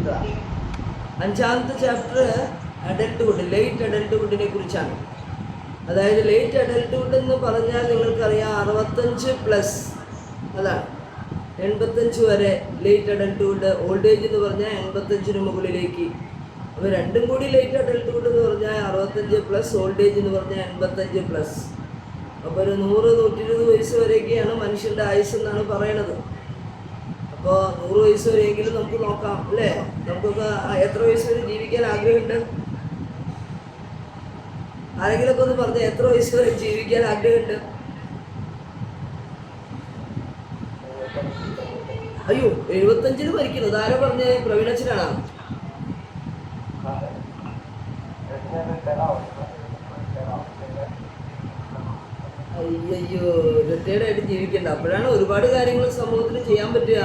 കൊടുത്തതാണ്. 5ാമത്തെ chapter adulthood, late അഡൽട്ട്ഹുഡിനെ കുറിച്ചാണ്. അതായത് ലേറ്റ് അഡൽട്ട്ഹുഡ് എന്ന് പറഞ്ഞാൽ നിങ്ങൾക്കറിയാം 65+, അതാണ് 85 വരെ ലേറ്റ് അഡൽട്ട്ഹുഡ്. ഓൾഡ് ഏജ് എന്ന് പറഞ്ഞാൽ 85-ന് മുകളിലേക്ക്. അപ്പോൾ രണ്ടും കൂടി ലേറ്റ് അഡൽട്ട്ഹുഡ് എന്ന് പറഞ്ഞാൽ 65+, ഓൾഡ് ഏജ് എന്ന് പറഞ്ഞാൽ 85+. അപ്പോൾ ഒരു 100-120 വയസ്സ് വരെയൊക്കെയാണ് മനുഷ്യൻ്റെ ആയുസ് എന്നാണ് പറയണത്. അപ്പോൾ 100 വയസ്സ് വരെയെങ്കിലും നമുക്ക് നോക്കാം അല്ലേ? നമുക്കൊക്കെ എത്ര വയസ്സ് വരെ ജീവിക്കാൻ ആഗ്രഹമുണ്ട്? ആരെങ്കിലുമൊക്കെ ഒന്ന് പറഞ്ഞാൽ എത്ര വയസ്സ് വരെ ജീവിക്കാൻ ആഗ്രഹമുണ്ട്? അയ്യോ, 75-ന് മരിക്കുന്നത് ആരോ പറഞ്ഞ? പ്രവീണച്ചനാണോ? അയ്യോ, റിട്ടയർഡ് ആയിട്ട് ജീവിക്കണ്ട. അപ്പോഴാണ് ഒരുപാട് കാര്യങ്ങൾ സമൂഹത്തിൽ ചെയ്യാൻ പറ്റുക.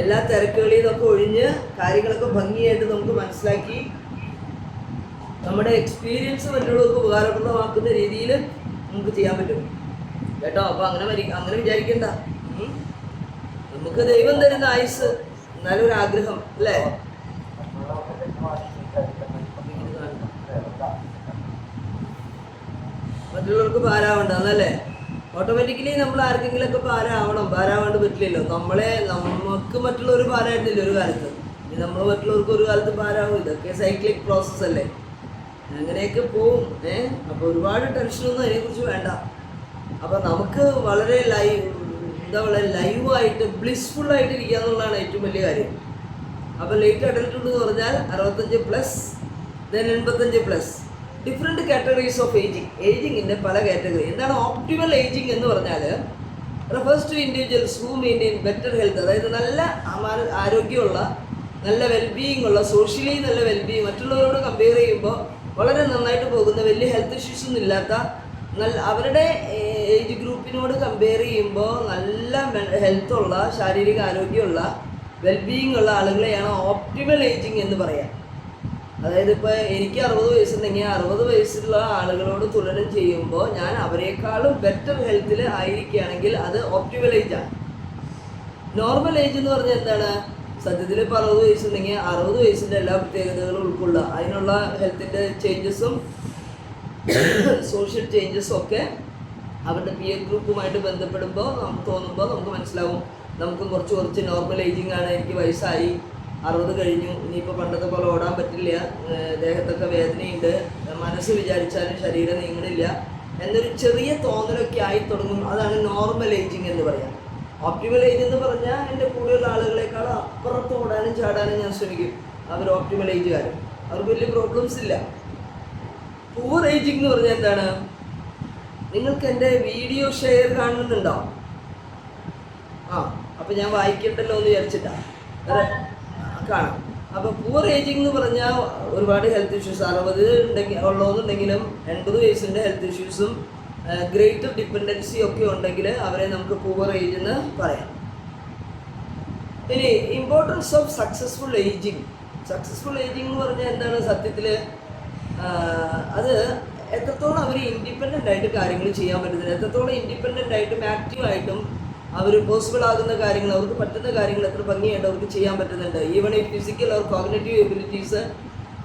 എല്ലാ തിരക്കുകളിൽ നിന്നൊക്കെ ഒഴിഞ്ഞ് കാര്യങ്ങളൊക്കെ ഭംഗിയായിട്ട് നമുക്ക് മനസ്സിലാക്കി നമ്മുടെ എക്സ്പീരിയൻസ് മറ്റുള്ളവർക്ക് ഉപകാരപ്രദമാക്കുന്ന രീതിയിൽ നമുക്ക് ചെയ്യാൻ പറ്റും കേട്ടോ. അപ്പോൾ അങ്ങനെ വിചാരിക്കണ്ട. നമുക്ക് ദൈവം തരുന്ന ആയുസ്, എന്നാലും ഒരു ആഗ്രഹം അല്ലേ? മറ്റുള്ളവർക്ക് ഭാരമാവണ്ടെന്നല്ലേ? ഓട്ടോമാറ്റിക്കലി നമ്മൾ ആർക്കെങ്കിലുമൊക്കെ ഭാരമാവാണ്ട് പറ്റില്ലല്ലോ. നമുക്ക് മറ്റുള്ളവർ ഭാരമായിരുന്നില്ല ഒരു കാലത്ത്, ഇനി നമ്മൾ മറ്റുള്ളവർക്ക് ഒരു കാലത്ത് ഭാരമാവും. ഇതൊക്കെ സൈക്ലിക് പ്രോസസ്സ് അല്ലേ, അങ്ങനെയൊക്കെ പോവും. അപ്പോൾ ഒരുപാട് ടെൻഷനൊന്നും അതിനെക്കുറിച്ച് വേണ്ട. അപ്പോൾ നമുക്ക് വളരെ ലൈവായിട്ട് ബ്ലിസ്ഫുള്ളായിട്ട് ഇരിക്കുക എന്നുള്ളതാണ് ഏറ്റവും വലിയ കാര്യം. അപ്പോൾ ലേറ്റ് അഡൽട്ട്ഹുഡ് എന്ന് പറഞ്ഞാൽ 65+, ദെൻ 85+. ഡിഫറെൻറ്റ് കാറ്റഗറീസ് ഓഫ് ഏജിങ്ങിൻ്റെ പല കാറ്റഗറി. എന്താണ് ഓപ്റ്റിമൽ ഏജിങ് എന്ന് പറഞ്ഞാൽ? Refers to individuals who maintain better health. അതായത് നല്ല ആരോഗ്യമുള്ള, നല്ല വെൽബീയിങ് ഉള്ള, സോഷ്യലി നല്ല വെൽബീയിങ്, മറ്റുള്ളവരോട് കമ്പയർ ചെയ്യുമ്പോൾ വളരെ നന്നായിട്ട് പോകുന്ന, വലിയ ഹെൽത്ത് ഇഷ്യൂസ് ഒന്നും ഇല്ലാത്ത, അവരുടെ ഏജ് ഗ്രൂപ്പിനോട് കമ്പയർ ചെയ്യുമ്പോൾ നല്ല ഹെൽത്തുള്ള, ശാരീരിക ആരോഗ്യമുള്ള, വെൽബീയിങ് ഉള്ള ആളുകളെയാണ് ഓപ്റ്റിമൽ ഏജിങ് എന്ന് പറയാം. അതായത് ഇപ്പോൾ എനിക്ക് 60 വയസ്സുണ്ടെങ്കിൽ 60 വയസ്സുള്ള ആളുകളോട് തുലനം ചെയ്യുമ്പോൾ ഞാൻ അവരെക്കാളും ബെറ്റർ ഹെൽത്തിൽ ആയിരിക്കുകയാണെങ്കിൽ അത് ഓപ്റ്റിമൽ ഏജാണ്. നോർമൽ ഏജ് എന്ന് പറഞ്ഞാൽ എന്താണ്? സത്യത്തിൽ ഇപ്പോൾ 60 വയസ്സുണ്ടെങ്കിൽ 60 വയസ്സിൻ്റെ എല്ലാ പ്രത്യേകതകളും ഉൾക്കൊള്ളുക, അതിനുള്ള ഹെൽത്തിൻ്റെ ചേഞ്ചസും സോഷ്യൽ ചേഞ്ചസും ഒക്കെ അവരുടെ പിയർ ഗ്രൂപ്പുമായിട്ട് ബന്ധപ്പെടുമ്പോൾ നമുക്ക് തോന്നുമ്പോൾ നമുക്ക് മനസ്സിലാവും നമുക്കും കുറച്ച് നോർമൽ ഏജിങ് ആണ്. എനിക്ക് വയസ്സായി, 60 കഴിഞ്ഞു, ഇനിയിപ്പോൾ പണ്ടത്തെ പോലെ ഓടാൻ പറ്റില്ല, ദേഹത്തൊക്കെ വേദനയുണ്ട്, മനസ്സ് വിചാരിച്ചാലും ശരീരം നീങ്ങണില്ല എന്നൊരു ചെറിയ തോന്നലൊക്കെ ആയി തുടങ്ങും. അതാണ് നോർമൽ ഏജിങ് എന്ന് പറയാം. ഓപ്റ്റിമൽ ഏജ് എന്ന് പറഞ്ഞാൽ എൻ്റെ കൂടെയുള്ള ആളുകളെക്കാൾ അപ്പുറത്ത് ഓടാനും ചാടാനും ഞാൻ ശ്രമിക്കും. അവർ ഓപ്റ്റിമൽ ഏജുകാർ, അവർക്ക് വലിയ പ്രോബ്ലംസ് ഇല്ല. പൂവർ ഏജിങ് എന്ന് പറഞ്ഞാൽ എന്താണ്? നിങ്ങൾക്ക് എൻ്റെ വീഡിയോ ഷെയർ കാണുന്നുണ്ടോ? അപ്പോൾ ഞാൻ വായിക്കണ്ടല്ലോ എന്ന് വിചാരിച്ചിട്ടാ കാണാം. അപ്പോൾ പൂവർ ഏജിങ് എന്ന് പറഞ്ഞാൽ ഒരുപാട് ഹെൽത്ത് ഇഷ്യൂസ് 60 ഉള്ളതെന്നുണ്ടെങ്കിലും 80 വയസ്സിൻ്റെ ഹെൽത്ത് ഇഷ്യൂസും ഗ്രേറ്റർ ഡിപ്പെൻഡൻസി ഒക്കെ ഉണ്ടെങ്കിൽ അവരെ നമുക്ക് പൂവർ ഏജ് എന്ന് പറയാം. ഇനി importance of successful ageing. Successful ageing എന്ന് പറഞ്ഞാൽ എന്താണ്? സത്യത്തിൽ അത് എത്രത്തോളം അവർ ഇൻഡിപെൻഡൻ്റ് ആയിട്ട് കാര്യങ്ങൾ ചെയ്യാൻ പറ്റുന്നത്, എത്രത്തോളം ഇൻഡിപെൻഡൻ്റ് ആയിട്ടും ആക്റ്റീവായിട്ടും അവർ പോസിബിൾ ആകുന്ന കാര്യങ്ങൾ, അവർക്ക് പറ്റുന്ന കാര്യങ്ങൾ എത്ര ഭംഗിയായിട്ട് അവർക്ക് ചെയ്യാൻ പറ്റുന്നുണ്ട്. ഈവൺ ഈ physical or cognitive abilities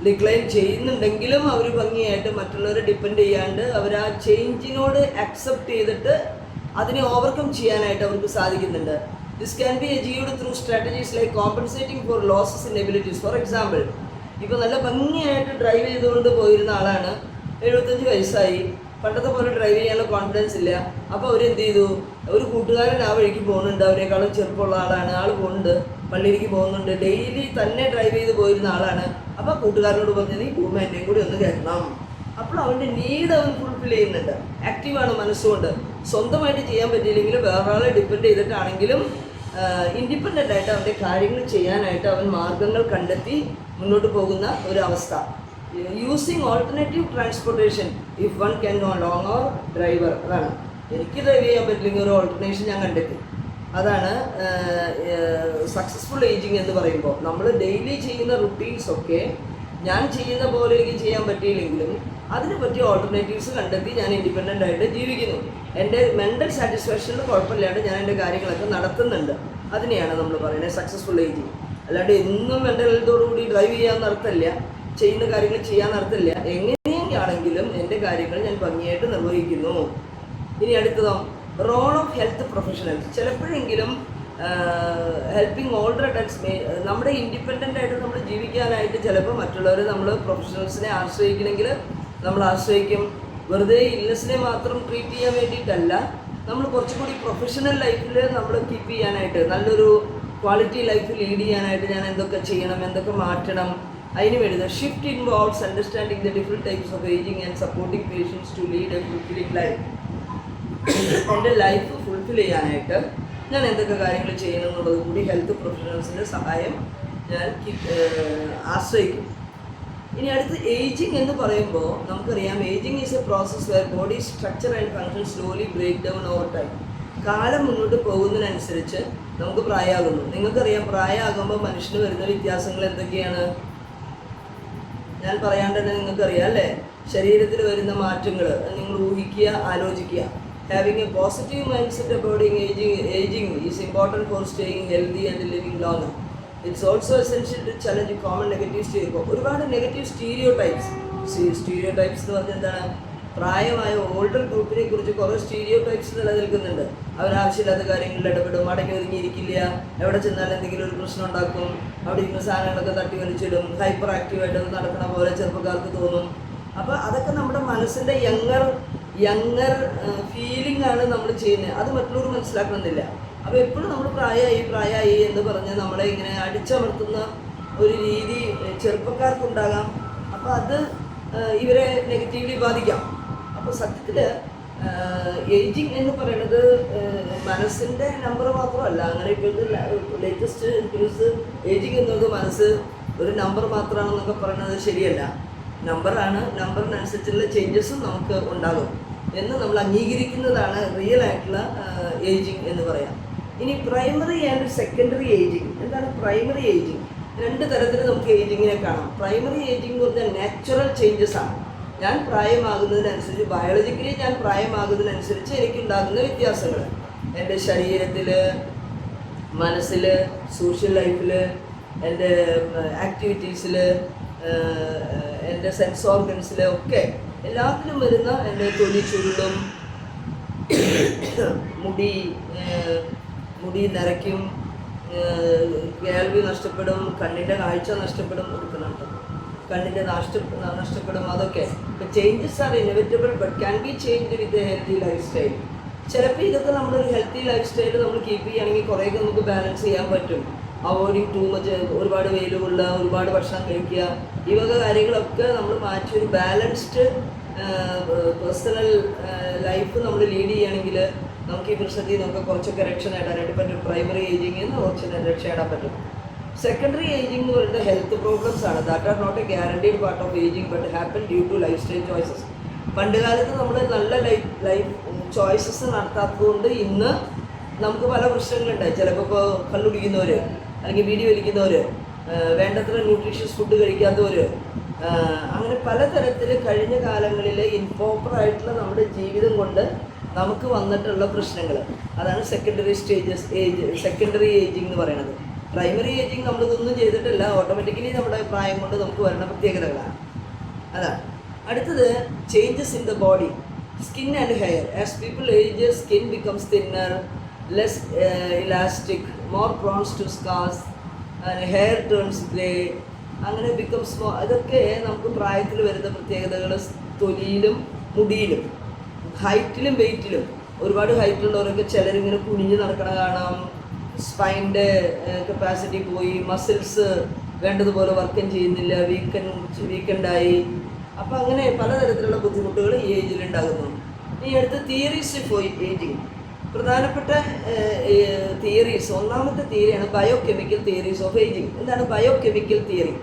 decline ചെയ്യുന്നുണ്ടെങ്കിലും അവർ ഭംഗിയായിട്ട് മറ്റുള്ളവരെ ഡിപ്പെൻഡ് ചെയ്യാണ്ട് അവർ ആ ചേഞ്ചിനോട് അക്സെപ്റ്റ് ചെയ്തിട്ട് അതിനെ ഓവർകം ചെയ്യാനായിട്ട് അവർക്ക് സാധിക്കുന്നുണ്ട്. This can be achieved through strategies like compensating for losses in abilities. For example, ഇപ്പോൾ നല്ല ഭംഗിയായിട്ട് ഡ്രൈവ് ചെയ്തുകൊണ്ട് പോയിരുന്ന ആളാണ്, 75 വയസ്സായി, പണ്ടത്തെ പോലെ ഡ്രൈവ് ചെയ്യാനുള്ള കോൺഫിഡൻസ് ഇല്ല. അപ്പോൾ അവരെന്ത് ചെയ്തു? ഒരു കൂട്ടുകാരൻ ആ വഴിക്ക് പോകുന്നുണ്ട്, അവരെക്കാളും ചെറുപ്പമുള്ള ആളാണ്, ആൾ പോകുന്നുണ്ട്, പള്ളിയിലേക്ക് പോകുന്നുണ്ട്, ഡെയിലി തന്നെ ഡ്രൈവ് ചെയ്ത് പോയിരുന്ന ആളാണ്. അപ്പോൾ കൂട്ടുകാരനോട് പറഞ്ഞത് ഈ ഭൂമി എന്നെയും കൂടി ഒന്ന് കയറണം. അപ്പോൾ അവൻ്റെ നീഡ് അവൻ ഫുൾഫിൽ ചെയ്യുന്നുണ്ട്, ആക്റ്റീവാണ് മനസ്സുകൊണ്ട്. സ്വന്തമായിട്ട് ചെയ്യാൻ പറ്റിയില്ലെങ്കിൽ വേറൊരാളെ ഡിപ്പെൻഡ് ചെയ്തിട്ടാണെങ്കിലും ഇൻഡിപെൻഡൻ്റ് ആയിട്ട് അവൻ്റെ കാര്യങ്ങൾ ചെയ്യാനായിട്ട് അവൻ മാർഗങ്ങൾ കണ്ടെത്തി മുന്നോട്ട് പോകുന്ന ഒരു അവസ്ഥ. Using alternative transportation if one can no longer driver. അതാണ്, എനിക്ക് ഡ്രൈവ് ചെയ്യാൻ പറ്റില്ലെങ്കിൽ ഒരു ഓൾട്ടർനേഷൻ ഞാൻ കണ്ടെത്തി. അതാണ് സക്സസ്ഫുൾ ഏജിങ് എന്ന് പറയുമ്പോൾ. നമ്മൾ ഡെയിലി ചെയ്യുന്ന റുട്ടീൻസൊക്കെ ഞാൻ ചെയ്യുന്ന പോലെ എനിക്ക് ചെയ്യാൻ പറ്റിയില്ലെങ്കിലും അതിന് പറ്റിയ ഓൾട്ടർനേറ്റീവ്സ് കണ്ടെത്തി ഞാൻ ഇൻഡിപെൻഡൻ്റ് ആയിട്ട് ജീവിക്കുന്നു. എൻ്റെ മെൻ്റൽ സാറ്റിസ്ഫാക്ഷനിൽ കുഴപ്പമില്ലാണ്ട് ഞാൻ എൻ്റെ കാര്യങ്ങളൊക്കെ നടത്തുന്നുണ്ട്. അതിനെയാണ് നമ്മൾ പറയുന്നത് സക്സസ്ഫുൾ ഏജിങ്. അല്ലാണ്ട് എന്നും മെൻ്റൽ ഹെൽത്തോടു കൂടി ഡ്രൈവ് ചെയ്യാൻ അർത്ഥമില്ല, ചെയ്യുന്ന കാര്യങ്ങൾ ചെയ്യാൻ അർത്ഥമില്ല. എങ്ങനെയാണെങ്കിലും എൻ്റെ കാര്യങ്ങൾ ഞാൻ ഭംഗിയായിട്ട് നിർവഹിക്കുന്നു. ഇനി അടുത്തതോ, റോൾ ഓഫ് ഹെൽത്ത് പ്രൊഫഷണൽസ്. ചിലപ്പോഴെങ്കിലും ഹെൽപ്പിംഗ് ഓൾഡർ അഡൽട്ട്സ് നമ്മുടെ ഇൻഡിപെൻഡൻ്റ് ആയിട്ട് നമ്മൾ ജീവിക്കാനായിട്ട് ചിലപ്പോൾ മറ്റുള്ളവർ നമ്മൾ പ്രൊഫഷണൽസിനെ ആശ്രയിക്കണമെങ്കിൽ നമ്മൾ ആശ്രയിക്കും. വെറുതെ ഇല്ലസിനെ മാത്രം ട്രീറ്റ് ചെയ്യാൻ വേണ്ടിയിട്ടല്ല, നമ്മൾ കുറച്ചുകൂടി പ്രൊഫഷണൽ ലൈഫിൽ നമ്മൾ കീപ്പ് ചെയ്യാനായിട്ട്, നല്ലൊരു ക്വാളിറ്റി ലൈഫ് ലീഡ് ചെയ്യാനായിട്ട് ഞാൻ എന്തൊക്കെ ചെയ്യണം, എന്തൊക്കെ മാറ്റണം, അതിന് വേണ്ടി shift involves understanding the different types of ageing and supporting patients to lead a fulfilling life. എൻ്റെ ലൈഫ് ഫുൾഫിൽ ചെയ്യാനായിട്ട് ഞാൻ എന്തൊക്കെ കാര്യങ്ങൾ ചെയ്യണം എന്നുള്ളത് കൂടി ഹെൽത്ത് പ്രൊഫഷണൽസിൻ്റെ സഹായം ഞാൻ ആശ്രയിക്കും. ഇനി അടുത്ത് ഏജിങ് എന്ന് പറയുമ്പോൾ നമുക്കറിയാം, ageing is a process where body structure and function slowly break down over time. കാലം മുന്നോട്ട് പോകുന്നതിനനുസരിച്ച് നമുക്ക് പ്രായമാകുന്നു. നിങ്ങൾക്കറിയാം, പ്രായമാകുമ്പോൾ മനുഷ്യന് വരുന്ന വ്യത്യാസങ്ങൾ എന്തൊക്കെയാണ്? ഞാൻ പറയാണ്ട് തന്നെ നിങ്ങൾക്കറിയാം അല്ലേ? ശരീരത്തിൽ വരുന്ന മാറ്റങ്ങൾ നിങ്ങൾ ഊഹിക്കുക, ആലോചിക്കുക. Having a positive mindset about ageing is important for staying healthy and living longer. It's also essential to challenge common negative ഒരുപാട് നെഗറ്റീവ് സ്റ്റീരിയോ ടൈപ്സ് എന്ന് പറഞ്ഞാൽ എന്താണ്? പ്രായമായ ഓൾഡർ ഗ്രൂപ്പിനെ കുറിച്ച് കുറേ സ്റ്റീരിയോ ടൈപ്സ് നിലനിൽക്കുന്നുണ്ട്. അവരാവശ്യമില്ലാത്ത കാര്യങ്ങളിൽ ഇടപെടും, അടങ്ങി ഒതുങ്ങിയിരിക്കില്ല, എവിടെ ചെന്നാലും എന്തെങ്കിലും ഒരു പ്രശ്നം ഉണ്ടാക്കും, അവിടെ ഇരിക്കുന്ന സാധനങ്ങളൊക്കെ തട്ടി വലിച്ചിടും, ഹൈപ്പർ ആക്റ്റീവായിട്ട് നടക്കണ പോലെ ചെറുപ്പക്കാർക്ക് തോന്നും. അപ്പോൾ അതൊക്കെ നമ്മുടെ മനസ്സിൻ്റെ യങ്ങർ ഫീലിംഗ് ആണ് നമ്മൾ ചെയ്യുന്നത്. അത് മറ്റുള്ളവർ മനസ്സിലാക്കണമെന്നില്ല. അപ്പോൾ എപ്പോഴും നമ്മൾ പ്രായമായി എന്ന് പറഞ്ഞ് നമ്മളെ ഇങ്ങനെ അടിച്ചമർത്തുന്ന ഒരു രീതി ചെറുപ്പക്കാർക്കുണ്ടാകാം. അപ്പോൾ അത് ഇവരെ നെഗറ്റീവ്ലി ബാധിക്കാം. അപ്പോൾ സത്യത്തിൽ ഏജിങ് എന്ന് പറയുന്നത് മനസ്സിൻ്റെ നമ്പർ മാത്രമല്ല. അങ്ങനെ ഇപ്പോഴത്തെ ലേറ്റസ്റ്റ് ന്യൂസ് ഏജിങ് എന്നത് മനസ്സ് ഒരു നമ്പർ മാത്രമാണെന്നൊക്കെ പറയുന്നത് ശരിയല്ല. നമ്പറാണ്, നമ്പറിനനുസരിച്ചുള്ള ചേഞ്ചസും നമുക്ക് ഉണ്ടാകും എന്ന് നമ്മൾ അംഗീകരിക്കുന്നതാണ് റിയൽ ആയിട്ടുള്ള ഏജിങ് എന്ന് പറയാം. ഇനി പ്രൈമറി ആൻഡ് സെക്കൻഡറി ഏജിങ്. എന്താണ് പ്രൈമറി ഏജിങ്? രണ്ട് തരത്തിൽ നമുക്ക് ഏജിങ്ങിനെ കാണാം. പ്രൈമറി ഏജിങ് എന്ന് പറഞ്ഞാൽ നാച്ചുറൽ ചേഞ്ചസ് ആണ്. ഞാൻ പ്രായമാകുന്നതിനനുസരിച്ച്, ബയോളജിക്കലി ഞാൻ പ്രായമാകുന്നതിനനുസരിച്ച് എനിക്കുണ്ടാകുന്ന വ്യത്യാസങ്ങൾ എൻ്റെ ശരീരത്തിൽ, മനസ്സിൽ, സോഷ്യൽ ലൈഫിൽ, എൻ്റെ ആക്ടിവിറ്റീസിൽ, എൻ്റെ സെൻസ് ഓർഗൻസിൽ ഒക്കെ എല്ലാത്തിലും വരുന്ന എൻ്റെ തൊലി ചുരുളും, മുടി നരയ്ക്കും, കേൾവി നഷ്ടപ്പെടും, കണ്ണിൻ്റെ കാഴ്ച നഷ്ടപ്പെടും, കണ്ണിൻ്റെ നഷ്ടപ്പെടും. അതൊക്കെ changes are inevitable but can be changed with a healthy life style. ചിലപ്പോൾ ഇതൊക്കെ നമ്മളൊരു ഹെൽത്തി ലൈഫ് സ്റ്റൈൽ നമ്മൾ കീപ്പ് ചെയ്യുകയാണെങ്കിൽ കുറേയൊക്കെ നമുക്ക് ബാലൻസ് ചെയ്യാൻ പറ്റും. അവോയ്ഡിങ് ടു മച്ച്, ഒരുപാട് വെയിലുള്ള, ഒരുപാട് ഭക്ഷണം കഴിക്കുക, ഈ വക കാര്യങ്ങളൊക്കെ നമ്മൾ മാറ്റി ഒരു ബാലൻസ്ഡ് പേഴ്സണൽ ലൈഫ് നമ്മൾ ലീഡ് ചെയ്യുകയാണെങ്കിൽ നമുക്ക് ഈ പ്രശ്നത്തിൽ നിന്നൊക്കെ കുറച്ചൊക്കെ രക്ഷ നേടാനായിട്ട് പറ്റും. പ്രൈമറി ഏജിങ്ങിൽ നിന്ന് കുറച്ച് രക്ഷ നേടാൻ പറ്റും. സെക്കൻഡറി ഏജിങ് എന്ന് പറയുന്നത് ഹെൽത്ത് പ്രോബ്ലംസ് ആണ്. That are not a guaranteed part of ageing but happen due to lifestyle choices. പണ്ട് കാലത്ത് നമ്മൾ നല്ല ലൈഫ് ചോയ്സസ് നടത്താത്തതുകൊണ്ട് ഇന്ന് നമുക്ക് പല പ്രശ്നങ്ങളുണ്ടായി. ചിലപ്പോൾ ഇപ്പോൾ കള്ളുടിക്കുന്നവർ, അല്ലെങ്കിൽ ബീഡി വലിക്കുന്നവർ, വേണ്ടത്ര ന്യൂട്രീഷ്യസ് ഫുഡ് കഴിക്കാത്തവർ, അങ്ങനെ പലതരത്തിൽ കഴിഞ്ഞ കാലങ്ങളിൽ ഇംപ്രോപ്പറായിട്ടുള്ള നമ്മുടെ ജീവിതം കൊണ്ട് നമുക്ക് വന്നിട്ടുള്ള പ്രശ്നങ്ങൾ, അതാണ് സെക്കൻഡറി ഏജിങ് എന്ന് പറയുന്നത്. പ്രൈമറി ഏജിങ് നമ്മളിതൊന്നും ചെയ്തിട്ടില്ല, ഓട്ടോമാറ്റിക്കലി നമ്മുടെ പ്രായം കൊണ്ട് നമുക്ക് വരുന്ന പ്രത്യേകതകളാണ്. അതാണ് അടുത്തത്. Changes in the body, skin and hair. As people age, skin becomes thinner, less elastic, more prone to scars, hair turns grey, അങ്ങനെ ബിക്കംസ് മോർ. ഇതൊക്കെ നമുക്ക് പ്രായത്തിൽ വരുന്ന പ്രത്യേകതകൾ. തൊലിയിലും മുടിയിലും, ഹൈറ്റിലും വെയ്റ്റിലും. ഒരുപാട് ഹൈറ്റുള്ളവരൊക്കെ ചിലരിങ്ങനെ കുനിഞ്ഞ് നടക്കണ കാണാം. സ്പൈൻ്റെ കപ്പാസിറ്റി പോയി, മസിൽസ് വേണ്ടതുപോലെ വർക്കും ചെയ്യുന്നില്ല, വീക്കെൻഡായി. അപ്പോൾ അങ്ങനെ പലതരത്തിലുള്ള ബുദ്ധിമുട്ടുകൾ ഈ ഏജിലുണ്ടാകുന്നു. ഇനി അടുത്ത തിയറീസ് ഓഫ് ഏജിങ്. പ്രധാനപ്പെട്ട തിയറീസ്, ഒന്നാമത്തെ തിയറിയാണ് ബയോകെമിക്കൽ തിയറീസ് ഓഫ് ഏജിങ്. എന്താണ് biochemical theory?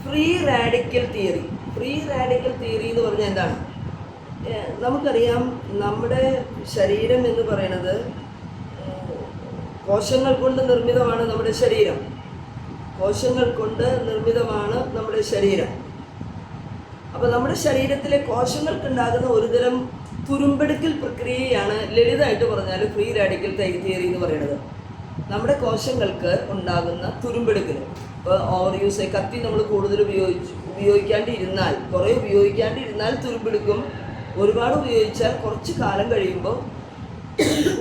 Free radical theory. Free radical theory എന്ന് പറഞ്ഞാൽ എന്താണ്? നമുക്കറിയാം, നമ്മുടെ ശരീരം എന്ന് പറയുന്നത് കോശങ്ങൾ കൊണ്ട് നിർമ്മിതമാണ്. നമ്മുടെ ശരീരം കോശങ്ങൾ കൊണ്ട് നിർമ്മിതമാണ് നമ്മുടെ ശരീരം. അപ്പോൾ നമ്മുടെ ശരീരത്തിലെ കോശങ്ങൾക്കുണ്ടാകുന്ന ഒരുതരം തുരുമ്പെടുക്കൽ പ്രക്രിയയാണ് ലളിതമായിട്ട് പറഞ്ഞാൽ ഫ്രീ റാഡിക്കൽ തിയറി എന്ന് പറയുന്നത്. നമ്മുടെ കോശങ്ങൾക്ക് ഉണ്ടാകുന്ന തുരുമ്പെടുക്കൽ. ഇപ്പോൾ ഓവർ യൂസ് കത്തി നമ്മൾ കൂടുതൽ ഉപയോഗിക്കാണ്ടിരുന്നാൽ, കുറേ ഉപയോഗിക്കാണ്ടിരുന്നാൽ തുരുമ്പെടുക്കും. ഒരുപാട് ഉപയോഗിച്ചാൽ കുറച്ച് കാലം കഴിയുമ്പോൾ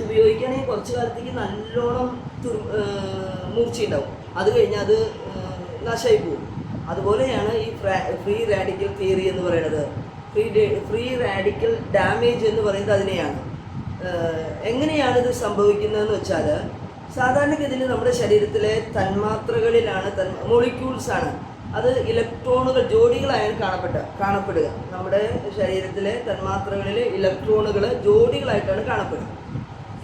ഉപയോഗിക്കുകയാണെങ്കിൽ കുറച്ച് കാലത്തേക്ക് നല്ലോണം മൂർച്ചയുണ്ടാവും. അത് കഴിഞ്ഞാൽ അത് നാശമായി പോകും. അതുപോലെയാണ് ഈ ഫ്രീ റാഡിക്കൽ തിയറി എന്ന് പറയുന്നത്. ഫ്രീ റാഡിക്കൽ ഡാമേജ് എന്ന് പറയുന്നത് അതിനെയാണ്. എങ്ങനെയാണ് ഇത് സംഭവിക്കുന്നതെന്ന് വെച്ചാൽ, സാധാരണഗതിയിൽ നമ്മുടെ ശരീരത്തിലെ തന്മാത്രകളിലാണ്, മോളിക്യൂൾസാണ്, അത് ഇലക്ട്രോണുകൾ ജോഡികളായാണ് കാണപ്പെടുക. നമ്മുടെ ശരീരത്തിലെ തന്മാത്രകളിലെ ഇലക്ട്രോണുകൾ ജോഡികളായിട്ടാണ് കാണപ്പെടുക.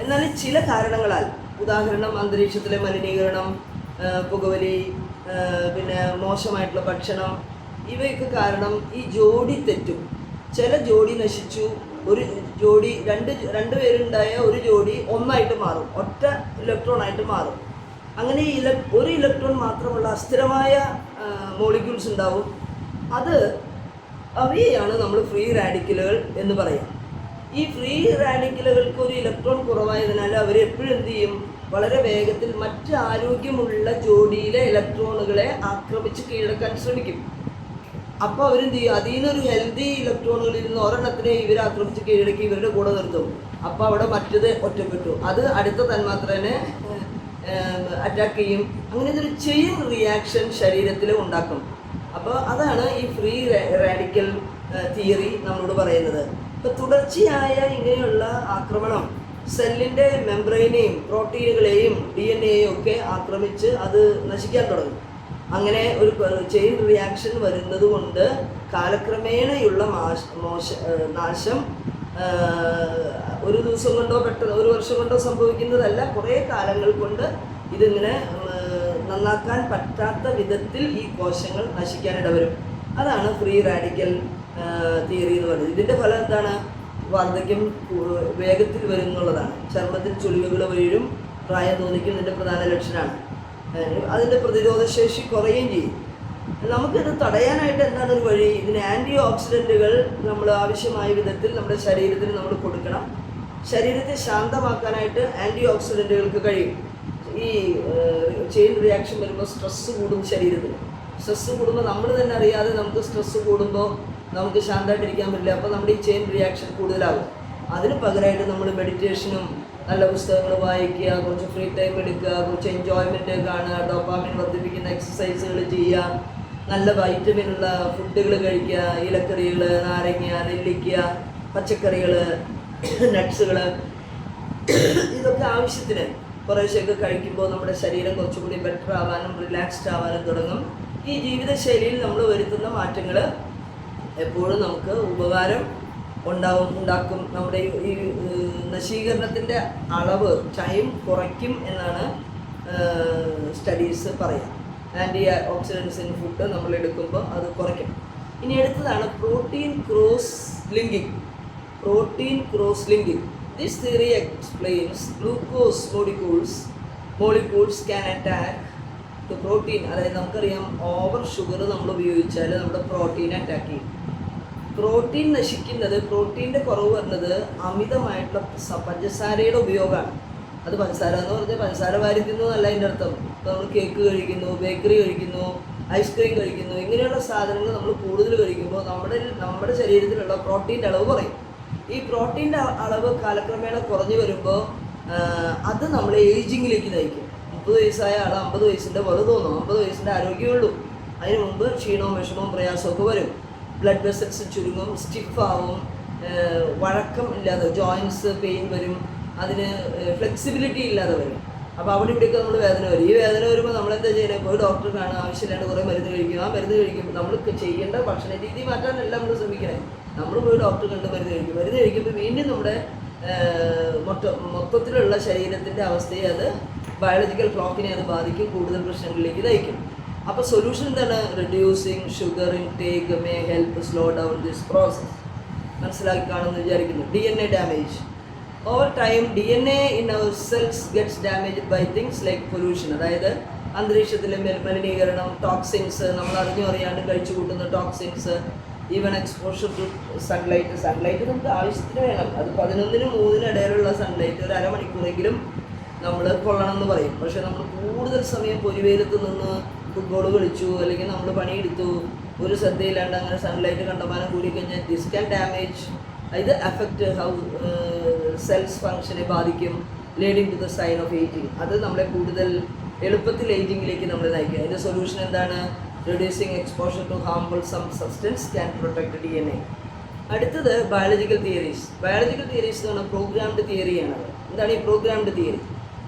എന്നാൽ ചില കാരണങ്ങളാൽ, ഉദാഹരണം അന്തരീക്ഷത്തിലെ മലിനീകരണം, പുകവലി, പിന്നെ മോശമായിട്ടുള്ള ഭക്ഷണം, ഇവയൊക്കെ കാരണം ഈ ജോഡി തെറ്റും. ചില ജോഡി നശിച്ചു, ഒരു ജോഡി രണ്ട് പേരുണ്ടായ ഒരു ജോഡി ഒന്നായിട്ട് മാറും, ഒറ്റ ഇലക്ട്രോണായിട്ട് മാറും. അങ്ങനെ ഒരു ഇലക്ട്രോൺ മാത്രമുള്ള അസ്ഥിരമായ മോളിക്യൂൾസ് ഉണ്ടാവും. അവയെയാണ് നമ്മൾ ഫ്രീ റാഡിക്കലുകൾ എന്ന് പറയാം. ഈ ഫ്രീ റാഡിക്കലുകൾക്ക് ഒരു ഇലക്ട്രോൺ കുറവായതിനാൽ അവർ എപ്പോഴും എന്ത് ചെയ്യും, വളരെ വേഗത്തിൽ മറ്റ് ആരോഗ്യമുള്ള ജോഡിയിലെ ഇലക്ട്രോണുകളെ ആക്രമിച്ച് കീഴടക്കാൻ ശ്രമിക്കും. അപ്പോൾ അവരെന്ത് ചെയ്യും, അതിൽ നിന്നൊരു ഹെൽത്തി ഇലക്ട്രോണുകളിൽ നിന്ന് ഒരെണ്ണത്തിനെ ഇവർ ആക്രമിച്ച് കീഴടക്കി ഇവരുടെ കൂടെ നിർത്തും. അപ്പോൾ അവിടെ മറ്റത് ഒറ്റപ്പെട്ടു, അത് അടുത്ത തന്മാത്രനെ അറ്റാക്ക് ചെയ്യും. അങ്ങനെ ഒരു ചെയിൻ റിയാക്ഷൻ ശരീരത്തിൽ ഉണ്ടാക്കും. അപ്പോൾ അതാണ് ഈ ഫ്രീ റാഡിക്കൽ തിയറി നമ്മളോട് പറയുന്നത്. ഇപ്പോൾ തുടർച്ചയായ ഇങ്ങനെയുള്ള ആക്രമണം സെല്ലിൻ്റെ മെംബ്രെയിനെയും പ്രോട്ടീനുകളെയും DNA ഒക്കെ ആക്രമിച്ച് അത് നശിക്കാൻ തുടങ്ങും. അങ്ങനെ ഒരു ചെയിൻ റിയാക്ഷൻ വരുന്നത് കൊണ്ട് കാലക്രമേണയുള്ള നാശം ഒരു ദിവസം കൊണ്ടോ പെട്ടെന്ന് ഒരു വർഷം കൊണ്ടോ സംഭവിക്കുന്നതല്ല, കുറേ കാലങ്ങൾ കൊണ്ട് ഇതിങ്ങനെ നന്നാക്കാൻ പറ്റാത്ത വിധത്തിൽ ഈ കോശങ്ങൾ നശിക്കാനിടവരും. അതാണ് ഫ്രീ റാഡിക്കൽ തിയറി എന്ന് പറയുന്നത്. ഇതിൻ്റെ ഫലം എന്താണ്? വാർദ്ധക്യം വേഗത്തിൽ വരും എന്നുള്ളതാണ്. ചർമ്മത്തിൽ ചുളിവുകൾ വീഴും, പ്രായം തോന്നിക്കും. ഇതിൻ്റെ പ്രധാന ലക്ഷണമാണ്. അതിൻ്റെ പ്രതിരോധശേഷി കുറയുകയും ചെയ്യും. നമുക്കിത് തടയാനായിട്ട് എന്താണ് ഒരു വഴി? ഇതിന് ആൻറ്റി ഓക്സിഡൻറ്റുകൾ നമ്മൾ ആവശ്യമായ വിധത്തിൽ നമ്മുടെ ശരീരത്തിന് നമ്മൾ കൊടുക്കണം. ശരീരത്തെ ശാന്തമാക്കാനായിട്ട് ആൻറ്റി ഓക്സിഡൻറ്റുകൾക്ക് കഴിയും. ഈ ചെയിൻ റിയാക്ഷൻ വരുമ്പോൾ സ്ട്രെസ്സ് കൂടും ശരീരത്തിൽ. സ്ട്രെസ്സ് കൂടുമ്പോൾ നമ്മൾ തന്നെ അറിയാതെ നമുക്ക് സ്ട്രെസ്സ് കൂടുമ്പോൾ നമുക്ക് ശാന്തമായിട്ടിരിക്കാൻ പറ്റില്ല. അപ്പോൾ നമ്മുടെ ഈ ചെയിൻ റിയാക്ഷൻ കൂടുതലാകും. അതിന് പകരമായിട്ട് നമ്മൾ മെഡിറ്റേഷനും നല്ല പുസ്തകങ്ങൾ വായിക്കുക, കുറച്ച് ഫ്രീ ടൈം എടുക്കുക, കുറച്ച് എൻജോയ്മെൻറ്റ് കാണുക, ഡോപാമിൻ വർദ്ധിപ്പിക്കുന്ന എക്സസൈസുകൾ ചെയ്യുക, നല്ല വൈറ്റമിനുള്ള ഫുഡുകൾ കഴിക്കുക, ഇലക്കറികൾ, നാരങ്ങ, നെല്ലിക്ക, പച്ചക്കറികൾ, നട്ട്സുകൾ, ഇതൊക്കെ ആവശ്യത്തിന് കുറേശ്ശെയൊക്കെ കഴിക്കുമ്പോൾ നമ്മുടെ ശരീരം കുറച്ചുകൂടി ബെറ്റർ ആവാനും റിലാക്സ്ഡ് ആവാനും തുടങ്ങും. ഈ ജീവിതശൈലിയിൽ നമ്മൾ വരുത്തുന്ന മാറ്റങ്ങൾ എപ്പോഴും നമുക്ക് ഉപകാരം ഉണ്ടാക്കും. നമ്മുടെ ഈ നശീകരണത്തിൻ്റെ അളവ് ടൈം കുറയ്ക്കും എന്നാണ് സ്റ്റഡീസ് പറയാം. ആൻറ്റി ഓക്സിഡൻസ് ഇൻ ഫുഡ് നമ്മൾ എടുക്കുമ്പോൾ അത് കുറയ്ക്കും. ഇനി അടുത്തതാണ് protein cross linking. This theory explains glucose molecules can attack the protein. അതായത് നമുക്കറിയാം, ഓവർ ഷുഗർ നമ്മൾ ഉപയോഗിച്ചാൽ നമ്മുടെ പ്രോട്ടീനെ അറ്റാക്ക് ചെയ്യും. പ്രോട്ടീൻ നശിക്കുന്നത്, പ്രോട്ടീൻ്റെ കുറവ് വരുന്നത് അമിതമായിട്ടുള്ള പഞ്ചസാരയുടെ ഉപയോഗമാണ്. അത് പഞ്ചസാര എന്ന് പറഞ്ഞാൽ പഞ്ചസാര വാരി തിന്നതല്ല അതിൻ്റെ അർത്ഥം. ഇപ്പോൾ നമ്മൾ കേക്ക് കഴിക്കുന്നു, ബേക്കറി കഴിക്കുന്നു, ഐസ്ക്രീം കഴിക്കുന്നു, ഇങ്ങനെയുള്ള സാധനങ്ങൾ നമ്മൾ കൂടുതൽ കഴിക്കുമ്പോൾ നമ്മുടെ ശരീരത്തിലുള്ള പ്രോട്ടീൻ്റെ അളവ് കുറയും. ഈ പ്രോട്ടീൻ്റെ അളവ് കാലക്രമേണ കുറഞ്ഞു വരുമ്പോൾ അത് നമ്മളെ ഏജിങ്ങിലേക്ക് നയിക്കും. 30 വയസ്സായ ആൾ 50 വയസ്സിൻ്റെ പോലെ തോന്നും, 50 വയസ്സിൻ്റെ ആരോഗ്യമേ. അതിന് മുമ്പ് ക്ഷീണവും വിഷമവും പ്രയാസമൊക്കെ വരും. ബ്ലഡ് വെസൽസ് ചുരുങ്ങും, സ്റ്റിഫാവും, വഴക്കം ഇല്ലാതെ ജോയിൻറ്റ്സ് പെയിൻ വരും, അതിന് ഫ്ലെക്സിബിലിറ്റി ഇല്ലാതെ വരും. അപ്പോൾ അവിടെ ഇവിടെയൊക്കെ നമ്മൾ വേദന വരും. ഈ വേദന വരുമ്പോൾ നമ്മളെന്താ ചെയ്യുന്നത്? പോയി ഡോക്ടറെ കാണുക, ആവശ്യമില്ലാണ്ട് കുറേ മരുന്ന് കഴിക്കും. ആ മരുന്ന് കഴിക്കുമ്പോൾ നമ്മൾ ചെയ്യേണ്ട ഭക്ഷണ രീതി മാറ്റാനല്ല നമ്മൾ ശ്രമിക്കണേ. നമ്മൾ പോയി ഡോക്ടറെ കണ്ട് മരുന്ന് കഴിക്കുമ്പോൾ വീണ്ടും നമ്മുടെ മൊത്തത്തിലുള്ള ശരീരത്തിൻ്റെ അവസ്ഥയെ അത് ബയോളജിക്കൽ ക്ലോക്കിനെ അത് ബാധിക്കും, കൂടുതൽ പ്രശ്നങ്ങളിലേക്ക് നയിക്കും. അപ്പോൾ സൊല്യൂഷൻ എന്താണ്? Reducing sugar intake may help slow down this process. മനസ്സിലാക്കി കാണുമെന്ന് വിചാരിക്കുന്നു. DNA damage. Over time DNA in our cells gets damaged by things like pollution. അതായത് അന്തരീക്ഷത്തിലെ മലിനീകരണം, ടോക്സിൻസ്, നമ്മൾ അറിയാണ്ട് കഴിച്ചു കൂട്ടുന്ന toxins, even exposure to sunlight നമുക്ക് ആവശ്യത്തിന് വേണം. അത് 11-നും 3-നും ഇടയിലുള്ള സൺലൈറ്റ് ഒരു അരമണിക്കൂറെങ്കിലും നമ്മൾ കൊള്ളണം എന്ന് പറയും. പക്ഷേ നമ്മൾ കൂടുതൽ സമയം പൊരിവെയിലത്ത് നിന്ന് ഫുട്ബോൾ കളിച്ചു, അല്ലെങ്കിൽ നമ്മൾ പണിയെടുത്തു, ഒരു ശ്രദ്ധയില്ലാണ്ട് അങ്ങനെ സൺലൈറ്റ് കണ്ടമാനം കൂടിക്കഴിഞ്ഞാൽ ദിസ് ക്യാൻ ഡാമേജ്, ഇത് അഫക്റ്റ് ഹൗ സെൽസ് ഫങ്ഷനെ ബാധിക്കും, leading to the sign of ageing. അത് നമ്മളെ കൂടുതൽ എളുപ്പത്തിൽ ഏജിങ്ങിലേക്ക് നമ്മളെ നയിക്കുക. അതിൻ്റെ സൊല്യൂഷൻ എന്താണ്? Reducing exposure to harmful substance can protect DNA. അടുത്തത് ബയോളജിക്കൽ തിയറീസ്. ബയോളജിക്കൽ തിയറീസ് എന്ന് പറഞ്ഞാൽ പ്രോഗ്രാംഡ് തിയറിയാണ്. എന്താണ് ഈ programmed theory?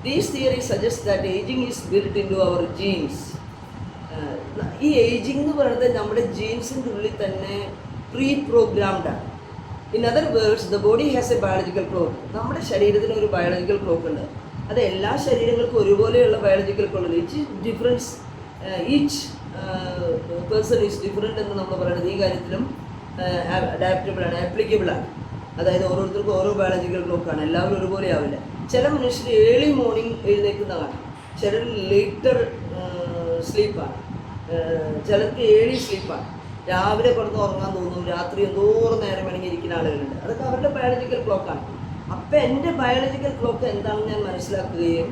These theory suggest that ageing is built in to our genes. ഈ ഏജിങ് എന്ന് പറയുന്നത് നമ്മുടെ ജീൻസിൻ്റെ ഉള്ളിൽ തന്നെ പ്രീ പ്രോഗ്രാംഡാണ്. In other words, the body has a biological clock. നമ്മുടെ ശരീരത്തിന് ഒരു ബയോളജിക്കൽ ക്ലോക്ക് ഉണ്ട്. അത് എല്ലാ ശരീരങ്ങൾക്കും ഒരുപോലെയുള്ള biological clock. Each person is different എന്ന് നമ്മൾ പറയുന്നത് ഈ കാര്യത്തിലും അഡാപ്റ്റബിളാണ്, ആപ്ലിക്കബിളാണ്. അതായത് ഓരോരുത്തർക്കും ഓരോ ബയോളജിക്കൽ ക്ലോക്കാണ്, എല്ലാവരും ഒരുപോലെ ആവില്ല. ചില മനുഷ്യർ ഏർലി മോർണിംഗ് എഴുന്നേൽക്കുന്നതാണ്, ചിലർ ലേറ്റർ സ്ലീപ്പാണ്, ചിലർക്ക് ഏർലി സ്ലീപ്പാണ്. രാവിലെ കിടന്ന് ഉറങ്ങാൻ തോന്നും, രാത്രി എന്തോരം നേരം വേണമെങ്കിൽ ഇരിക്കുന്ന ആളുകളുണ്ട്. അതൊക്കെ അവരുടെ ബയോളജിക്കൽ ക്ലോക്കാണ്. അപ്പം എൻ്റെ ബയോളജിക്കൽ ക്ലോക്ക് എന്താണെന്ന് ഞാൻ മനസ്സിലാക്കുകയും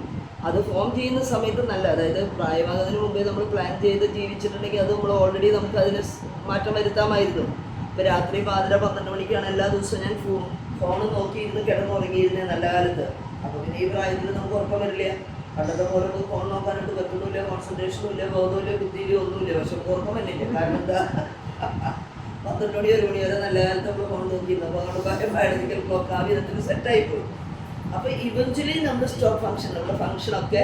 അത് ഫോം ചെയ്യുന്ന സമയത്ത് നല്ല, അതായത് പ്രായമാകുന്നതിന് മുമ്പേ നമ്മൾ പ്ലാൻ ചെയ്ത് ജീവിച്ചിട്ടുണ്ടെങ്കിൽ അത് നമ്മൾ ഓൾറെഡി നമുക്ക് അതിന് മാറ്റം വരുത്താമായിരുന്നു. ഇപ്പോൾ രാത്രി 12 മണിക്കാണ് എല്ലാ ദിവസവും ഞാൻ ഫോണ് നോക്കിയിരുന്ന് കിടന്നുറങ്ങിയിരുന്നത് നല്ല കാലത്ത്. അപ്പോൾ പിന്നെ ഈ പ്രായത്തിൽ നമുക്ക് ഉറക്കം വരില്ല. പണ്ടത്തെ പോലെ ഫോൺ നോക്കാനായിട്ട് പറ്റുന്നില്ല, കോൺസെൻട്രേഷനും ഇല്ല, ബോധമില്ല, ബുദ്ധിയിലും ഒന്നുമില്ല. പക്ഷെ നമുക്ക് ഉറക്കം വന്നില്ല. കാരണം എന്താ, 12 മണി 1 മണി വരെ നല്ല കാലത്ത് നമ്മൾ ഫോൺ നോക്കിയിരുന്നു. അപ്പോൾ നമ്മുടെ ബയോളജിക്കൽ ക്ലോക്ക് ആ വിധത്തിൽ സെറ്റായിപ്പോയി. അപ്പോൾ ഇവഞ്ച്വലി നമ്മുടെ നമ്മുടെ ഫങ്ഷനൊക്കെ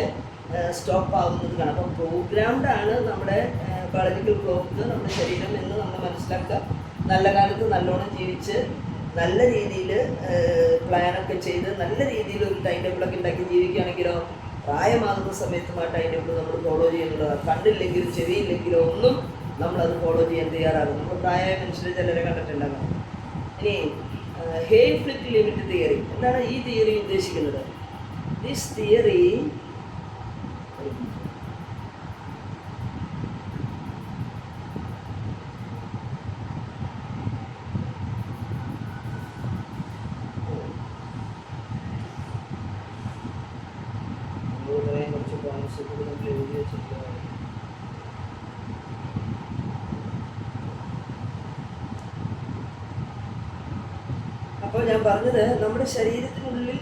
സ്റ്റോപ്പ് ആവുന്നത് കാണാം. അപ്പം പ്രോഗ്രാംഡാണ് നമ്മുടെ ബയോളജിക്കൽ ക്ലോക്ക്, നമ്മുടെ ശരീരം എന്ന് നമ്മൾ മനസ്സിലാക്കുക. നല്ല കാലത്ത് നല്ലോണം ജീവിച്ച് നല്ല രീതിയിൽ പ്ലാനൊക്കെ ചെയ്ത് നല്ല രീതിയിൽ ഒരു ടൈം ടേബിളൊക്കെ ഉണ്ടാക്കി ജീവിക്കുകയാണെങ്കിലോ പ്രായമാകുന്ന സമയത്തും ആ ടൈം ടേബിൾ നമ്മൾ ഫോളോ ചെയ്യുന്നുള്ളത്. കണ്ടില്ലെങ്കിലും ചെവിയില്ലെങ്കിലും ഒന്നും നമ്മളത് ഫോളോ ചെയ്യാൻ തയ്യാറാകും. നമ്മൾ പ്രായമായ മനുഷ്യരെ ചിലരെ കണ്ടിട്ടുണ്ടാകാം. ഇനി ഹേയ്ഫ്ലിക്ക് ലിമിറ്റ് തിയറി. എന്താണ് ഈ തിയറി ഉദ്ദേശിക്കുന്നത്? ദിസ് തിയറി കുറച്ച് കോൺസെപ്റ്റ് നമ്മൾ എഴുതി വെച്ചിട്ടുള്ള അപ്പോൾ ഞാൻ പറഞ്ഞത് നമ്മുടെ ശരീരത്തിനുള്ളിൽ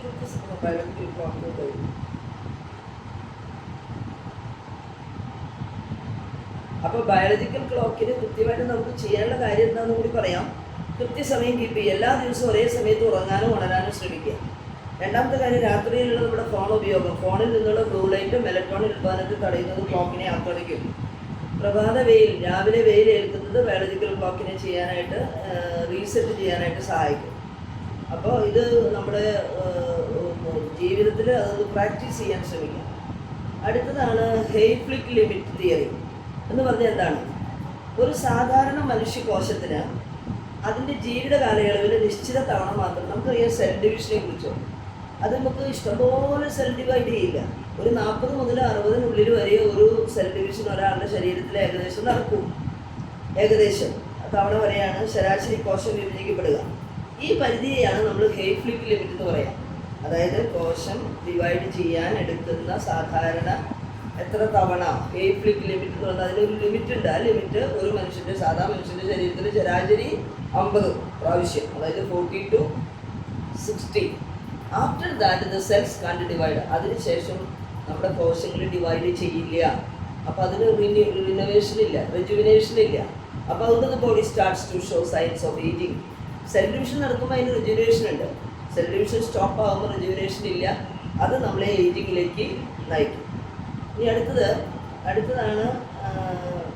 ബയോളജിക്കൽ ക്ലോക്ക് കഴിയും. അപ്പോൾ ബയോളജിക്കൽ ക്ലോക്കിന് കൃത്യമായിട്ട് നമുക്ക് ചെയ്യാനുള്ള കാര്യം എന്താണെന്ന് കൂടി പറയാം. കൃത്യസമയം കീപ്പ് ചെയ്യുക. എല്ലാ ദിവസവും ഒരേ സമയത്ത് ഉറങ്ങാനും ഉണരാനും ശ്രമിക്കുക. രണ്ടാമത്തെ കാര്യം, രാത്രിയിലുള്ള നമ്മുടെ ഫോൺ ഉപയോഗം. ഫോണിൽ നിന്നുള്ള ബ്ലൂ ലൈറ്റ് മെലറ്റോണിൻ ഉൽപ്പാദനത്തിൽ തടയുന്നത് ക്ലോക്കിനെ ആക്രമിക്കും. പ്രഭാത വെയിൽ, രാവിലെ വെയിൽ ഏൽക്കുന്നത് ബയോളജിക്കൽ ക്ലോക്കിനെ ചെയ്യാനായിട്ട് റീസെറ്റ് ചെയ്യാനായിട്ട് സഹായിക്കും. അപ്പോൾ ഇത് നമ്മുടെ ജീവിതത്തിൽ അതൊന്ന് പ്രാക്ടീസ് ചെയ്യാൻ ശ്രമിക്കാം. അടുത്തതാണ് ഹേയ്ഫ്ലിക്ക് ലിമിറ്റ് തിയറി. എന്ന് പറഞ്ഞാൽ എന്താണ്? ഒരു സാധാരണ മനുഷ്യകോശത്തിന് അതിൻ്റെ ജീവിത കാലയളവിൽ നിശ്ചിത തവണ മാത്രം, നമുക്കറിയാം സെൽ ഡിവിഷനെ കുറിച്ചോ, അത് നമുക്ക് ഇഷ്ടംപോലെ സെൽ ഡിവൈഡ് ചെയ്യില്ല. ഒരു 40 മുതൽ 60 വരെ ഒരു സെൽ ഡിവിഷൻ ഒരാളുടെ ശരീരത്തിൽ ഏകദേശം നടക്കും. ഏകദേശം തവണ വരെയാണ് ശരാശരി കോശം വിഭജിക്കപ്പെടുക. ഈ പരിധിയെയാണ് നമ്മൾ ഹേയ്ഫ്ലിക്ക് ലിമിറ്റ് എന്ന് പറയാം. അതായത് കോശം ഡിവൈഡ് ചെയ്യാൻ എടുക്കുന്ന സാധാരണ എത്ര തവണ, ഹേയ്ഫ്ലിക്ക് ലിമിറ്റ് എന്ന് പറഞ്ഞാൽ അതിനൊരു ലിമിറ്റ് ഉണ്ട്. ആ ലിമിറ്റ് ഒരു സാധാ മനുഷ്യൻ്റെ ശരീരത്തിൽ ശരാശരി 50 പ്രാവശ്യം, അതായത് 40 to 60. After that the cells കാണ്ട് ഡിവൈഡ്. അതിനുശേഷം നമ്മുടെ കോശങ്ങൾ ഡിവൈഡ് ചെയ്യില്ല. അപ്പോൾ അതിന് റിനോവേഷൻ ഇല്ല, റെജുവിനേഷൻ ഇല്ല. അപ്പോൾ അതുകൊണ്ട് body starts to show signs of ageing. Cell division നടക്കുമ്പോൾ അതിന് റെജുവിനേഷൻ ഉണ്ട്. സെൽ ഡിവിഷൻ സ്റ്റോപ്പ് ആകുമ്പോൾ റെജുവിനേഷൻ ഇല്ല. അത് നമ്മളെ ഏജിങ്ങിലേക്ക് നയിക്കും. ഇനി അടുത്തതാണ്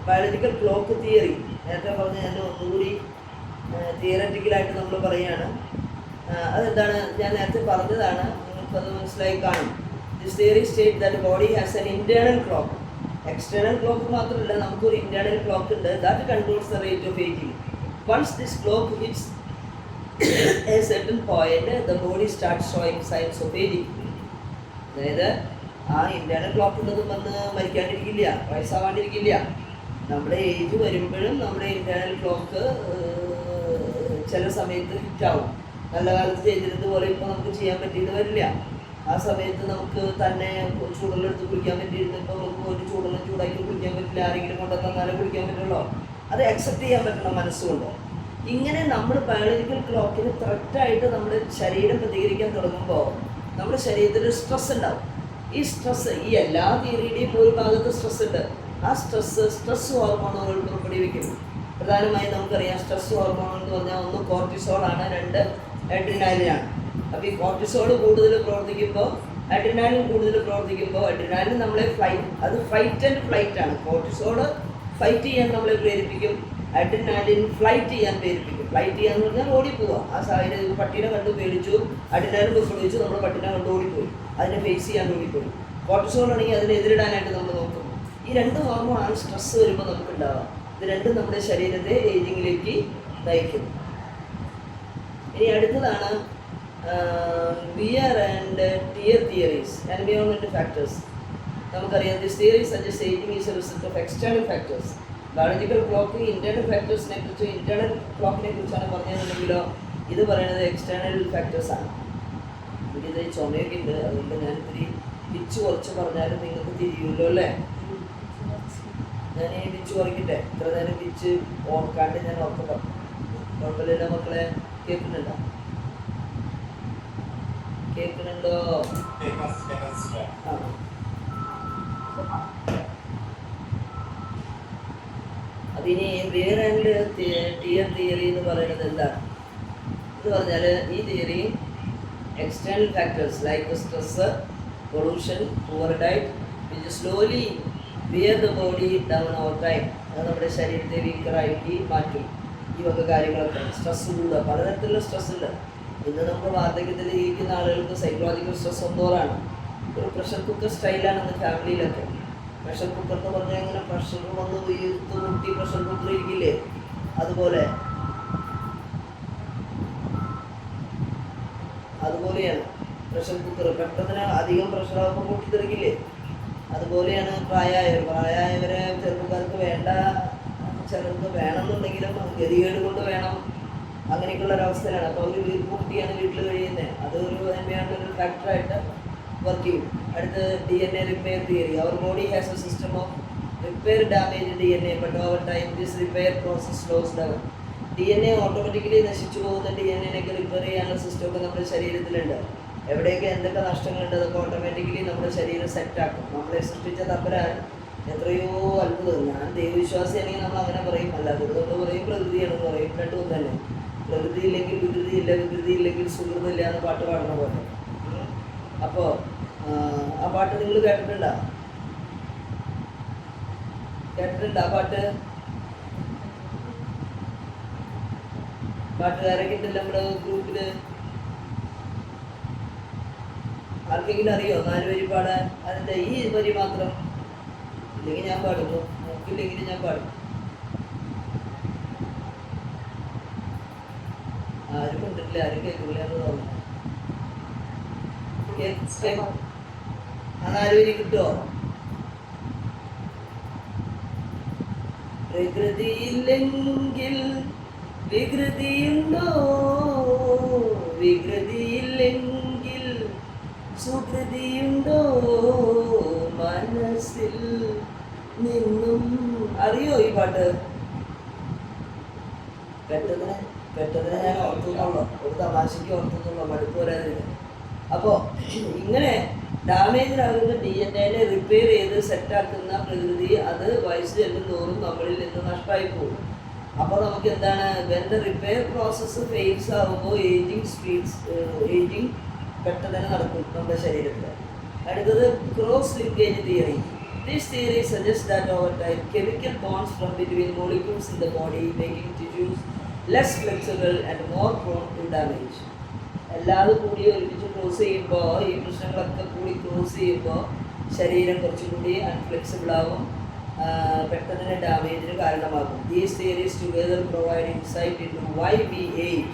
ബയോളജിക്കൽ ക്ലോക്ക് തിയറി. നേരത്തെ പറഞ്ഞ ഞാൻ ഒന്നുകൂടി തിയററ്റിക്കലായിട്ട് നമ്മൾ പറയുകയാണ്. അതെന്താണ്? ഞാൻ നേരത്തെ പറഞ്ഞതാണ്, നിങ്ങൾക്കത് മനസ്സിലായി കാണും. This theory state that body has an internal clock. External clock മാത്രമല്ല, നമുക്കൊരു ഇന്റേണൽ ക്ലോക്ക് ഉണ്ട്. That controls the rate of ageing. Once this clock hits a certain point the body start showing signs of ageing. അതായത് ആ internal clock ഉള്ളതും വന്ന് മരിക്കാണ്ടിരിക്കില്ല, വയസ്സാവാണ്ടിരിക്കില്ല. നമ്മുടെ age വരുമ്പോഴും നമ്മുടെ ഇന്റേണൽ ക്ലോക്ക് ചില സമയത്ത് ഹിറ്റാവും. നല്ല കാലത്ത് ചെയ്തിരുന്നത് പോലെ ഇപ്പോൾ നമുക്ക് ചെയ്യാൻ പറ്റിയെന്ന് വരില്ല. ആ സമയത്ത് നമുക്ക് തന്നെ ചൂടുള്ളെടുത്ത് കുളിക്കാൻ പറ്റിയിരുന്നപ്പോൾ നമുക്ക് ഒരു ചൂടെല്ലാം ചൂടാക്കി കുളിക്കാൻ പറ്റില്ല, ആരെങ്കിലും കൊണ്ടുവന്നാലേ കുളിക്കാൻ പറ്റുള്ളൂ. അത് അക്സെപ്റ്റ് ചെയ്യാൻ പറ്റണം മനസ്സുകൊണ്ട്. ഇങ്ങനെ നമ്മൾ ബയോളജിക്കൽ ക്ലോക്കിന് ത്രെറ്റായിട്ട് നമ്മുടെ ശരീരം പ്രതികരിക്കാൻ തുടങ്ങുമ്പോൾ നമ്മുടെ ശരീരത്തിൽ സ്ട്രെസ് ഉണ്ടാവും. ഈ സ്ട്രെസ്, ഈ എല്ലാ തിയറിയുടെയും ഒരു ഭാഗത്ത് സ്ട്രെസ് ഉണ്ട്. ആ സ്ട്രെസ് ഹോർമോണുകൾ പുറപ്പെടുവിക്കും. പ്രധാനമായും നമുക്കറിയാം സ്ട്രെസ് ഹോർമോൺ എന്ന് പറഞ്ഞാൽ ഒന്ന് കോർട്ടിസോളാണ്, രണ്ട് അഡ്രിനാലിനാണ്. അപ്പോൾ ഈ കോർട്ടിസോൾ കൂടുതൽ പ്രവർത്തിക്കുമ്പോൾ അഡ്രിനാലിൻ കൂടുതൽ പ്രവർത്തിക്കുമ്പോൾ അഡ്രിനാലിൻ നമ്മളെ ഫൈറ്റ് ആൻഡ് ഫ്ലൈറ്റ് ആണ്. കോർട്ടിസോൾ ഫൈറ്റ് ചെയ്യാൻ നമ്മളെ പ്രേരിപ്പിക്കും, അഡ്രിനാലിൻ ഫ്ലൈറ്റ് ചെയ്യാൻ പ്രേരിപ്പിക്കും. ഫ്ലൈറ്റ് ചെയ്യാന്ന് പറഞ്ഞാൽ ഓടിപ്പോവുക. ആ സാഹചര്യം പട്ടിനെ കണ്ടു പേടിച്ചു, അഡ്രിനാലിൻ ഉപയോഗിച്ചു, നമ്മൾ പട്ടിനെ കണ്ട് ഓടിപ്പോയി, അതിനെ ഫേസ് ചെയ്യാൻ ഓടിപ്പോയി. കോർട്ടിസോൾ ആണെങ്കിൽ അതിനെ എതിരിടാനായിട്ട് നമ്മൾ നോക്കും. ഈ രണ്ട് ഹോർമോണാണ് സ്ട്രെസ് വരുമ്പോൾ നമുക്ക് ഉണ്ടാവുക. ഇത് രണ്ടും നമ്മുടെ ശരീരത്തെ ഏജിങ്ങിലേക്ക് നയിക്കും. ഇനി അടുത്തതാണ് wear and tear theories, environment factors. നമുക്കറിയാം this theory suggest ageing is a result of external factors. Biological clock internal ഫാക്ടേഴ്സിനെ കുറിച്ച്, ഇൻറ്റേർണൽ ക്ലോക്കിനെ കുറിച്ചാണ് പറഞ്ഞതെന്നുണ്ടെങ്കിലോ ഇത് പറയുന്നത് എക്സ്റ്റേണൽ ഫാക്ടേഴ്സാണ്. എനിക്കിത് ചുമയൊക്കെ ഉണ്ട്, അതുകൊണ്ട് ഞാൻ ഇത്തിരി പിച്ച് കുറച്ച് പറഞ്ഞാലും നിങ്ങൾക്ക് തിരിയുമല്ലോ അല്ലേ. ഞാൻ ഈ പിച്ച് കുറയ്ക്കട്ടെ, ഇത്ര നേരം പിച്ച് ഓർക്കാണ്ട് ഞാൻ ഓർക്കം പറഞ്ഞു. കുഴപ്പമില്ലല്ലോ മക്കളെ, കേൾക്കുന്നുണ്ടോ? കേൾക്കുന്നുണ്ടോ? ആ, അതിനി വിയർ ആൻഡ് ടിയർ തിയറി എന്ന് പറയുന്നത് എന്താണ് എന്ന് പറഞ്ഞാൽ, ഈ theory external factors like stress, pollution, poor diet which slowly wear the body down over time, അത് നമ്മുടെ ശരീരത്തെ വീക്കറാക്കി മാറ്റും. ഈ വക കാര്യങ്ങളൊക്കെ സ്ട്രെസ് കൂടുക, പലതരത്തിലുള്ള സ്ട്രെസ് ഉണ്ട്. ഇന്ന് നമുക്ക് വാർദ്ധക്യത്തിൽ ഇരിക്കുന്ന ആളുകൾക്ക് സൈക്കോളജിക്കൽ സ്ട്രെസ് ഒന്നോറാണ്. ഒരു പ്രഷർ കുക്കർ സ്റ്റൈലാണ് ഇന്ന് ഫാമിലിയിലൊക്കെ. പ്രഷർ കുക്കർ എന്ന് പറഞ്ഞാൽ ഇങ്ങനെ പ്രഷർ വന്ന് ഉയർത്ത് മുട്ടി പ്രഷർ കുക്കർ ഇരിക്കില്ലേ, അതുപോലെയാണ് പ്രഷർ കുക്കർ. പെട്ടെന്ന് അധികം പ്രഷറാകുമ്പോൾ പൊട്ടിത്തെറിക്കില്ലേ, അതുപോലെയാണ് പ്രായമായവരെ ചെറുപ്പക്കാർക്ക് വേണ്ട, ചിലർക്ക് വേണമെന്നുണ്ടെങ്കിലും ഗതികേട് കൊണ്ട് വേണം, അങ്ങനെയൊക്കെയുള്ള ഒരവസ്ഥയിലാണ്. അപ്പോൾ അവർ വീർപ്പൂട്ടിയാണ് വീട്ടിൽ കഴിയുന്നത്. അത് ഒരു എൻവയോൺമെൻറ്റൽ ഫാക്ടറായിട്ട് വർക്ക് ചെയ്യും. അടുത്ത് DNA repair theory. Our body has a system of repair damage DNA, but over time this repair process slows down. DNA automatically നശിച്ചു പോകുന്ന DNA-നെയൊക്കെ റിപ്പയർ ചെയ്യാനുള്ള സിസ്റ്റമൊക്കെ നമ്മുടെ ശരീരത്തിലുണ്ട്. എവിടെയൊക്കെ എന്തൊക്കെ നഷ്ടങ്ങളുണ്ട് അതൊക്കെ ഓട്ടോമാറ്റിക്കലി നമ്മുടെ ശരീരം സെറ്റാക്കും. നമ്മളെ സൃഷ്ടിച്ച തമ്പുരാൻ എത്രയോ അത്ഭുതം. ഞാൻ ദൈവവിശ്വാസിയാണെങ്കിൽ നമ്മൾ അങ്ങനെ പറയും, അല്ലാതെ ഇതുകൊണ്ട് പറയും പ്രകൃതിയാണെന്ന് പറയും. രണ്ടും തന്നെ. പ്രകൃതി ഇല്ലെങ്കിൽ വികൃതിയില്ല, വികൃതി ഇല്ലെങ്കിൽ സുഹൃത്തില്ല എന്ന് പാട്ട് പാടുന്ന പോലെ. അപ്പോൾ ആ പാട്ട് നിങ്ങൾ കേട്ടിട്ടുണ്ടോ? ആ പാട്ടുകാരൊക്കെ ഉണ്ടല്ലോ നമ്മുടെ ഗ്രൂപ്പിൽ. ആർക്കെങ്കിലും അറിയോ 4 വരി പാടാൻ? അതിൻ്റെ ഈ വരി മാത്രം. ഇല്ലെങ്കിൽ ഞാൻ പാടുന്നു, നോക്കില്ലെങ്കിൽ ഞാൻ പാടും. ആരും കണ്ടിട്ടില്ല, ആരും കേൾക്കില്ല എന്ന് തോന്നുന്നു. ആ 4 വരി കിട്ടുമോ? പ്രകൃതിയില്ലെങ്കിൽ വികൃതിയുണ്ടോ, വികൃതിയില്ലെങ്കിൽ സുകൃതിയുണ്ടോ, മനസ്സിൽ നിന്നും. അറിയോ ഈ പാട്ട്? പെട്ടതിനെ ഞാൻ ഓർത്തുന്നുള്ളൂ, ഒരു തമാശയ്ക്ക് ഓർത്തുന്നുള്ളൂ, മടുപ്പ് വരാതില്ല. അപ്പോൾ ഇങ്ങനെ ഡാമേജിലാകുന്ന DNA-നെ റിപ്പയർ ചെയ്ത് സെറ്റാക്കുന്ന പ്രകൃതി അത് വയസ്സ് ചെല്ലും തോറും നമ്മളിൽ നിന്ന് നഷ്ടമായി പോകും. അപ്പോൾ നമുക്ക് എന്താണ്, when the repair process fails ആകുമ്പോൾ ഏജിങ് പെട്ടെന്ന് നടക്കും നമ്മുടെ ശരീരത്തിൽ. അടുത്തത് cross linkage theory. This theory suggests that over time, chemical bonds from between molecules in the body making tissues less flexible and more prone to damage. എല്ലാവരും കൂടി ഒരുമിച്ച് cross ചെയ്യുമ്പോൾ, ഈ പ്രശ്നങ്ങളൊക്കെ കൂടി ക്രോസ് ചെയ്യുമ്പോൾ ശരീരം കുറച്ചുകൂടി അൺഫ്ലെക്സിബിൾ ആവും, പെട്ടെന്ന് ഡാമേജിന് കാരണമാകും. These theories together provide insight into why we age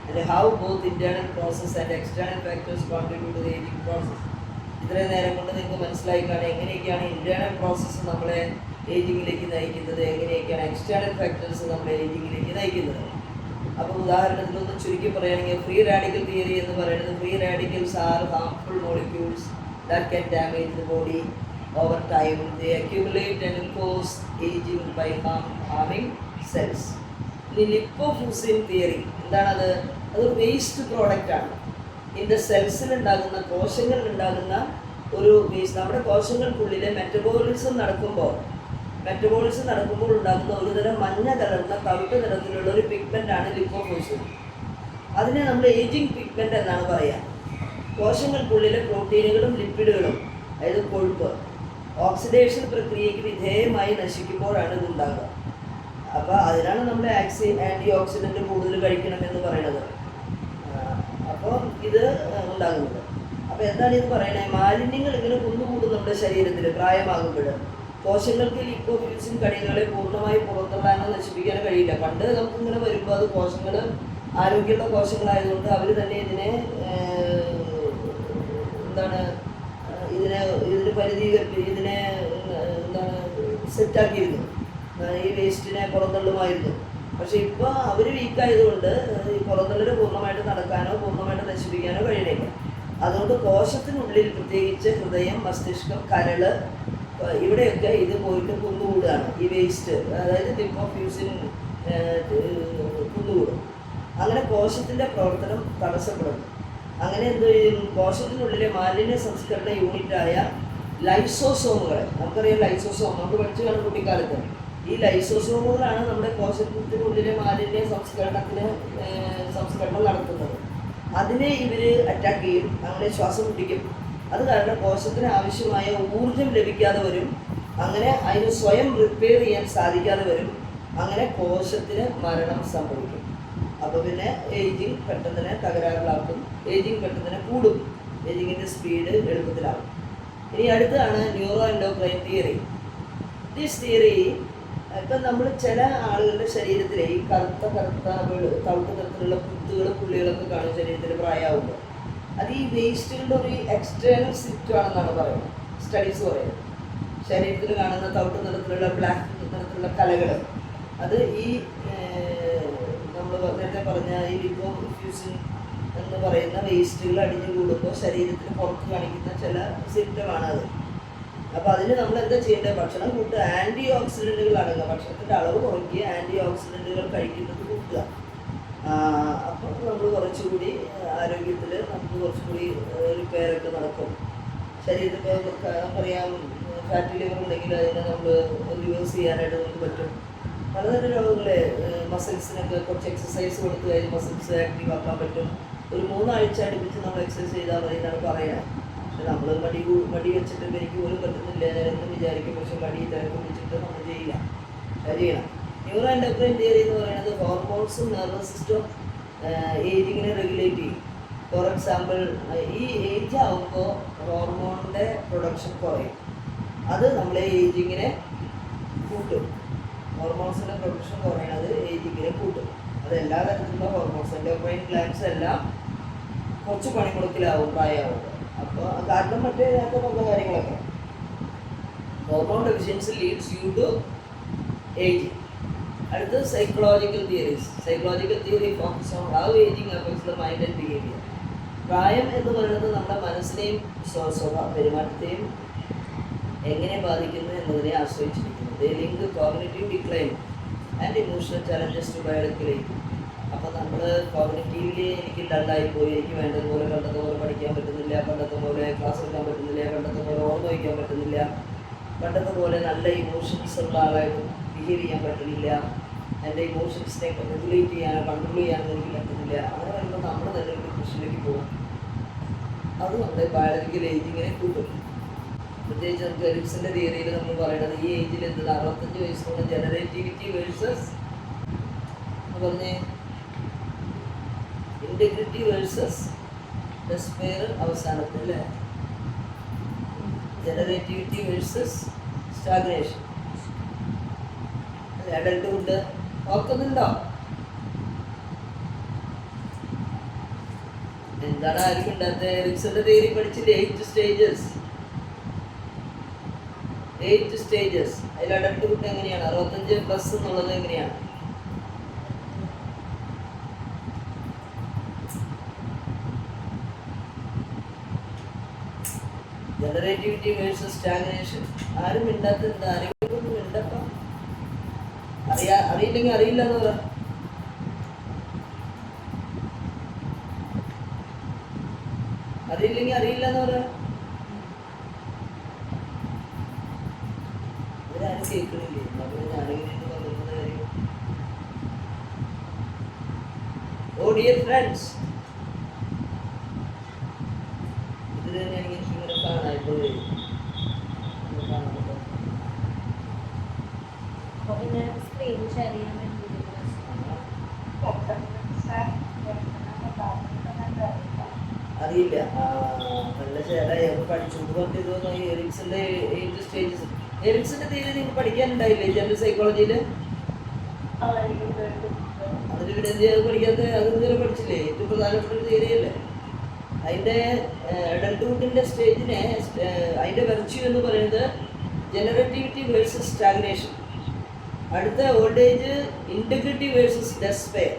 and how both internal process and external factors contribute to the aging process. ഇത്രയും നേരം കൊണ്ട് നിങ്ങൾക്ക് മനസ്സിലായി കാണാം എങ്ങനെയൊക്കെയാണ് ഇന്റേണൽ പ്രോസസ്സ് നമ്മളെ ഏജിങ്ങിലേക്ക് നയിക്കുന്നത്, എങ്ങനെയൊക്കെയാണ് എക്സ്റ്റേണൽ ഫാക്ടേഴ്സ് നമ്മളെ ഏജിങ്ങിലേക്ക് നയിക്കുന്നത്. അപ്പോൾ ഉദാഹരണത്തിനൊന്ന് ചുരുക്കി പറയുകയാണെങ്കിൽ ഫ്രീ റാഡിക്കൽ തിയറി എന്ന് പറയുന്നത് free radicals are harmful molecules that can damage the body over time. They accumulate and cause ageing by harming cells. ഇനി ലിപ്പോഫ്യൂസിൻ തിയറി എന്താണത്? അതൊരു വേസ്റ്റ് പ്രോഡക്റ്റാണ്. ഇതിൻ്റെ സെൽസിലുണ്ടാകുന്ന കോശങ്ങളിലുണ്ടാകുന്ന ഒരു വേസ്റ്റ്. നമ്മുടെ കോശങ്ങൾക്കുള്ളിലെ മെറ്റബോളിസം നടക്കുമ്പോൾ ഉണ്ടാകുന്ന ഒരുതരം മഞ്ഞ കലർന്ന തവിട്ട് നിറത്തിലുള്ള ഒരു പിഗ്മെൻ്റാണ് ലിപ്പോഫ്യൂസിൻ. അതിനെ നമ്മൾ ഏജിങ് പിഗ്മെൻ്റ് എന്നാണ് പറയുക. കോശങ്ങൾക്കുള്ളിലെ പ്രോട്ടീനുകളും ലിപ്പിഡുകളും, അതായത് കൊഴുപ്പ്, ഓക്സിഡേഷൻ പ്രക്രിയയ്ക്ക് വിധേയമായി നശിക്കുമ്പോഴാണ് ഇതുണ്ടാകുക. അപ്പോൾ അതിനാണ് നമ്മൾ ആൻറ്റി ഓക്സിഡൻറ്റ് കൂടുതൽ കഴിക്കണമെന്ന് പറയുന്നത്. അപ്പോൾ ഇത് ഉണ്ടാകുന്നത്. അപ്പോൾ എന്താണ് ഇത് പറയുന്നത്? മാലിന്യങ്ങൾ ഇങ്ങനെ കുന്നുകൂടും നമ്മുടെ ശരീരത്തിൽ പ്രായമാകുമ്പോൾ. കോശങ്ങൾക്ക് ലിപ്പോഫ്യൂസിൻ കണികകളെ പൂർണ്ണമായി പുറന്തള്ളാനോ നശിപ്പിക്കാനോ കഴിയില്ല. പണ്ട് നമുക്കിങ്ങനെ വരുമ്പോൾ അത് കോശങ്ങൾ ആരോഗ്യമുള്ള കോശങ്ങളായതുകൊണ്ട് അവർ തന്നെ ഇതിനെ സെറ്റാക്കിയിരുന്നു. ഈ വേസ്റ്റിനെ പുറന്തള്ളുമായിരുന്നു. പക്ഷെ ഇപ്പോൾ അവർ വീക്കായതുകൊണ്ട് ഈ പുറന്തള്ളൽ പൂർണ്ണമായിട്ട് നടക്കാനോ പൂർണ്ണമായിട്ട് നശിപ്പിക്കാനോ കഴിയണില്ല. അതുകൊണ്ട് കോശത്തിനുള്ളിൽ പ്രത്യേകിച്ച് ഹൃദയം, മസ്തിഷ്കം, കരൾ, ഇവിടെയൊക്കെ ഇത് പോയിട്ട് കുന്നുകൂടുകയാണ്. ഈ വേസ്റ്റ്, അതായത് ലിപ്പോഫ്യൂസിൻ കുന്നുകൂടും. അങ്ങനെ കോശത്തിൻ്റെ പ്രവർത്തനം തടസ്സപ്പെടുന്നു. അങ്ങനെ എന്ത് ചെയ്യും? കോശത്തിനുള്ളിലെ മാലിന്യ സംസ്കരണ യൂണിറ്റായ ലൈസോസോമുകൾ, നമുക്കറിയാം ലൈസോസോം, നമുക്ക് പഠിച്ചു കാണും കുട്ടിക്കാലത്ത്. ഈ ലൈസോസോമുകളാണ് നമ്മുടെ കോശത്തിനുള്ളിലെ മാലിന്യ സംസ്കരണം നടത്തുന്നത്. അതിനെ ഇവർ അറ്റാക്ക് ചെയ്യും, അങ്ങനെ ശ്വാസം മുട്ടിക്കും. അത് കാരണം കോശത്തിന് ആവശ്യമായ ഊർജം ലഭിക്കാതെ വരും. അങ്ങനെ അതിന് സ്വയം റിപ്പയർ ചെയ്യാൻ സാധിക്കാതെ വരും. അങ്ങനെ കോശത്തിന് മരണം സംഭവിക്കും. അപ്പോൾ പിന്നെ ഏജിങ് പെട്ടെന്ന് തകരാറിലാക്കും. ഏജിങ് പെട്ടെന്ന് കൂടും. ഏജിങ്ങിൻ്റെ സ്പീഡ് എളുപ്പത്തിലാകും. ഇനി അടുത്താണ് neuro endocrine theory. This theory, ഇപ്പം നമ്മൾ ചില ആളുകളുടെ ശരീരത്തിൽ ഈ കറുത്ത തവിട്ട് നിറത്തിലുള്ള കുത്തുകളും പുള്ളികളൊക്കെ കാണും ശരീരത്തിൽ പ്രായമാകുമ്പോൾ. അത് ഈ വേസ്റ്റുകളുടെ ഒരു എക്സ്റ്റേണൽ സിറ്റുവാണെന്നാണ് പറയുന്നത്, സ്റ്റഡീസ് പറയുന്നത്. ശരീരത്തിൽ കാണുന്ന തവിട്ട് നിറത്തിലുള്ള ബ്ലാക്ക് നിറത്തിലുള്ള കലകൾ, അത് ഈ നമ്മൾ നേരത്തെ പറഞ്ഞ ഈ ലിപ്പോഫ്യൂസിൻ എന്ന് പറയുന്ന വേസ്റ്റുകൾ അടിഞ്ഞു കൂടുമ്പോൾ ശരീരത്തിന് പുറത്ത് കാണിക്കുന്ന ചില സിംറ്റമാണ് അത്. അപ്പോൾ അതിന് നമ്മൾ എന്താ ചെയ്യേണ്ടത്? ഭക്ഷണം കൂട്ടുക, ആൻറ്റി ഓക്സിഡൻറ്റുകൾ അടങ്ങുക, ഭക്ഷണത്തിൻ്റെ അളവ് കുറയ്ക്കുക, ആൻറ്റി ഓക്സിഡൻറ്റുകൾ കഴിക്കുന്നത് കൂട്ടുക. അപ്പോൾ നമ്മൾ കുറച്ചുകൂടി ആരോഗ്യത്തിൽ നമുക്ക് കുറച്ചുകൂടി റിപ്പയറൊക്കെ നടക്കും. ശരീരത്തിൽ നമുക്കറിയാം ഫാറ്റി ലിവർ ഉണ്ടെങ്കിൽ അതിനെ നമ്മൾ റിവേഴ്സ് ചെയ്യാനായിട്ട് നമുക്ക് പറ്റും. പലതരം രോഗങ്ങളെ മസിൽസിനൊക്കെ കുറച്ച് എക്സസൈസ് കൊടുത്തു കഴിഞ്ഞാൽ മസിൽസ് ആക്റ്റീവ് ആക്കാൻ പറ്റും. ഒരു 3 ആഴ്ച അടുപ്പിച്ച് നമ്മൾ എക്സസൈസ് ചെയ്താൽ മതി എന്നാണ് പറയുന്നത്. പക്ഷെ നമ്മൾ മടി വെച്ചിട്ട് എനിക്ക് പോലും പറ്റുന്നില്ല എന്ന് വിചാരിക്കും. പക്ഷെ മടി തിരക്ക് പിടിച്ചിട്ട് നമ്മൾ ചെയ്യില്ല, ചെയ്യണം. ന്യൂറോ എൻഡോക്രൈൻ തിയറി എന്ന് പറയുന്നത് ഹോർമോൺസും നെർവസ് സിസ്റ്റം ഏജിങ്ങിനെ റെഗുലേറ്റ് ചെയ്യും. ഫോർ എക്സാമ്പിൾ, ഈ ഏജ് ആകുമ്പോൾ ഹോർമോണിൻ്റെ പ്രൊഡക്ഷൻ കുറയും. അത് നമ്മളെ ഏജിങ്ങിനെ കൂട്ടും. ഹോർമോൺസിൻ്റെ പ്രൊഡക്ഷൻ കുറയണത് ഏജിങ്ങിനെ കൂട്ടും. അത് എല്ലാ തരത്തിലുള്ള ഹോർമോൺസ്, എൻഡോക്രൈൻ ഗ്ലാൻഡ്സ് എല്ലാം കുറച്ച് പണിമുടക്കിലാവും പ്രായമാകുമ്പോൾ. അപ്പോൾ കാരണം മറ്റേ നേരത്തെ പറഞ്ഞ കാര്യങ്ങളൊക്കെ. Hormone deficiency leads you to ageing. അടുത്തത് psychological theories. Psychological theory focus on how ageing affects the mind and behaviour. പ്രായം എന്ന് പറയുന്നത് നമ്മുടെ മനസ്സിനെയും പെരുമാറ്റത്തെയും എങ്ങനെ ബാധിക്കുന്നു എന്നതിനെ ആശ്രയിച്ചിരിക്കുന്നു. They link cognitive decline and emotional challenges to biological age. അപ്പോൾ നമ്മൾ കോഗ്നിറ്റീവ്ലി എനിക്ക് ഡള്ളായിപ്പോയി, എനിക്ക് വേണ്ടതുപോലെ പണ്ടത്തെ പോലെ പഠിക്കാൻ പറ്റുന്നില്ല, പണ്ടത്തെ പോലെ ക്ലാസ് എടുക്കാൻ പറ്റുന്നില്ല, പണ്ടത്തെ പോലെ ഓർമ്മ വയ്ക്കാൻ പറ്റുന്നില്ല, പണ്ടത്തെ പോലെ നല്ല ഇമോഷൻസ് ഉള്ള ആളായിട്ട് ബിഹേവ് ചെയ്യാൻ പറ്റുന്നില്ല, എൻ്റെ ഇമോഷൻസിനെ റെഗുലേറ്റ് ചെയ്യാനോ കൺട്രോൾ ചെയ്യാനോ എനിക്ക് പറ്റുന്നില്ല. അങ്ങനെ വരുമ്പോൾ നമ്മൾ തന്നെ ഒരു ഡിപ്രഷനിലേക്ക് പോകും. അത് നമ്മുടെ ബയോളജിക്കൽ ഏജിങ്ങിനെ കൂട്ടും. പ്രത്യേകിച്ച് നമുക്ക് എറിക്സൻ്റെ തിയറിയിൽ നമ്മൾ പറയുന്നത് ഈ ഏജിൽ എന്തത് 65 വയസ്സുള്ള ജനറേറ്റിവിറ്റി വേഴ്സസ് പറഞ്ഞ് ഇൻറ്റഗ്രിറ്റി വേഴ്സസ് ഡെസ്പെയർ അവസാനത്തിൽ അല്ലേ, ജനറേറ്റിവിറ്റി വേഴ്സസ് സ്റ്റാഗ്നേഷൻ. അഡൽട്ട്ഹുഡ് ഓർക്കുന്നുണ്ടോ? എന്താണ് ആർക്കും ഉണ്ടാത്ത? എറിക്സന്റെ തിയറി പഠിച്ചില്ലേ? 8 സ്റ്റേജസ്. അതിൽ അഡൽട്ട്ഹുഡ് എങ്ങനെയാണ്? 65+ എന്നുള്ളത് എങ്ങനെയാണ്? Generativity versus stagnation. ആരും മിണ്ടാത്തത്? ആരെങ്കിലും ഒന്ന് മിണ്ടപ്പം. അറിയില്ലെങ്കിൽ അറിയില്ല എന്ന് പറ. അറിയില്ലെങ്കിൽ അറിയില്ല എന്ന് പറ. ഇവരാരും കേൾക്കണില്ലേ? നമ്മൾ ഞാനെങ്ങനെ പറഞ്ഞിരുന്ന കാര്യം. ഓ ഡിയർ ഫ്രണ്ട്സ്, ഇതിൽ തന്നെ എനിക്ക് ഇങ്ങനെ കാണാനായിട്ട് സ്ക്രീൻ ഷെയർ ചെയ്യാൻ വേണ്ടി അറിയില്ല. നല്ല ചേട്ടായി പഠിച്ചുകൊണ്ട് പറഞ്ഞിരുന്നു. എറിക്സിന്റെ 8 സ്റ്റേജസ്. എറിക്സിന്റെ തീരെ നിങ്ങൾക്ക് പഠിക്കാനുണ്ടായില്ലേ ജനറൽ സൈക്കോളജിയിൽ? അതിന് പിന്നെ എന്ത് ചെയ്യാൻ പഠിക്കാത്ത? അത് ഇതുവരെ പഠിച്ചില്ലേ? ഏറ്റവും പ്രധാനപ്പെട്ട ഒരു തിയറിയല്ലേ അതിൻ്റെ. അഡൽട്ട്ഹുഡിൻ്റെ സ്റ്റേജിനെ അതിൻ്റെ വെർച്യൂ എന്ന് പറയുന്നത് ജനറേറ്റിവിറ്റി വേഴ്സസ് സ്റ്റാഗ്നേഷൻ. അടുത്ത old age integrity versus despair.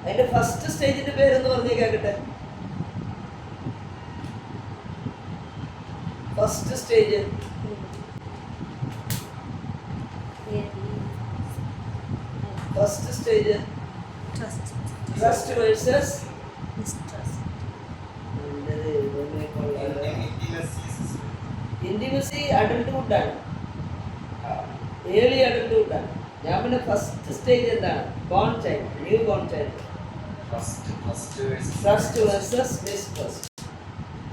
അതിൻ്റെ ഫസ്റ്റ് സ്റ്റേജിൻ്റെ പേരെന്ന് പറഞ്ഞേ കേൾക്കട്ടെ. First stage trust versus intimacy. അഡൽട്ട്ഹുഡാണ്, ഏർലി അഡൽട്ട്ഹുഡാണ്. ഞാൻ പിന്നെ ഫസ്റ്റ് സ്റ്റേജ് എന്താണ്? Born child, new born child. Trust versus mistrust.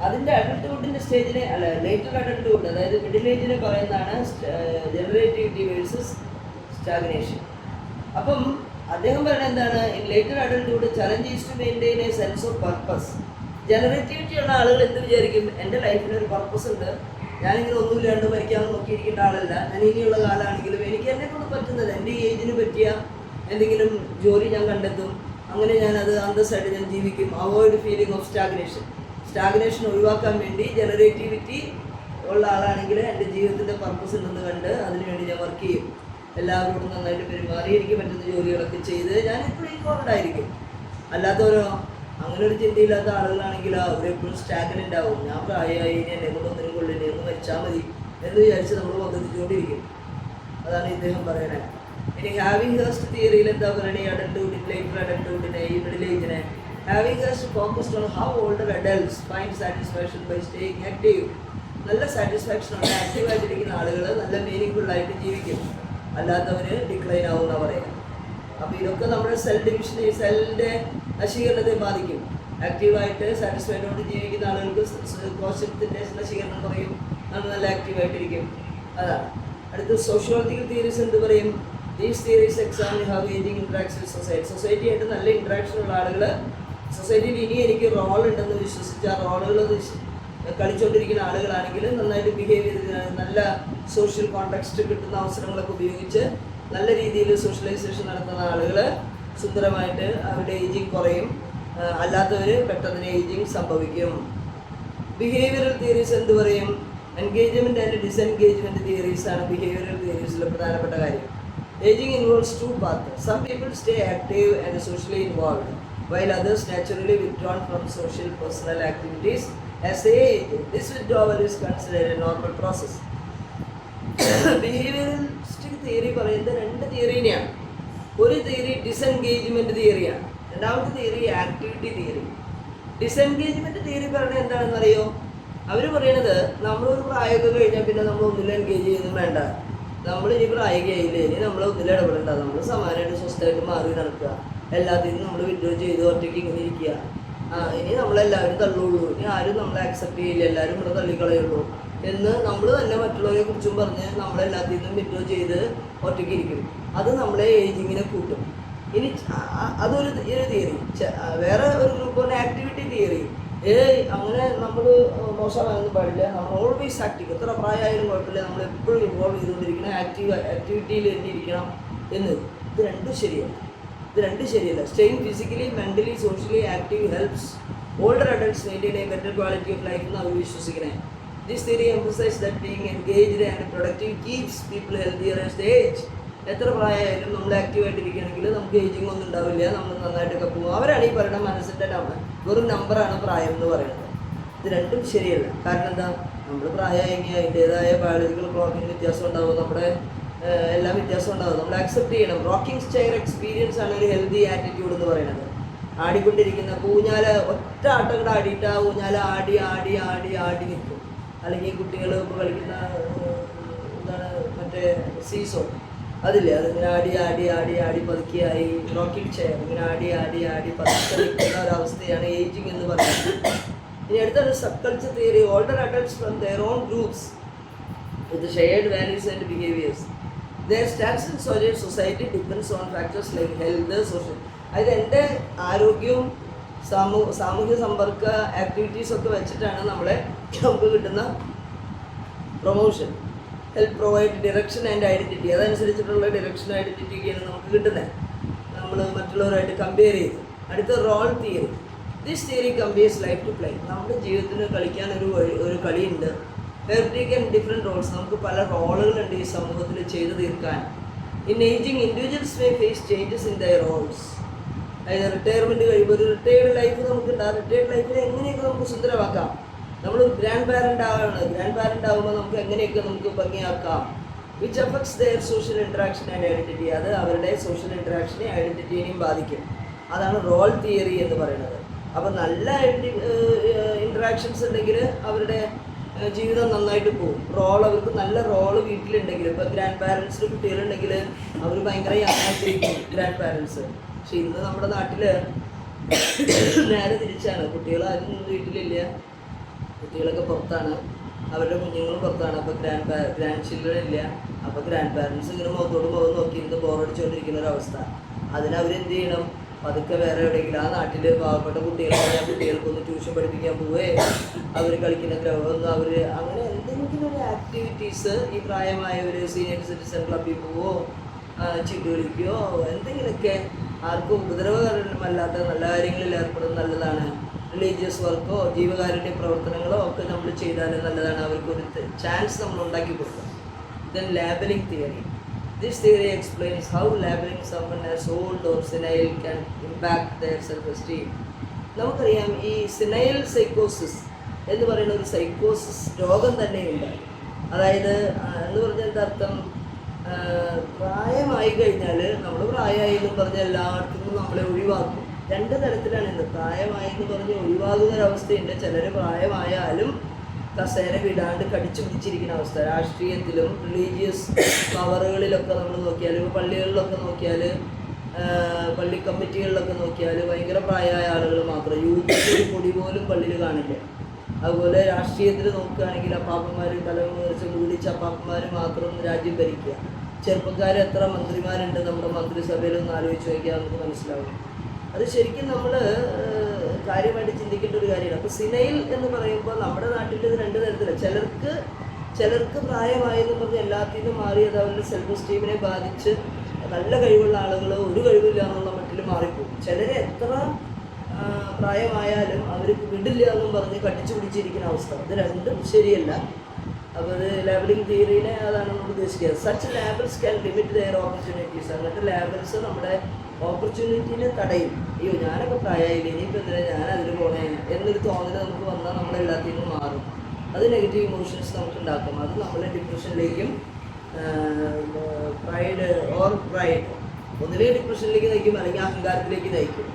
അതിൻ്റെ അഡൽട്ട്ഹുഡിൻ്റെ സ്റ്റേജിനെ അല്ല, ലേറ്റർ അഡൽട്ട്ഹുഡ് അതായത് മിഡിൽ ഏജിനെ പറയുന്നതാണ് ജനറേറ്റിവിറ്റി വേഴ്സസ് സ്റ്റാഗ്നേഷൻ. അപ്പം അദ്ദേഹം പറയുന്നത് എന്താണ്? In later adulthood challenge is to maintain a sense of purpose. Generativity ഉള്ള ആളുകൾ എന്ത് വിചാരിക്കും? എൻ്റെ ലൈഫിന് ഒരു പർപ്പസ് ഉണ്ട്, ഞാനിങ്ങനെ ഒന്നുമില്ലാണ്ട് മരിക്കാതെ നോക്കിയിരിക്കേണ്ട ആളല്ല. ഞാൻ ഇനിയുള്ള കാലമാണെങ്കിലും എനിക്ക് എന്നെ കൊണ്ട് പറ്റുന്നത് എൻ്റെ ഏജിന് പറ്റിയ എന്തെങ്കിലും ജോലി ഞാൻ കണ്ടെത്തും. അങ്ങനെ ഞാനത് അന്തസ്സായിട്ട് ഞാൻ ജീവിക്കും. Avoid feeling of stagnation. Stagnation ഒഴിവാക്കാൻ വേണ്ടി ജനറേറ്റിവിറ്റി ഉള്ള ആളാണെങ്കിൽ എൻ്റെ ജീവിതത്തിൻ്റെ പർപ്പസ് ഉണ്ടെന്ന് കണ്ട് അതിനുവേണ്ടി ഞാൻ വർക്ക് ചെയ്യും. എല്ലാവരോടും നന്നായിട്ട് പെരുമാറി എനിക്ക് പറ്റുന്ന ജോലികളൊക്കെ ചെയ്ത് ഞാൻ എപ്പോഴും ഇൻവോൾവ് ആയിരിക്കും. അല്ലാത്തവരോ അങ്ങനെ ഒരു ചിന്തയില്ലാത്ത ആളുകളാണെങ്കിൽ അവരെപ്പോഴും സ്റ്റാഗ്നൻ്റ് ആവും. ഞാൻ പ്രായമായി, ഇനി എന്നെ കൊണ്ട് ഒന്നിനും കൊള്ളില്ല, ഒന്ന് മരിച്ചാൽ മതി എന്ന് വിചാരിച്ച് നമ്മൾ വന്നിട്ടുകൊണ്ടിരിക്കും. അതാണ് ഇദ്ദേഹം പറയണത്. ഇനി ഹാവിങ് ഹേഴ്സ്റ്റ് തിയറിയിൽ എന്താ പറയണേ? അഡൽട്ട്ഹുഡിന്, ലേറ്റർ അഡൽട്ട്ഹുഡിനെ, ഈ മിഡിൽ ഏജിനെ Havighurst focused on how older adults find satisfaction by staying active. നല്ല സാറ്റിസ്ഫാക്ഷൻ ഉണ്ട്, ആക്റ്റീവായിട്ടിരിക്കുന്ന ആളുകൾ നല്ല മീനിങ് ഫുള്ളായിട്ട് ജീവിക്കും. അല്ലാത്തവർ ഡിക്ലൈൻ ആവും എന്നാണ് പറയുക. അപ്പോൾ ഇതൊക്കെ നമ്മുടെ സെൽ ഡിവിഷനെ, സെല്ലിൻ്റെ നശീകരണത്തെ ബാധിക്കും. ആക്റ്റീവായിട്ട് സാറ്റിസ്ഫൈഡോട് ജീവിക്കുന്ന ആളുകൾക്ക് കോശത്തിൻ്റെ നശീകരണം കുറയും, നല്ല ആക്റ്റീവായിട്ടിരിക്കും. അതാണ്. അടുത്ത സോഷ്യോളജിക്കൽ തിയറീസ് എന്ത് പറയും? These theories examine how ageing interacts with society. സൊസൈറ്റിയായിട്ട് നല്ല ഇൻട്രാക്ഷൻ ഉള്ള ആളുകൾ സൊസൈറ്റിയിൽ ഇനി എനിക്ക് റോൾ ഉണ്ടെന്ന് വിശ്വസിച്ച് ആ റോളുകൾ കളിച്ചുകൊണ്ടിരിക്കുന്ന ആളുകളാണെങ്കിൽ നന്നായിട്ട് ബിഹേവ് ചെയ്ത് നല്ല സോഷ്യൽ കോൺടാക്സ്റ്റ് കിട്ടുന്ന അവസരങ്ങളൊക്കെ ഉപയോഗിച്ച് നല്ല രീതിയിൽ സോഷ്യലൈസേഷൻ നടത്തുന്ന ആളുകൾ സുന്ദരമായിട്ട് അവരുടെ ഏജിങ് കുറയും. അല്ലാത്തവർ പെട്ടെന്ന് ഏജിങ് സംഭവിക്കും. ബിഹേവിയറൽ തിയറീസ് എന്ത് പറയും? എൻഗേജ്മെൻറ്റ് ആൻഡ് ഡിസെൻഗേജ്മെൻറ്റ് തിയറീസാണ് ബിഹേവിയറൽ തിയറീസിലെ പ്രധാനപ്പെട്ട കാര്യം. Ageing involves 2 paths. Some people stay active and socially involved, while others naturally withdrawn from social personal activities as they age. This withdrawal is considered a normal process. Behaviouristic theory പറയുന്നത് 2 തിയറിനെയാണ്. ഒരു theory ഡിസെൻഗേജ്മെൻറ്റ് തിയറിയാണ്, രണ്ടാമത്തെ theory activity theory. ഡിസെൻഗേജ്മെൻറ്റ് theory പറയുന്നത് എന്താണെന്നറിയോ? അവർ പറയണത് നമ്മളൊരു പ്രായമൊക്കെ കഴിഞ്ഞാൽ പിന്നെ നമ്മൾ ഒന്നിലും എൻഗേജ് ചെയ്യുന്നതും വേണ്ട, നമ്മളിനി പ്രായോഗികയില്ലേ, ഇനി നമ്മൾ ഒന്നിലും ഇടപെടേണ്ട, നമ്മൾ സമാനമായിട്ട് സ്വസ്ഥമായിട്ട് മാറി നടക്കുക, എല്ലാത്തിനും നമ്മൾ വിഡ്രോ ചെയ്ത് ഒറ്റയ്ക്ക് ഇങ്ങനെ ഇരിക്കുക. ഇനി നമ്മളെല്ലാവരും തള്ളുള്ളൂ, ഇനി ആരും നമ്മളെ അക്സെപ്റ്റ് ചെയ്യില്ല, എല്ലാവരും ഇവിടെ തള്ളിക്കളയുള്ളൂ എന്ന് നമ്മൾ തന്നെ മറ്റുള്ളവരെ കുറിച്ചും പറഞ്ഞ് നമ്മളെല്ലാത്തിൽ നിന്നും വിഡ്രോ ചെയ്ത് ഒറ്റയ്ക്ക് ഇരിക്കും. അത് നമ്മളെ ഏജിങ്ങിനെ കൂട്ടും. ഇനി അതൊരു തിയറി. വേറെ ഒരു ഗ്രൂപ്പാണ് ആക്ടിവിറ്റി തിയറി. അങ്ങനെ നമ്മൾ മോശമാകാനൊന്നും പാടില്ല, നമ്മൾ ഓൾവേസ് ആക്റ്റീവ്, എത്ര പ്രായമായാലും കുഴപ്പമില്ല, നമ്മൾ എപ്പോഴും ഇൻവോൾവ് ചെയ്തുകൊണ്ടിരിക്കണം, ആക്ടിവിറ്റിയിൽ തന്നെ ഇരിക്കണം എന്ന്. ഇത് രണ്ടും ശരിയല്ല. Staying physically, mentally, socially active helps older adults maintain a better quality of life എന്ന് അവർ വിശ്വസിക്കണേ. This theory emphasise that being engaged and productive keeps people healthier as they age. എത്ര പ്രായമായാലും നമ്മൾ ആക്റ്റീവായിട്ടിരിക്കുകയാണെങ്കിൽ നമുക്ക് ഏജിങ് ഒന്നും ഉണ്ടാവില്ല, നമ്മൾ നന്നായിട്ടൊക്കെ പോകും. അവരാണ് ഈ പറയുന്ന മനസ്സിൻ്റെ വെറും നമ്പറാണ് പ്രായം എന്ന് പറയുന്നത്. ഇത് രണ്ടും ശരിയല്ല. കാരണം എന്താ, നമ്മൾ പ്രായമെങ്കിൽ അതിൻ്റേതായ ബയോളജിക്കൽ ക്ലോക്കിന് വ്യത്യാസം ഉണ്ടാവും, നമ്മുടെ എല്ലാം വ്യത്യാസം ഉണ്ടാവും. നമ്മൾ അക്സെപ്റ്റ് ചെയ്യണം. റോക്കിംഗ് സ്റ്റെയർ എക്സ്പീരിയൻസ് ആണ് ഒരു ഹെൽത്തി ആറ്റിറ്റ്യൂഡ് എന്ന് പറയുന്നത്. ആടിക്കൊണ്ടിരിക്കുന്ന ഊഞ്ഞാല ഒറ്റ ആട്ടം കൂടെ ആടിയിട്ട് ആ ഊഞ്ഞാല ആടി ആടി ആടി ആടി നിൽക്കും. അല്ലെങ്കിൽ കുട്ടികൾ ഇപ്പോൾ കളിക്കുന്ന എന്താണ് മറ്റേ സീസോ, അതില്ലേ, അതിങ്ങനെ ആടി ആടി ആടി ആടി പതുക്കിയായി റോക്കിംഗ് ചെയർ ഇങ്ങനെ ആടി ആടി ആടി പതുക്കെ നിൽക്കുന്ന ഒരവസ്ഥയാണ് ഏജിങ് എന്ന് പറയുന്നത്. ഇനി അടുത്താണ് subculture theory. Older adults from their own groups with shared values and behaviours their status in society depends on factors like health, social. അതായത് എൻ്റെ ആരോഗ്യവും സാമൂഹ്യ സമ്പർക്ക ആക്ടിവിറ്റീസൊക്കെ വെച്ചിട്ടാണ് നമുക്ക് കിട്ടുന്ന promotion. Help provide direction and identity. അതനുസരിച്ചിട്ടുള്ള ഡിറക്ഷൻ ഐഡൻറ്റിറ്റിയൊക്കെയാണ് നമുക്ക് കിട്ടുന്നത്, നമ്മൾ മറ്റുള്ളവരായിട്ട് കമ്പയർ ചെയ്ത്. അടുത്ത role theory. This theory compares life to play. നമ്മുടെ ജീവിതത്തിന് കളിക്കാൻ ഒരു കളിയുണ്ട്. Taken different roles. നമുക്ക് പല റോളുകളുണ്ട് ഈ സമൂഹത്തിൽ ചെയ്തു തീർക്കാൻ. In ageing individuals may face changes in their roles. അതായത് റിട്ടയർമെൻറ്റ് കഴിയുമ്പോൾ ഒരു റിട്ടയർഡ് ലൈഫ് നമുക്കുണ്ട്. ആ റിട്ടയർഡ് ലൈഫിനെ എങ്ങനെയൊക്കെ നമുക്ക് സുന്ദരമാക്കാം. നമ്മളൊരു ഗ്രാൻഡ് പാരൻ്റ് ആവുകയാണ്. ഗ്രാൻഡ് പാരൻ്റ് ആകുമ്പോൾ നമുക്ക് എങ്ങനെയൊക്കെ നമുക്ക് ഭംഗിയാക്കാം. Which affects their social interaction and identity. അത് അവരുടെ സോഷ്യൽ ഇൻട്രാക്ഷനെയും ഐഡൻറ്റിറ്റിനെയും ബാധിക്കും. അതാണ് റോൾ തിയറി എന്ന് പറയുന്നത്. അപ്പോൾ നല്ല ഇൻട്രാക്ഷൻസ് ഉണ്ടെങ്കിൽ അവരുടെ ജീവിതം നന്നായിട്ട് പോകും. അവർക്ക് നല്ല റോള് വീട്ടിലുണ്ടെങ്കിൽ, ഇപ്പോൾ ഗ്രാൻഡ് പാരൻസിന് കുട്ടികളുണ്ടെങ്കിൽ അവർ ഭയങ്കര യാഥാർത്ഥ്യമായിരിക്കും ഗ്രാൻഡ് പാരൻസ്. പക്ഷെ ഇന്ന് നമ്മുടെ നാട്ടിൽ നേരെ തിരിച്ചാണ്. കുട്ടികളാരും വീട്ടിലില്ല, കുട്ടികളൊക്കെ പുറത്താണ്, അവരുടെ കുഞ്ഞുങ്ങളും പുറത്താണ്. അപ്പോൾ ഗ്രാൻഡ് ചിൽഡ്രൻ ഇല്ല. അപ്പോൾ ഗ്രാൻഡ് പാരൻസ് ഇങ്ങനെ മുഖത്തോട് മുഖം നോക്കി ഇന്ന് ബോറടിച്ചുകൊണ്ടിരിക്കുന്ന ഒരവസ്ഥ. അതിനവരെന്ത് ചെയ്യണം, പതുക്കെ വേറെ എവിടെയെങ്കിലും ആ നാട്ടിൽ പാവപ്പെട്ട കുട്ടികളായ കുട്ടികൾക്കൊന്ന് ട്യൂഷൻ പഠിപ്പിക്കാൻ പോവേ, അവർ കളിക്കുന്ന ഗ്രഹമൊന്നും അവർ അങ്ങനെ എന്തെങ്കിലും ഒരു ആക്ടിവിറ്റീസ് ഈ പ്രായമായവർ സീനിയർ സിറ്റിസൺ ക്ലബ്ബിൽ പോവോ, ചീട്ട് കളിക്കുകയോ എന്തെങ്കിലുമൊക്കെ ആർക്കും ഉപദ്രവകരമല്ലാത്ത നല്ല കാര്യങ്ങളിൽ ഏർപ്പെടുന്നത് നല്ലതാണ്. റിലീജിയസ് വർക്കോ ജീവകാരുണ്യ പ്രവർത്തനങ്ങളോ ഒക്കെ നമ്മൾ ചെയ്താൽ നല്ലതാണ്. അവർക്കൊരു ചാൻസ് നമ്മൾ ഉണ്ടാക്കി കൊടുക്കും. Then labelling theory. This theory explains how labeling someone as old or senile can impact their self-esteem. നമുക്കറിയാം ഈ സിനൈൽ സൈക്കോസിസ് എന്ന് പറയുന്ന ഒരു സൈക്കോസിസ് രോഗം തന്നെയുണ്ട്. അതായത് എന്ന് പറഞ്ഞാൽ അർത്ഥം, പ്രായമായി കഴിഞ്ഞാൽ നമ്മൾ പ്രായമായി എന്ന് പറഞ്ഞാൽ എല്ലായിടത്തും നമ്മളെ ഒഴിവാക്കും. രണ്ട് തരത്തിലാണ് ഇന്ന്. പ്രായമായി എന്ന് പറഞ്ഞ് ഒഴിവാകുന്ന ഒരവസ്ഥയുണ്ട്. ചിലർ പ്രായമായാലും കസേര വിടാണ്ട് കടിച്ചു പിടിച്ചിരിക്കുന്ന അവസ്ഥ. രാഷ്ട്രീയത്തിലും റിലീജിയസ് പവറുകളിലൊക്കെ നമ്മൾ നോക്കിയാൽ, പള്ളികളിലൊക്കെ നോക്കിയാൽ, പള്ളി കമ്മിറ്റികളിലൊക്കെ നോക്കിയാൽ ഭയങ്കര പ്രായമായ ആളുകൾ മാത്രം, യൂത്ത് പൊടി പോലും പള്ളിയിൽ കാണില്ല. അതുപോലെ രാഷ്ട്രീയത്തിൽ നോക്കുകയാണെങ്കിൽ അപ്പാപ്പന്മാർ തലമുറച്ച് വിളിച്ച അപ്പാപ്പന്മാർ മാത്രം രാജ്യം ഭരിക്കുക. ചെറുപ്പക്കാർ എത്ര മന്ത്രിമാരുണ്ട് നമ്മുടെ മന്ത്രിസഭയിലൊന്ന് ആലോചിച്ച് നോക്കിയാൽ നമുക്ക് മനസ്സിലാവും. അത് ശരിക്കും നമ്മൾ കാര്യമായിട്ട് ചിന്തിക്കേണ്ട ഒരു കാര്യമാണ്. അപ്പോൾ സിനൈൽ എന്ന് പറയുമ്പോൾ നമ്മുടെ നാട്ടിൽ ഇത് രണ്ട് തരത്തിലാണ്. ചിലർക്ക് പ്രായമായെന്ന് പറഞ്ഞ് എല്ലാത്തിനും മാറി അത് അവരുടെ സെൽഫ് എസ്റ്റീമിനെ ബാധിച്ച് നല്ല കഴിവുള്ള ആളുകൾ ഒരു കഴിവില്ല എന്നുള്ള മട്ടിൽ മാറിപ്പോകും. ചിലരെ എത്ര പ്രായമായാലും അവർക്ക് വിടില്ല എന്നും പറഞ്ഞ് കടിച്ചു പിടിച്ചിരിക്കുന്ന അവസ്ഥ. ഇത് രണ്ടും ശരിയല്ല. അപ്പോൾ അത് ലേബലിംഗ് തിയറിനെ അതാണ് നമ്മൾ ഉദ്ദേശിക്കുക. Such labels can limit their opportunities. അങ്ങനത്തെ ലേബൽസ് നമ്മുടെ ഓപ്പർച്യൂണിറ്റീനെ തടയും. അയ്യോ ഞാനൊക്കെ പ്രായമായില്ല, ഇനിയിപ്പോൾ എന്തിനാ ഞാൻ അതിന് പോണേ എന്നൊരു തോന്നൽ നമുക്ക് വന്നാൽ നമ്മളെല്ലാത്തിനും മാറും. അത് നെഗറ്റീവ് ഇമോഷൻസ് നമുക്ക് ഉണ്ടാക്കും. അത് നമ്മളെ ഡിപ്രഷനിലേക്കും പ്രൈഡ് ഒന്നിലേക്ക് ഡിപ്രഷനിലേക്ക് നയിക്കും, അല്ലെങ്കിൽ അഹങ്കാരത്തിലേക്ക് നയിക്കും.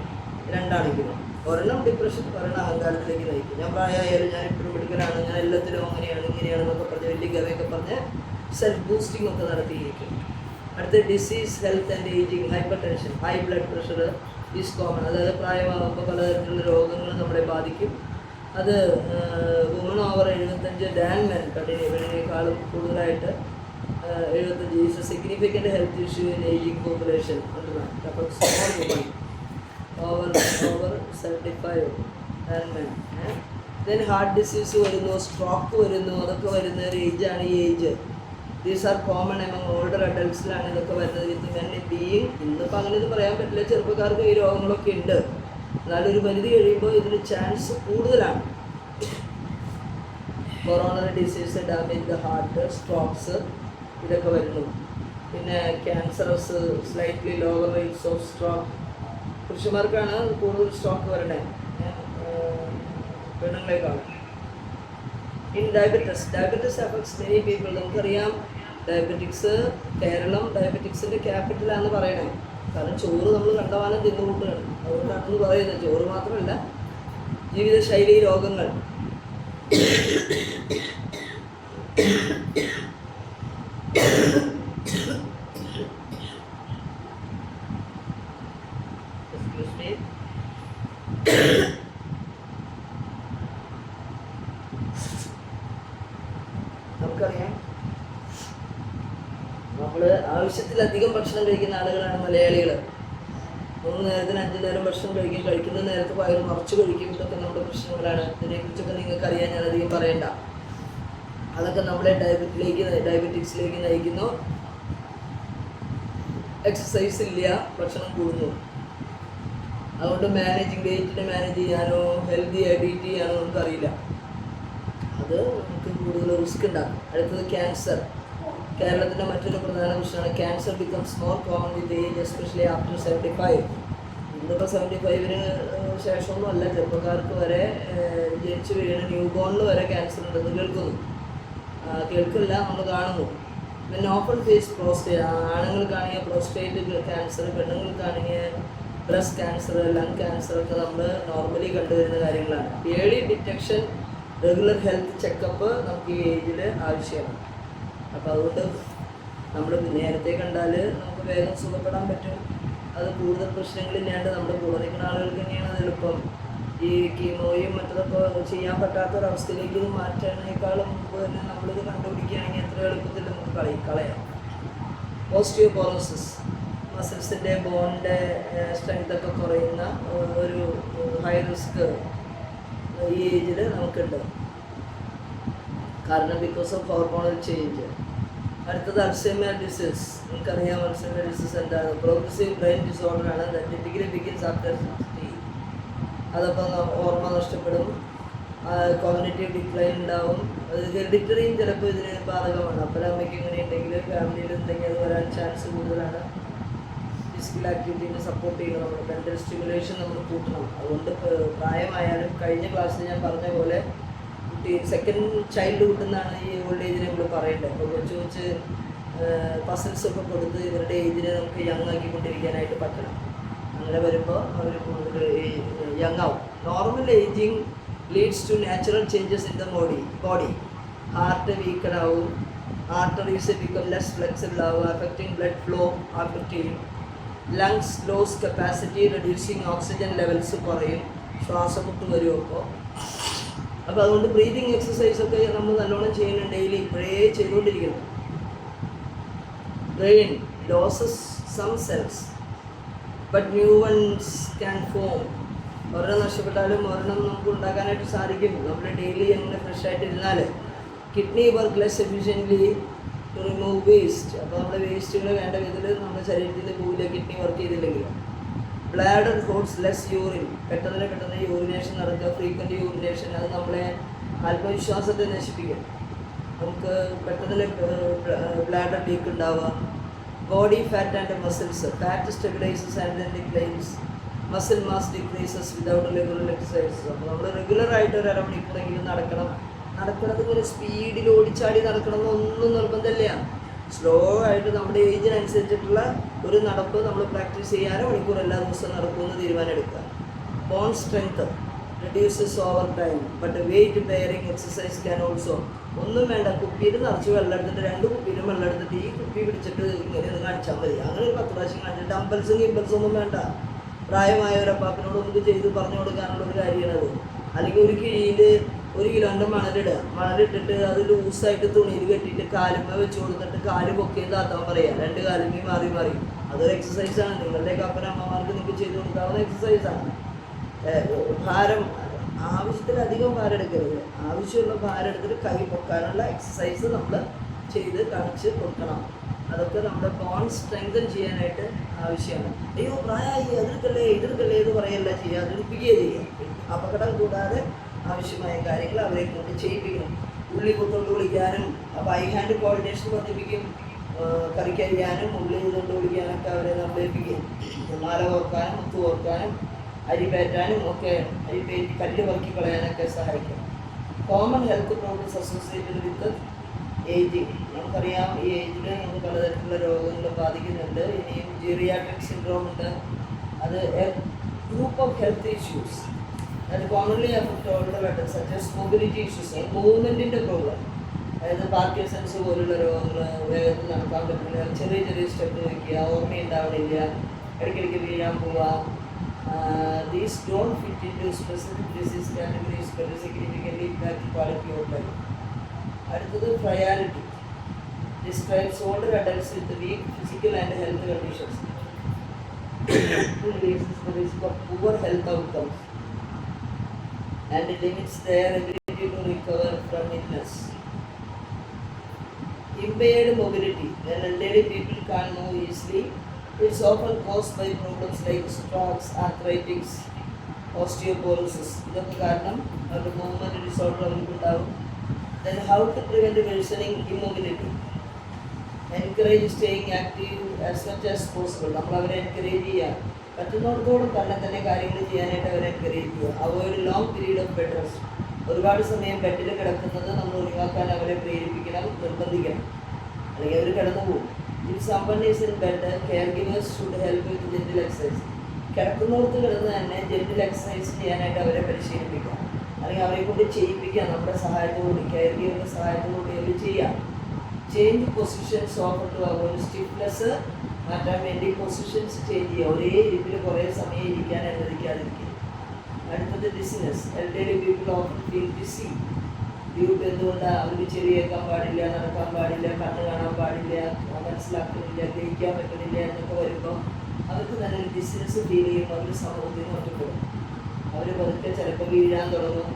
രണ്ടാണെങ്കിലും ഒരെണ്ണം ഡിപ്രഷൻ, ഒരെണ്ണം അഹങ്കാരത്തിലേക്ക് നയിക്കും. ഞാൻ പ്രായമായാലും ഞാൻ എപ്പോഴും മെഡിക്കലാണ്, ഞാൻ എല്ലാത്തിലും അങ്ങനെയാണ് ഇങ്ങനെയാണെന്നൊക്കെ പറഞ്ഞ് വലിയ ഗവയൊക്കെ പറഞ്ഞ് സെൽഫ് ബൂസ്റ്റിംഗ് ഒക്കെ നടത്തിയിരിക്കും. അടുത്ത disease, health and ageing. Hypertension, high blood pressure is common. അതായത് പ്രായമാകുമ്പോൾ പലതരത്തിലുള്ള രോഗങ്ങൾ നമ്മളെ ബാധിക്കും. അത് വുമൺ ഓവർ 75 ഡാൻ മെൻ കണ്ടിന്യൂവിനേക്കാളും കൂടുതലായിട്ട് 75 is a significant health issue in ageing population. അപ്പോൾ small woman over 75 than men. Then heart disease വരുന്നു, സ്ട്രോക്ക് വരുന്നു, അതൊക്കെ വരുന്ന ഒരു ഏജാണ് ഈ age. These are common among older അഡൾട്ട്സിലാണ് ഇതൊക്കെ വരുന്നത്. വിത്ത് മെൻ ബീയിങ്, ഇന്നിപ്പോൾ അങ്ങനെയൊന്നും പറയാൻ പറ്റില്ല, ചെറുപ്പക്കാർക്ക് ഈ രോഗങ്ങളൊക്കെ ഉണ്ട്. എന്നാലും ഒരു പരിധി കഴിയുമ്പോൾ ഇതിന് ചാൻസ് കൂടുതലാണ്. Coronary disease, damage the heart, strokes ഇതൊക്കെ വരുന്നു. പിന്നെ cancerous, slightly lower rates of stroke. പുരുഷന്മാർക്കാണ് കൂടുതൽ സ്ട്രോക്ക് വരണേ, പെണ്ണുങ്ങളെക്കാളും. In diabetes affects many people. നമുക്കറിയാം ഡയബറ്റിക്സ്, കേരളം ഡയബറ്റിക്സിൻ്റെ ക്യാപിറ്റലാണെന്ന് പറയണേ. കാരണം ചോറ് നമ്മൾ കണ്ടമാനം തിന്നുകൂട്ടുകയാണ്. അതുകൊണ്ടാണെന്ന് പറയുന്നത്. ചോറ് മാത്രമല്ല, ജീവിതശൈലി രോഗങ്ങൾ. നമുക്കറിയാം നമ്മൾ ആവശ്യത്തിലധികം ഭക്ഷണം കഴിക്കുന്ന ആളുകളാണ് മലയാളികൾ. 3 നേരത്തിന് 5 നേരം ഭക്ഷണം കഴിക്കുന്ന നേരത്ത് വയറ് നിറച്ച് കഴിക്കും. ഇതൊക്കെ നമ്മുടെ പ്രശ്നങ്ങളാണ്. ഇതിനെക്കുറിച്ചൊക്കെ നിങ്ങൾക്ക് അറിയാൻ ഞാൻ അധികം പറയണ്ട. അതൊക്കെ നമ്മളെ ഡയബറ്റിക്സിലേക്ക് നയിക്കുന്നു. എക്സസൈസ് ഇല്ല, ഭക്ഷണം കൂടുന്നു. അതുകൊണ്ട് വെയിറ്റിനെ മാനേജ് ചെയ്യാനോ ഹെൽത്തി ആയിട്ട് ഈറ്റ് ചെയ്യാനോ നമുക്കറിയില്ല. അത് നമുക്ക് കൂടുതൽ റിസ്ക് ഉണ്ടാക്കും. അടുത്തത് ക്യാൻസർ. കേരളത്തിൻ്റെ മറ്റൊരു പ്രധാന പ്രശ്നമാണ് ക്യാൻസർ ബിക്കംസ് മോർ കോമൺ വിത്ത് ഏജ്, എസ്പെഷ്യലി ആഫ്റ്റർ 75. ഇന്നിപ്പോൾ 75-ന് ശേഷമൊന്നും അല്ല, ചെറുപ്പക്കാർക്ക് വരെ ജനിച്ചു വീഴുന്ന ന്യൂ ബോണിന് വരെ ക്യാൻസർ ഉണ്ടെന്ന് കേൾക്കില്ല, നമ്മൾ കാണുന്നു. പിന്നെ ഓപ്പൺ ഫേസ് പ്രോസ്റ്റേറ്റ്, ആണുങ്ങൾക്കാണെങ്കിൽ പ്രോസ്റ്റേറ്റ് ക്യാൻസർ, പെണ്ണുങ്ങൾക്കാണെങ്കിൽ ബ്രസ്റ്റ് ക്യാൻസർ, ലങ് ക്യാൻസർ ഒക്കെ നമ്മൾ നോർമലി കണ്ടുവരുന്ന കാര്യങ്ങളാണ്. Early detection, regular health checkup നമുക്ക് ഈ ഏജിൽ ആവശ്യമാണ്. അപ്പോൾ അതുകൊണ്ട് നമ്മൾ നേരത്തെ കണ്ടാൽ നമുക്ക് വേഗം സുഖപ്പെടാൻ പറ്റും. അത് കൂടുതൽ പ്രശ്നങ്ങളില്ലാണ്ട് നമ്മുടെ കൂടെ നിൽക്കുന്ന ആളുകൾക്ക് തന്നെയാണ് അത് എളുപ്പം. ഈ കീമോയും മറ്റതൊക്കെ ചെയ്യാൻ പറ്റാത്തൊരവസ്ഥയിലേക്ക് ഇത് മാറ്റുന്നതിനേക്കാളും മുമ്പ് തന്നെ നമ്മളിത് കണ്ടുപിടിക്കുകയാണെങ്കിൽ എത്ര എളുപ്പത്തിൽ നമുക്ക് കളയാം. ഓസ്റ്റിയോപോറോസിസ്, മസിൽസിൻ്റെ ബോണിൻ്റെ സ്ട്രെങ്തൊക്കെ കുറയുന്ന ഒരു ഹൈ റിസ്ക് ഈ ഏജിൽ നമുക്കുണ്ട്. കാരണം ബിക്കോസ് ഓഫ് ഹോർമോണൽ ചേഞ്ച്. അടുത്തത് അൾസൈമർ ഡിസീസ്. നമുക്കറിയാം അൾസൈമർ ഡിസീസ് എന്താണ്? പ്രോഗ്രസീവ് ബ്രെയിൻ ഡിസോർഡറാണ്. Typically begins after 60. അതപ്പോൾ ഓർമ്മ നഷ്ടപ്പെടും, കോഗ്നിറ്റീവ് ഡിക്ലൈൻ ഉണ്ടാവും. അത് ഹെറിഡിറ്ററിയും ചിലപ്പോൾ ഇതിന് ബാധകമാണ്. അപ്പനമ്മയ്ക്ക് ഇങ്ങനെ ഉണ്ടെങ്കിൽ, ഫാമിലിയിൽ ഉണ്ടെങ്കിൽ അത് വരാൻ ചാൻസ് കൂടുതലാണ്. ഫിസിക്കൽ ആക്ടിവിറ്റീനെ സപ്പോർട്ട് ചെയ്യണം. നമ്മൾ മെൻ്റൽ സ്റ്റിമുലേഷൻ നമ്മൾ കൂട്ടണം. അതുകൊണ്ട് പ്രായമായാലും കഴിഞ്ഞ ക്ലാസ്സിൽ ഞാൻ പറഞ്ഞ പോലെ സെക്കൻഡ് ചൈൽഡ്ഹുഡ് എന്നാണ് ഈ ഓൾഡ് ഏജിനെ നമ്മൾ പറയേണ്ടത്. അപ്പോൾ കൊച്ചു പസിൽസൊക്കെ കൊടുത്ത് ഇവരുടെ ഏജിനെ നമുക്ക് യങ് ആക്കിക്കൊണ്ടിരിക്കാനായിട്ട് പറ്റണം. അങ്ങനെ വരുമ്പോൾ അവർ യങ് ആവും. Normal ageing leads to natural changes in the body. Heart weakened ആവും, ആർട്ടറീസ് ബിക്കം ലെസ് ഫ്ലെക്സിബിൾ ആവും, അഫക്റ്റിംഗ് ബ്ലഡ് ഫ്ലോ അഫക്റ്റ് ചെയ്യും. Lungs lose capacity, reducing oxygen levels കുറയും, ശ്വാസമുട്ട് വരും. അപ്പോൾ അതുകൊണ്ട് ബ്രീതിങ് എക്സസൈസൊക്കെ നമ്മൾ നല്ലോണം ചെയ്യണം. ഡെയിലി ഇപ്പോഴേ ചെയ്തുകൊണ്ടിരിക്കണം. Brain loses some cells but new ones can form. ഒരെണ്ണം നഷ്ടപ്പെട്ടാലും ഒരെണ്ണം നമുക്ക് ഉണ്ടാക്കാനായിട്ട് സാധിക്കും. നമ്മൾ ഡെയിലി അങ്ങനെ ഫ്രഷ് ആയിട്ടിരുന്നാൽ. Kidney work less efficiently to remove waste. അപ്പോൾ നമ്മുടെ വേസ്റ്റുകൾ വേണ്ട വിധത്തിൽ നമ്മുടെ ശരീരത്തിൽ നിന്ന് പോവില്ല കിഡ്നി വർക്ക് ചെയ്തില്ലെങ്കിൽ. Bladder holds less urine. പെട്ടെന്ന് യൂറിനേഷൻ നടക്കുക, ഫ്രീക്വൻറ്റ് യൂറിനേഷൻ. അത് നമ്മളെ ആത്മവിശ്വാസത്തെ നശിപ്പിക്കും. നമുക്ക് പെട്ടെന്ന് ബ്ലാഡർ ലീക്ക് ഉണ്ടാവുക. Body fat and muscles. Fat stabilises and then declines. Muscle mass decreases without regular exercise. അപ്പോൾ നമ്മൾ റെഗുലറായിട്ട് ഒരു അരമണിക്കൂറെങ്കിലും നടക്കണം. നടക്കുന്നത് ഇങ്ങനെ സ്പീഡിൽ ഓടിച്ചാടി നടക്കണം എന്നൊന്നും നിർബന്ധമില്ല. സ്ലോ ആയിട്ട് നമ്മുടെ ഏജിനനുസരിച്ചിട്ടുള്ള ഒരു നടപ്പ് നമ്മൾ പ്രാക്ടീസ് ചെയ്യാൻ മണിക്കൂർ എല്ലാ ദിവസവും നടക്കുമെന്ന് തീരുമാനം എടുക്കുക. Bone strength reduces over time but weight bearing exercise can also. ഒന്നും വേണ്ട, കുപ്പിയിൽ നിറച്ച് വെള്ളം എടുത്തിട്ട് 2 കുപ്പിയിലും വെള്ളം എടുത്തിട്ട് ഈ കുപ്പി പിടിച്ചിട്ട് ഇങ്ങനെ ഒന്ന് കാണിച്ചാൽ മതി. അങ്ങനെ ഒരു 10 പ്രാവശ്യം കാണിച്ചിട്ട് ഡംബൽസും ഗിംബൽസും ഒന്നും വേണ്ട. പ്രായമായവരപ്പാപ്പിനോട് നമുക്ക് ചെയ്ത് പറഞ്ഞു കൊടുക്കാനുള്ള ഒരു കാര്യമാണത്. അല്ലെങ്കിൽ ഒരു കിഴിയിൽ 1 കിലോൻ്റെ മണലിട്ടിട്ട് അത് ലൂസായിട്ട് തുണിയിൽ കെട്ടിയിട്ട് കാലുമ്മ വെച്ച് കൊടുത്തിട്ട് കാല് പൊക്കിയും താത്താൻ പറയുക. 2 കാലുമ്മയും മാറി. അതൊരു എക്സസൈസാണ്. നിങ്ങളുടെയൊക്കെ അപ്പനമ്മമാർക്ക് നിങ്ങൾക്ക് ചെയ്ത് കൊടുക്കാവുന്ന എക്സസൈസാണ്. ഭാരം ആവശ്യത്തിലധികം ഭാരം എടുക്കരുത്. ആവശ്യമുള്ള ഭാരം എടുത്തിട്ട് കൈ പൊക്കാനുള്ള എക്സസൈസ് നമ്മൾ ചെയ്ത് കാണിച്ച് കൊടുക്കണം. അതൊക്കെ നമ്മുടെ ബോൺ സ്ട്രെങ്തൻ ചെയ്യാനായിട്ട് ആവശ്യമാണ്. അയ്യോ പ്രായമായി എതിർക്കല്ലേ എന്ന് പറയല്ല ചെയ്യുക, അതിരിപ്പിക്കുകയേ ചെയ്യുക. അപകടം കൂടാതെ ആവശ്യമായ കാര്യങ്ങൾ അവരെ കൊണ്ട് ചെയ്യിപ്പിക്കണം. ഉള്ളി കൊണ്ടുകൊണ്ട് വിളിക്കാനും ബൈ ഹാൻഡ് കോർഡിനേഷൻ വർദ്ധിപ്പിക്കും. കറിക്കരിയാനും ഉള്ളി കൊണ്ട് വിളിക്കാനൊക്കെ അവരെ നമ്മൾ ഏൽപ്പിക്കും. മാല ഓർക്കാനും മുത്ത് ഓർക്കാനും അരി പേറ്റാനും ഒക്കെ അരി പേറ്റി കല്ല് വറുക്കി കളയാനൊക്കെ സഹായിക്കും. Common health problems associated with ageing. നമുക്കറിയാം ഈ ഏജിൽ നമുക്ക് പലതരത്തിലുള്ള രോഗങ്ങൾ ബാധിക്കുന്നുണ്ട്. ഇനിയും ജീറിയാട്രിക് സിൻഡ്രോം ഉണ്ട്. അത് a group of health issues that commonly affect older adults such as mobility issues, മൂവ്മെൻറ്റിൻ്റെ പ്രോബ്ലം. അതായത് പാർക്കിൻസൺസ് പോലുള്ള രോഗങ്ങൾ, വേഗത്തിൽ നടക്കാൻ പറ്റില്ല, ചെറിയ ചെറിയ സ്റ്റെപ്പ് വയ്ക്കുക, ഓർമ്മയുണ്ടാവണില്ല, ഇടയ്ക്കിടയ്ക്ക് വീഴാൻ പോവുക. These don't fit into specific disease categories but significantly impact quality of life. അടുത്തത് priority describes older adults with weak physical and health conditions. It raises the risk of poor health outcomes and limits their ability to recover from illness. Impaired mobility. When elderly people can't move easily, it's often caused by problems like strokes, arthritis, osteoporosis. ഇതൊക്കെ കാരണം അവരുടെ movement disorder അവർക്കുണ്ടാവും. Then how to prevent worsening immobility? Encourage staying active as much as possible. നമ്മൾ അവരെ encourage ചെയ്യുക, പറ്റുന്നിടത്തോളം തന്നെ കാര്യങ്ങൾ ചെയ്യാനായിട്ട് അവരെ എൻകറേജ് ചെയ്യുക. Avoid long period of bed rest. ഒരുപാട് സമയം ബെഡിൽ കിടക്കുന്നത് നമ്മൾ ഒഴിവാക്കാൻ അവരെ പ്രേരിപ്പിക്കണം, നിർബന്ധിക്കണം, അല്ലെങ്കിൽ അവർ കിടന്നു പോകും. If someone is in bed, caregivers should help with gentle exercise. കിടക്കുന്നോടത്ത് കിടന്ന് തന്നെ ജെന്റിൽ എക്സസൈസ് ചെയ്യാനായിട്ട് അവരെ പരിശീലിപ്പിക്കാം, അല്ലെങ്കിൽ അവരെ കൊണ്ട് ചെയ്യിപ്പിക്കാം. നമ്മുടെ സഹായത്തോടുകൂടി, കെയർ ഗിവറിൻ്റെ സഹായത്തോടുകൂടി അവർ ചെയ്യാം. Change positions offer to avoid stiffness. മാറ്റാൻ വേണ്ടി പൊസിഷൻസ് ചേഞ്ച് ചെയ്യുക. ഒരേ ഇരിപ്പിൽ കുറേ സമയം ഇരിക്കാൻ അനുവദിക്കാതിരിക്കുക. അടുത്തത് dizziness. Elderly people often feel dizzy. ഡ്യൂട്ട് എന്തുകൊണ്ടാണ്? അവർക്ക് ചെവി കേൾക്കാൻ പാടില്ല, നടക്കാൻ പാടില്ല, കണ്ണ് കാണാൻ പാടില്ല, മനസ്സിലാക്കുന്നില്ല, ഗ്രഹിക്കാൻ പറ്റുന്നില്ല എന്നൊക്കെ വരുമ്പോൾ അവർക്ക് തന്നെ ഒരു ഡിസിനസ് ഫീൽ ചെയ്യും. അവർ സമൂഹത്തിൽ നിന്ന് ഒറ്റപ്പെടും. അവർ പതുക്കെ ചിലപ്പോൾ വീഴാൻ തുടങ്ങും.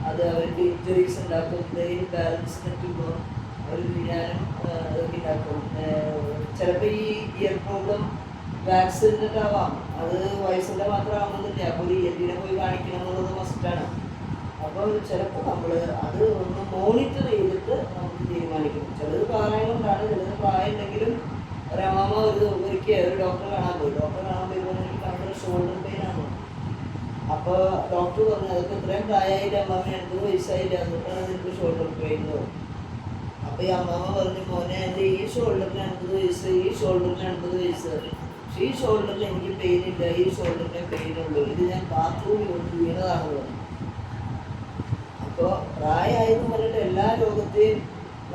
അത് അവർക്ക് ഇഞ്ചുറീസ് ഉണ്ടാക്കും. ബ്രെയിൻ ബാലൻസ് തെറ്റുമ്പോൾ അവർ വീഴാനും അതൊക്കെ ഉണ്ടാക്കും. ചിലപ്പോൾ ഈ ഇയർ പ്രോബ്ലം വാക്സിൻ്റെ ആവാം, അത് വയസ്സിൻ്റെ മാത്രം ആവുന്നില്ല. അപ്പോൾ ഒരു ENT പോയി കാണിക്കണം എന്നുള്ളത് മസ്റ്റാണ്. അപ്പോൾ ചിലപ്പോൾ നമ്മൾ അത് ഒന്ന് മോണിറ്റർ ചെയ്തിട്ട് നമുക്ക് തീരുമാനിക്കണം. ചിലത് പ്രായം കൊണ്ടാണ്, ചിലത് പ്രായം ഉണ്ടെങ്കിലും ഒരമ്മ ഒരിക്കൽ ഒരു ഡോക്ടറെ കാണാൻ പോയി. ഡോക്ടറെ കാണാൻ പോയപ്പോൾ എനിക്ക് ഭയങ്കര ഷോൾഡർ പെയിൻ ആണ്. അപ്പോൾ ഡോക്ടർ പറഞ്ഞു, അതൊക്കെ ഇത്രയും പ്രായമായില്ല അമ്മ, 80 വയസ്സായില്ല, എന്നിട്ടാണ് നിനക്ക് ഷോൾഡർ പെയിൻ എന്ന് പറഞ്ഞു. അപ്പോൾ ഈ അമ്മ പറഞ്ഞു, മോനെ എൻ്റെ ഈ ഷോൾഡറിന് 80 വയസ്സ്, ഈ ഷോൾഡറിന് 80 വയസ്സ്, പക്ഷേ ഈ ഷോൾഡറിൽ എനിക്ക് പെയിൻ ഇല്ല, ഈ ഷോൾഡറിന് പെയിൻ ഉള്ളൂ, ഇത് ഞാൻ ബാത്റൂമിൽ കൊണ്ട് വീണതാണെന്ന് പറഞ്ഞു. അപ്പോൾ പ്രായമായെന്ന് പറഞ്ഞിട്ട് എല്ലാ രോഗത്തെയും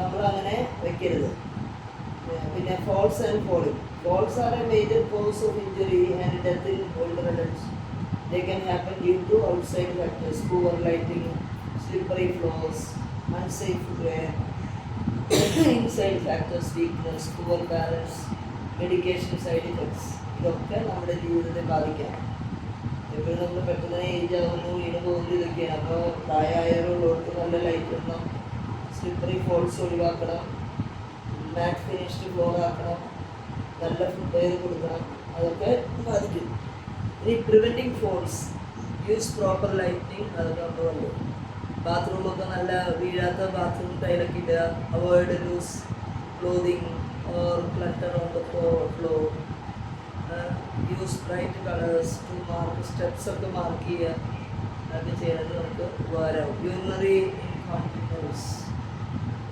നമ്മളങ്ങനെ വെക്കരുത്. പിന്നെ falls and falling. Falls are a major cause of injury and death in older adults. They can happen due to outside factors, poor lighting, slippery floors, unsafe footwear, inside factors, weakness, poor balance, medication side effects. ഇതൊക്കെ നമ്മുടെ ജീവിതത്തെ ബാധിക്കാം. എപ്പോഴും നമ്മൾ പെട്ടെന്ന് age ആവുന്നു, വീണ് പോകുന്നത് ഇതൊക്കെയാണ്. അപ്പോൾ പ്രായമായവരുള്ളവർക്ക് നല്ല ലൈറ്റ് ഇടണം, സ്ലിപ്പറി ഫോൾസ് ഒഴിവാക്കണം, മാറ്റ് ഫിനിഷ്ഡ് ഫ്ലോർ ആക്കണം, നല്ല ഫുട്വെയർ കൊടുക്കണം. അതൊക്കെ ബാധിക്കും. ഇനി preventing falls, use proper lighting. അതൊക്കെ നമ്മൾ കണ്ടു. ബാത്റൂമൊക്കെ നല്ല വീഴാത്ത ബാത്റൂം ടൈലൊക്കെ ഇടുക. Avoid loose clothing or clutter on the floor. Use bright colours to mark. Steps ഒക്കെ മാർക്ക് ചെയ്യുക. അതൊക്കെ ചെയ്യുന്നത് നമുക്ക് ഉപകാരമാവും. Urinary incontinence.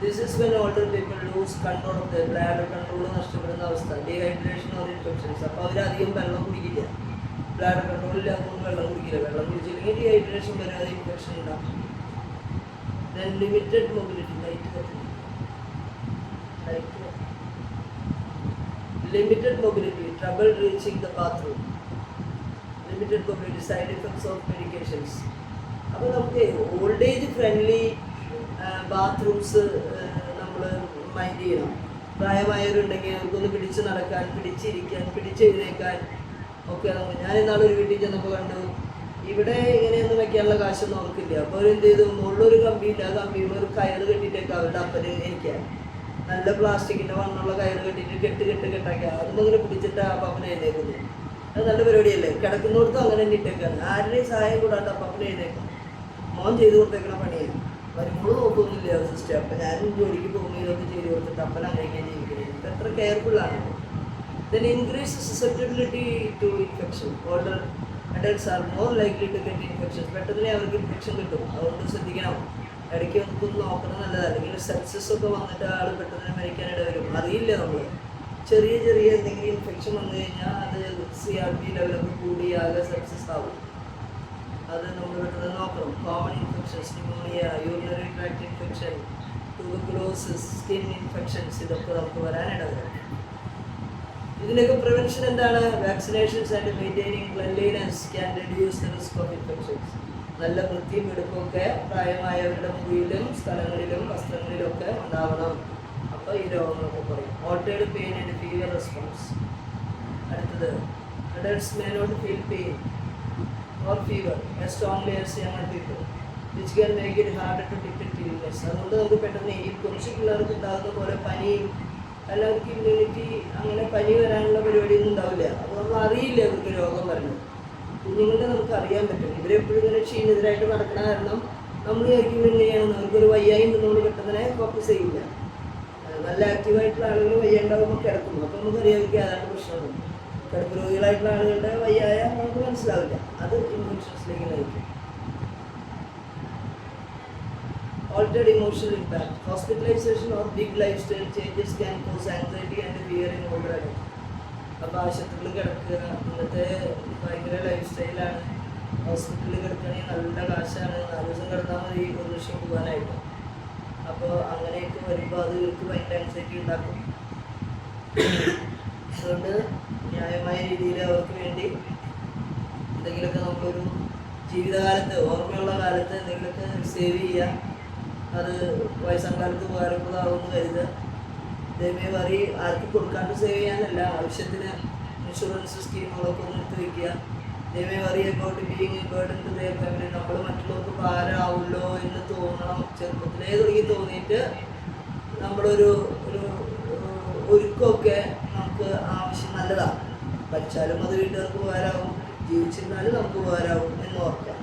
This is when older people lose control of the bladder control നഷ്ടപ്പെടുന്ന അവസ്ഥ. Dehydration or infections. അപ്പോൾ അവരധികം വെള്ളം കുടിക്കില്ല. ബ്ലാഡർ കൺട്രോൾ ഇല്ലാത്തതുകൊണ്ട് വെള്ളം കുടിക്കില്ല. വെള്ളം കുടിച്ചില്ലെങ്കിൽ ഡീഹൈഡ്രേഷൻ വരാതെ ഇൻഫെക്ഷൻ ഉണ്ടാകും. Then limited mobility. Limited mobility, trouble reaching the bathroom. Limited mobility, side effects of medications. അപ്പോൾ നമുക്ക് ഓൾഡ് ഏജ് ഫ്രണ്ട്ലി ബാത്റൂംസ് നമ്മൾ മൈൻഡ് ചെയ്യണം. പ്രായമായവരുണ്ടെങ്കിൽ അവർക്കൊന്ന് പിടിച്ച് നടക്കാൻ, പിടിച്ചിരിക്കാൻ, പിടിച്ചെഴുന്നേക്കാൻ ഒക്കെ നമുക്ക്. ഞാൻ ഇന്നാളൊരു വീട്ടിൽ ചെന്നപ്പോൾ കണ്ടു, ഇവിടെ ഇങ്ങനെയൊന്നും വയ്ക്കാനുള്ള കാശൊന്നും അവർക്കില്ല. അപ്പോൾ അവരെന്ത് ചെയ്തു, മുകളിലൊരു കമ്പിയില്ല, ആ കമ്പിയിൽ ഒരു കയറ് കെട്ടിയിട്ടേക്ക് അവരുടെ അപ്പന് എനിക്കാൻ നല്ല പ്ലാസ്റ്റിക്കിൻ്റെ മണ്ണുള്ള കയറ് കെട്ടിയിട്ട് കെട്ടാക്കി അതൊന്നും ഇങ്ങനെ പിടിച്ചിട്ട് ആ പപ്പനെ എഴുന്നേക്കുന്നു. അത് നല്ല പരിപാടിയല്ലേ? കിടക്കുന്നിടത്തും അങ്ങനെ തന്നെ ഇട്ടേക്കാണ്. ആരുടെയും സഹായം കൂടാണ്ട് പപ്പനെ എഴുന്നേക്കും. മോൻ ചെയ്ത് കൊടുത്തേക്കണ പണിയാണ്. വരുമ്പോൾ നോക്കൊന്നുമില്ല സിസ്റ്റർ. അപ്പം ഞാനും ജോലിക്ക് പോകുമ്പോൾ ഇതൊക്കെ ചെയ്ത് കൊടുത്തിട്ട് അപ്പൻ അങ്ങനെയൊക്കെയാണ് ജീവിക്കുന്നത്. ഇപ്പം എത്ര കെയർഫുള്ളാണ്. Then increase susceptibility to infection. Older adults are more likely to get infections. പെട്ടെന്ന് അവർക്ക് ഇൻഫെക്ഷൻ കിട്ടും. അതുകൊണ്ട് ശ്രദ്ധിക്കണം. ഇടയ്ക്ക് നമുക്കൊന്ന് നോക്കണം നല്ലത്. അല്ലെങ്കിൽ സെപ്സിസ് ഒക്കെ വന്നിട്ട് ആൾ പെട്ടെന്ന് മരിക്കാനിട വരും. അറിയില്ല നമ്മൾ. ചെറിയ ചെറിയ എന്തെങ്കിലും ഇൻഫെക്ഷൻ വന്നു കഴിഞ്ഞാൽ അത് CRP ലെവലൊക്കെ കൂടി ആകെ സെപ്സിസ് ആവും. അത് നമ്മൾ പെട്ടെന്ന് നോക്കണം. Common infections, pneumonia, urinary tract infection, tuberculosis, skin infections, ഇതൊക്കെ നമുക്ക് വരാനിടവരും. ഇതിനൊക്കെ പ്രിവെൻഷൻ എന്താണ്? Vaccinations and maintaining cleanliness can reduce the risk of infections. നല്ല വൃത്തിയും വെടുപ്പൊക്കെ പ്രായമായവരുടെ മുറിയിലും സ്ഥലങ്ങളിലും വസ്ത്രങ്ങളിലും ഒക്കെ ഉണ്ടാവണം. അപ്പോൾ ഈ രോഗങ്ങളൊക്കെ കുറയും. Altered pain and fever response. അടുത്തത്, adults may not feel pain or fever as strongly as younger people, which can make it harder to detect illness. അതുകൊണ്ട് നമുക്ക് പെട്ടെന്ന് ഈ കുറച്ച് പിള്ളേർക്ക് ഉണ്ടാകുന്ന പോലെ പനിയും എല്ലാവർക്കും ഇമ്മ്യൂണിറ്റി അങ്ങനെ പനി വരാനുള്ള പരിപാടിയൊന്നും ഉണ്ടാവില്ല. അപ്പോൾ നമ്മൾ അറിയില്ല അവർക്ക് രോഗം വരണം. കുഞ്ഞുങ്ങളെ നമുക്ക് അറിയാൻ പറ്റും. ഇവരെപ്പോഴും ഇങ്ങനെ ക്ഷീണിതരായിട്ട് നടക്കണ കാരണം നമ്മൾ വിചാരിക്കും എങ്ങനെയാണെന്ന്. അവർക്കൊരു വയ്യായി നമ്മൾ പെട്ടെന്ന് ഫോക്കസ് ചെയ്യില്ല. നല്ല ആക്റ്റീവായിട്ടുള്ള ആളുകൾ വയ്യാണ്ടാവുമ്പോൾ കിടക്കുന്നു. അപ്പോൾ നമുക്കറിയാം അവർക്ക് അതാണ് പ്രശ്നമാണ്. കിടപ്പ് രോഗികളായിട്ടുള്ള ആളുകളുടെ വയ്യായ നമുക്ക് മനസ്സിലാവില്ല. അത് ഇൻഫെക്ഷൻസിലേക്ക് നയിക്കും. Altered emotional impact. Hospitalization or big lifestyle changes can cause anxiety and fear in older adults. അപ്പോൾ ആശുപത്രിയിൽ കിടക്കുക, ഇന്നത്തെ ഭയങ്കര ലൈഫ് സ്റ്റൈലാണ്. ഹോസ്പിറ്റലിൽ കിടക്കുകയാണെങ്കിൽ നല്ല കാശാണ്. 4 ദിവസം കിടന്നാൽ മതി ഒരു ലക്ഷം പോകാനായിട്ട്. അപ്പോൾ അങ്ങനെയൊക്കെ വരുമ്പോൾ അത് ഇവർക്ക് ഭയങ്കര ആൻസൈറ്റി ഉണ്ടാക്കും. അതുകൊണ്ട് ന്യായമായ രീതിയിൽ അവർക്ക് വേണ്ടി എന്തെങ്കിലുമൊക്കെ നമ്മളൊരു ജീവിതകാലത്ത്, ഓർമ്മയുള്ള കാലത്ത് എന്തെങ്കിലുമൊക്കെ സേവ് ചെയ്യുക. അത് വയസ്സാം കാലത്ത് ഉപകാരപ്രദമാകുമെന്ന് കരുതുക. ദൈവമേ വറി ആർക്കും കൊടുക്കാണ്ട് സേവ് ചെയ്യാനല്ല, ആവശ്യത്തിന് ഇൻഷുറൻസ് സ്കീമുകളൊക്കെ ഒന്ന് എടുത്ത് വയ്ക്കുക. ദൈവമേ worry about being a burden to their family. നമ്മൾ മറ്റുള്ളവർക്ക് ഭാരമാവുമല്ലോ എന്ന് തോന്നണം. ചെറുപ്പത്തിലേ തുടങ്ങി തോന്നിയിട്ട് നമ്മളൊരു ഒരുക്കമൊക്കെ നമുക്ക് ആവശ്യം നല്ലതാണ്. പഠിച്ചാലും അത് വീട്ടുകാർക്ക് ഉപകാരമാവും, ജീവിച്ചിരുന്നാലും നമുക്ക് ഉപകാരമാവും എന്ന് ഓർക്കാം.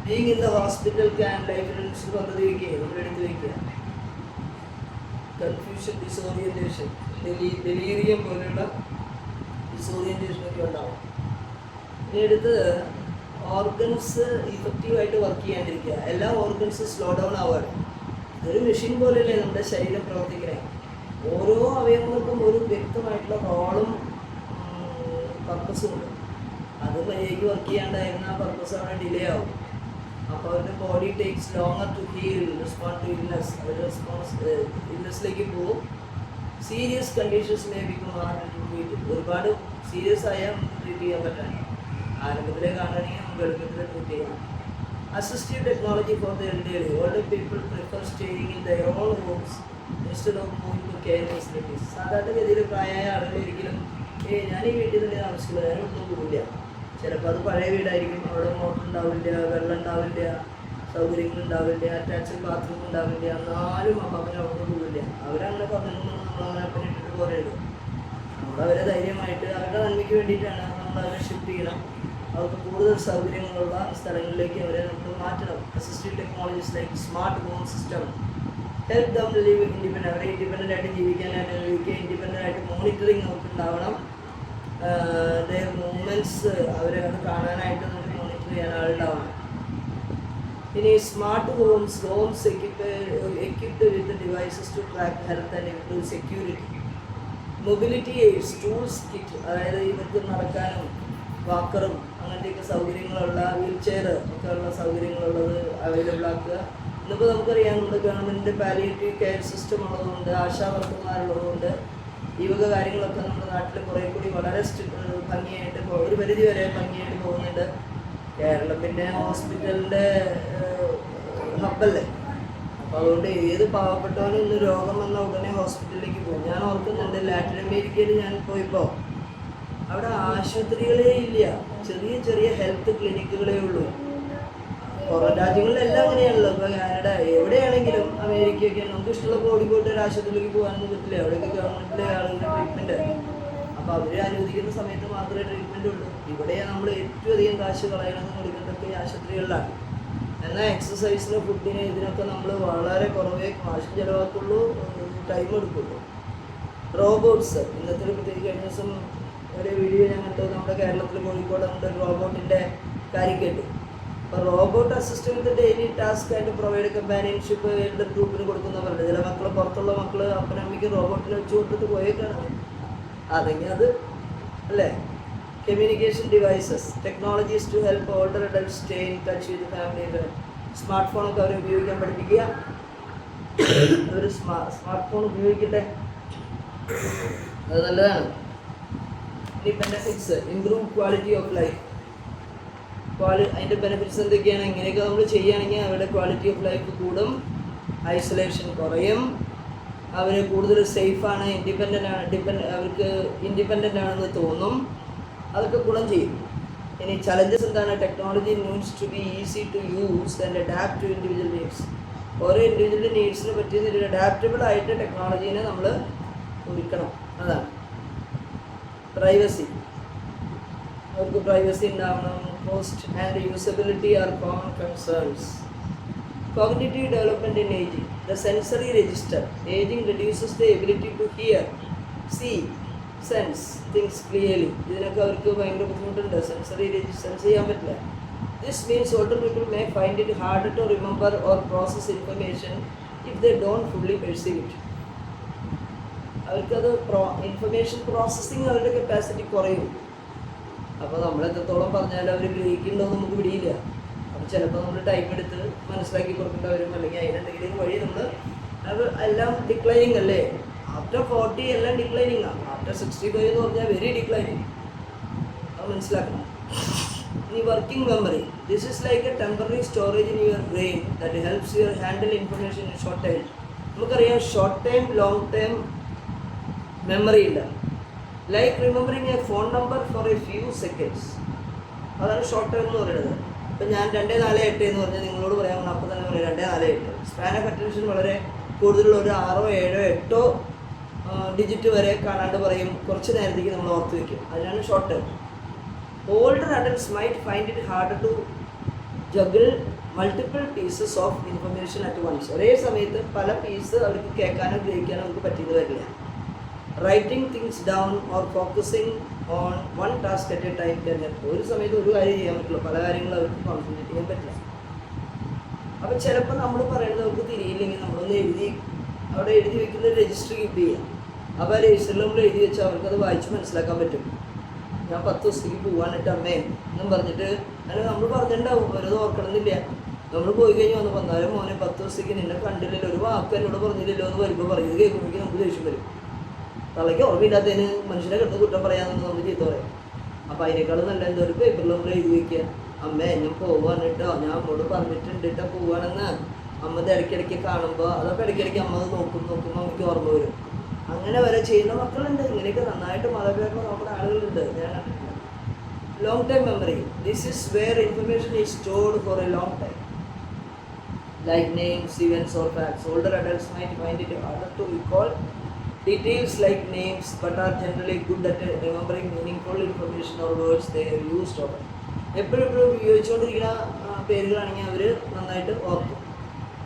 Being in the hospital can life insurance പദ്ധതി വയ്ക്കുക, നമ്മളെടുത്ത് വയ്ക്കുക. കൺഫ്യൂഷൻ, ഡിസോറിയൻറ്റേഷൻ, ഡെലീരിയം പോലെയുള്ള ഡിസോറിയൻറ്റേഷനൊക്കെ ഉണ്ടാവും. ഇനി അടുത്തത് ഓർഗൻസ് ഇഫക്റ്റീവായിട്ട് വർക്ക് ചെയ്യാണ്ടിരിക്കുക. എല്ലാ ഓർഗൻസും സ്ലോ ഡൗൺ ആവുകയാണ്. ഇതൊരു മെഷീൻ പോലെയല്ലേ നമ്മുടെ ശരീരം പ്രവർത്തിക്കണേ. ഓരോ അവയവങ്ങൾക്കും ഒരു വ്യക്തമായിട്ടുള്ള റോളും പർപ്പസും ഉണ്ട്. അത് മര്യാദയ്ക്ക് വർക്ക് ചെയ്യാണ്ടായിരുന്ന ആ പർപ്പസ് അവിടെ ഡിലേ ആവും. അപ്പോൾ അവരുടെ body takes longer to heal, respond to illness. അവർ ഇൽനെസ്സിലേക്ക് പോകും. Serious conditions may become hard to treat. ഒരുപാട് സീരിയസ് ആയാൽ നമുക്ക് ട്രീറ്റ് ചെയ്യാൻ പറ്റാണ്. ആരംഭത്തിലെ കാണുകയാണെങ്കിൽ നമുക്ക് എളുപ്പത്തിൽ ട്രീറ്റ് ചെയ്യാം. Assistive technology for the elderly. Older people prefer staying in their own homes instead of moving to care facilities. സാധാരണഗതിയിൽ പ്രായമായ ആളുകൾ ഒരിക്കലും ഞാൻ ഈ വീട്ടിൽ തന്നെ താമസിക്കുന്നത്, ഞാനൊന്നും പോകില്ല. ചിലപ്പോൾ അത് പഴയ വീടായിരിക്കും, അവിടെ മോട്ടർ ഉണ്ടാവില്ല, വെള്ളം ഉണ്ടാവില്ല, സൗകര്യങ്ങളുണ്ടാവില്ല, അറ്റാച്ച്ഡ് ബാത്റൂം ഉണ്ടാവില്ല. എന്നാലും അപ്പനെ അവിടെ പോകില്ല. അവരങ്ങനെ പറഞ്ഞൊന്നും നമ്മളങ്ങനെ അപ്പം ഇട്ടിട്ട് പോരുള്ളൂ. നമ്മളവരെ ധൈര്യമായിട്ട് അവരുടെ നന്മയ്ക്ക് വേണ്ടിയിട്ടാണ് നമ്മളവരെ ഷിഫ്റ്റ് ചെയ്യണം. അവർക്ക് കൂടുതൽ സൗകര്യങ്ങളുള്ള സ്ഥലങ്ങളിലേക്ക് അവരെ നമ്മൾ മാറ്റണം. Assistive technologies like smart home system help them live independent. അവരെ ഇൻഡിപെൻഡൻ്റ് ആയിട്ട് ജീവിക്കാനായിട്ട് ഇൻഡിപെൻഡൻ്റ് ആയിട്ട് മോണിറ്ററിങ് അവർക്ക് ഉണ്ടാവണം. ദെയർ മൂവ്മെൻറ്റ്സ് അവരെ അത് കാണാനായിട്ട് നമുക്ക് മോണിറ്റർ ചെയ്യാൻ ആളുണ്ടാവണം. ഇനി smart homes equipped with devices to track health and improve security. Mobility aids tools kit, അതായത് ഇവർക്ക് നടക്കാനും വാക്കറും അങ്ങനത്തെയൊക്കെ സൗകര്യങ്ങളുള്ള വീൽ ചെയർ ഒക്കെ ഉള്ള സൗകര്യങ്ങളുള്ളത് അവൈലബിൾ ആക്കുക. ഇന്നിപ്പോൾ നമുക്കറിയാം നമ്മുടെ ഗവൺമെൻറ്റിൻ്റെ പാലിയേറ്റീവ് കെയർ സിസ്റ്റം ഉള്ളതുകൊണ്ട്, ആശാവർക്കർമാരുള്ളതുകൊണ്ട് ഈ വക കാര്യങ്ങളൊക്കെ നമ്മുടെ നാട്ടിൽ കുറേ കൂടി വളരെ ഭംഗിയായിട്ട് ഒരു പരിധി വരെ ഭംഗിയായിട്ട് പോകുന്നുണ്ട്. കേരളം പിന്നെ ഹോസ്പിറ്റലിൻ്റെ ഹബ്ബല്ലേ. അപ്പോൾ അതുകൊണ്ട് ഏത് പാവപ്പെട്ടവനും ഇന്ന് രോഗം വന്ന ഉടനെ ഹോസ്പിറ്റലിലേക്ക് പോകും. ഞാൻ ഓർക്കുന്നുണ്ട് ലാറ്റിൻ അമേരിക്കയിൽ ഞാൻ പോയപ്പോൾ അവിടെ ആശുപത്രികളേ ഇല്ല, ചെറിയ ചെറിയ ഹെൽത്ത് ക്ലിനിക്കുകളേ ഉള്ളൂ. പുറം രാജ്യങ്ങളിലെല്ലാം അങ്ങനെയാണല്ലോ. ഇപ്പോൾ കാനഡ എവിടെയാണെങ്കിലും അമേരിക്കയൊക്കെ നമുക്ക് ഇഷ്ടമുള്ള ഓടിപ്പോയിട്ട് ഒരു ആശുപത്രിയിലേക്ക് പോകാനൊന്നും പറ്റില്ല. അവിടെയൊക്കെ ഗവൺമെൻറ്റിലെ ആളുകളുടെ ട്രീറ്റ്മെൻറ്റ്. അപ്പോൾ അവർ അനുവദിക്കുന്ന സമയത്ത് മാത്രമേ ട്രീറ്റ്മെൻറ്റ് ഉള്ളൂ. ഇവിടെ നമ്മൾ ഏറ്റവും അധികം കാശ് കളയണമെന്ന് കൊടുക്കുന്നതൊക്കെ ഈ ആശുപത്രികളിലാണ്. എന്നാൽ എക്സസൈസിന്, ഫുഡിന്, ഇതിനൊക്കെ നമ്മൾ വളരെ കുറവേ കാശ് ചിലവാക്കുള്ളൂ, ടൈം എടുക്കുള്ളൂ. റോബോട്ട്സ് ഇന്നത്തെ പ്രത്യേകിച്ച് കഴിഞ്ഞ ദിവസം ഒരു വീഡിയോ ഞാൻ കണ്ടു. നമ്മുടെ കേരളത്തിൽ കോഴിക്കോട് നമ്മുടെ റോബോട്ടിൻ്റെ കാര്യം കേട്ടു. അപ്പോൾ റോബോട്ട് അസിസ്റ്റ് വിത്ത് ഡെയിലി ടാസ്ക് ആയിട്ട് പ്രൊവൈഡ് കമ്പാനിയൻഷിപ്പ് എൽഡർ ഗ്രൂപ്പിന് കൊടുക്കുന്നവരുണ്ട്. ചില മക്കൾ പുറത്തുള്ള മക്കൾ അപ്പനമ്മയ്ക്ക് റോബോട്ടിനെ വെച്ച് കൊടുത്തിട്ട് പോയേക്കാണ്. അതെങ്കിൽ അത് അല്ലേ. Communication devices technologies to help older adults stay in touch with family. Smart ഫോണൊക്കെ അവർ ഉപയോഗിക്കാൻ പഠിപ്പിക്കുക. അവർ സ്മാർട്ട് ഫോൺ ഉപയോഗിക്കട്ടെ, അത് നല്ലതാണ്. ഇനി benefits, improve quality of life. അതിൻ്റെ ബെനിഫിറ്റ്സ് എന്തൊക്കെയാണ്? ഇങ്ങനെയൊക്കെ നമ്മൾ ചെയ്യുകയാണെങ്കിൽ അവരുടെ ക്വാളിറ്റി ഓഫ് ലൈഫ് കൂടും, ഐസൊലേഷൻ കുറയും, അവർ കൂടുതൽ സേഫാണ്, അവർക്ക് ഇൻഡിപെൻഡൻ്റ് ആണെന്ന് തോന്നും. അതൊക്കെ ഗുണം ചെയ്യും. ഇനി ചലഞ്ചസ് എന്താണ്? Technology needs to be easy to use and adapt to individual needs. ഓരോ ഇൻഡിവിജ്വൽ നീഡ്സിന് പറ്റിയ അഡാപ്റ്റബിൾ ആയിട്ട് ടെക്നോളജീനെ നമ്മൾ ഒരുക്കണം. അതാണ് പ്രൈവസി. അവർക്ക് പ്രൈവസി ഉണ്ടാവണം. Cost and usability are common concerns. Cognitive development in ageing. The sensory register. Ageing reduces the ability to hear, see, sense things clearly. ഇതിനൊക്കെ അവർക്ക് ഭയങ്കര ബുദ്ധിമുട്ടുണ്ട്. സെൻസറി സെൻസ് ചെയ്യാൻ പറ്റില്ല. This means older people may find it harder to remember or process information if they don't fully perceive it. അവർക്കത് information processing അവരുടെ capacity കുറയും. അപ്പോൾ നമ്മൾ എത്രത്തോളം പറഞ്ഞാലും അവർ ഗ്രഹിക്കുന്നുണ്ടോ നമുക്ക് പിടിയില്ല. അപ്പോൾ ചിലപ്പോൾ നമ്മൾ ടൈം എടുത്ത് മനസ്സിലാക്കി കൊടുക്കേണ്ട വരും. അല്ലെങ്കിൽ അതിനെന്തെങ്കിലും വഴി നമ്മൾ അത് എല്ലാം ഡിക്ലൈനിങ് അല്ലേ. ആഫ്റ്റർ 40 എല്ലാം ഡിക്ലൈനിങ് ആണ്. ആഫ്റ്റർ 65 എന്ന് പറഞ്ഞാൽ വെരി ഡിക്ലൈനിങ്. അത് മനസ്സിലാക്കണം. ഇനി working memory. This is like a temporary storage in your brain that helps your handle information in short time. നമുക്കറിയാം short time long time memory ഇല്ല. Like remembering a phone number for a few seconds. അതാണ് short time എന്ന് പറയുന്നത്. ഇപ്പം ഞാൻ 248 എന്ന് പറഞ്ഞാൽ നിങ്ങളോട് പറയാൻ അപ്പോൾ തന്നെ പറയാം 248. സ്പാൻ ഓഫ് അറ്റൻഷൻ വളരെ കൂടുതലുള്ള ഒരു 6, 7, 8 ഡിജിറ്റ് വരെ കാണാണ്ട് പറയും. കുറച്ച് നേരത്തേക്ക് നമ്മൾ ഓർത്ത് വയ്ക്കും. അതിനാണ് short time. Older adults might find it harder to juggle multiple pieces of information at once. ഒരേ സമയത്ത് പല പീസ് അവർക്ക് കേൾക്കാനോ ഗ്രഹിക്കാനോ അവർക്ക് പറ്റിയെന്ന് വരില്ല. Writing things down or focusing on one task at A time can help. ഒരു സമയത്ത് ഒരു കാര്യം ചെയ്യാൻ പറ്റില്ല, പല കാര്യങ്ങളും അവർക്ക് കോൺസെൻട്രേറ്റ് ചെയ്യാൻ പറ്റില്ല. അപ്പോൾ ചിലപ്പോൾ നമ്മൾ പറയുന്നത് അവർക്ക് തിരിയില്ലെങ്കിൽ നമ്മളൊന്ന് അവിടെ എഴുതി വെക്കുന്ന രജിസ്റ്റർ കീപ്പ് ചെയ്യാം. അപ്പോൾ ആ രജിസ്റ്ററിൽ നമ്മൾ എഴുതി വെച്ചാൽ അവർക്കത് വായിച്ച് മനസ്സിലാക്കാൻ പറ്റും. ഞാൻ 10 ദിവസത്തേക്ക് പോകാനിട്ട് അമ്മേ എന്നും പറഞ്ഞിട്ട് അല്ലെങ്കിൽ നമ്മൾ പറഞ്ഞിട്ടുണ്ടാവും, അവരത് ഓർക്കണമെന്നില്ല. നമ്മൾ പോയി കഴിഞ്ഞ് വന്ന് വന്നാലും മോനെ 10 ദിവസത്തേക്ക് നിന്നെ കണ്ടില്ലല്ലോ, ഒരു വാക്ക് എന്നോട് പറഞ്ഞില്ലല്ലോ എന്ന് വരുമ്പോൾ പറയുന്നത് കേൾക്കുമ്പോഴേക്കും നമുക്ക് ദേഷ്യം വരും. തള്ളയ്ക്ക് ഓർമ്മയില്ലാത്തതിന് മനുഷ്യനെ കിടന്ന് കുറ്റം പറയാമെന്ന് നമ്മൾ ചീത്ത പറയും. അപ്പോൾ അതിനേക്കാളും നല്ല എന്തോ ഒരു പേപ്പറിൽ നമ്മൾ എഴുതി വയ്ക്കുക. അമ്മേ ഞാൻ പോവാണ് കേട്ടോ, ഞാൻ അമ്മോട് പറഞ്ഞിട്ടുണ്ട് കേട്ടോ പോവാണെന്ന്. അമ്മ ഇത് ഇടയ്ക്കിടയ്ക്ക് കാണുമ്പോൾ അതൊക്കെ ഇടയ്ക്കിടയ്ക്ക് അമ്മ അത് നോക്കുമ്പോൾ അമ്മയ്ക്ക് ഓർമ്മ വരും. അങ്ങനെ വരെ ചെയ്യുന്ന മക്കളുണ്ട്. ഇങ്ങനെയൊക്കെ നന്നായിട്ട് മാതാപിതാക്കൾ നോക്കുന്ന ആളുകളുണ്ട്, ഞാൻ കണ്ടിട്ടുണ്ട്. Long time memory. This is where information is stored for a long time, like names, events or facts. Older adults might find it harder to recall details like names but are generally good at remembering meaningful information or words they have used often. എപ്പോഴും ഉപയോഗിച്ചുകൊണ്ടിരിക്കുന്ന പേരുകളാണെങ്കിൽ അവർ നന്നായിട്ട് ഓർക്കും.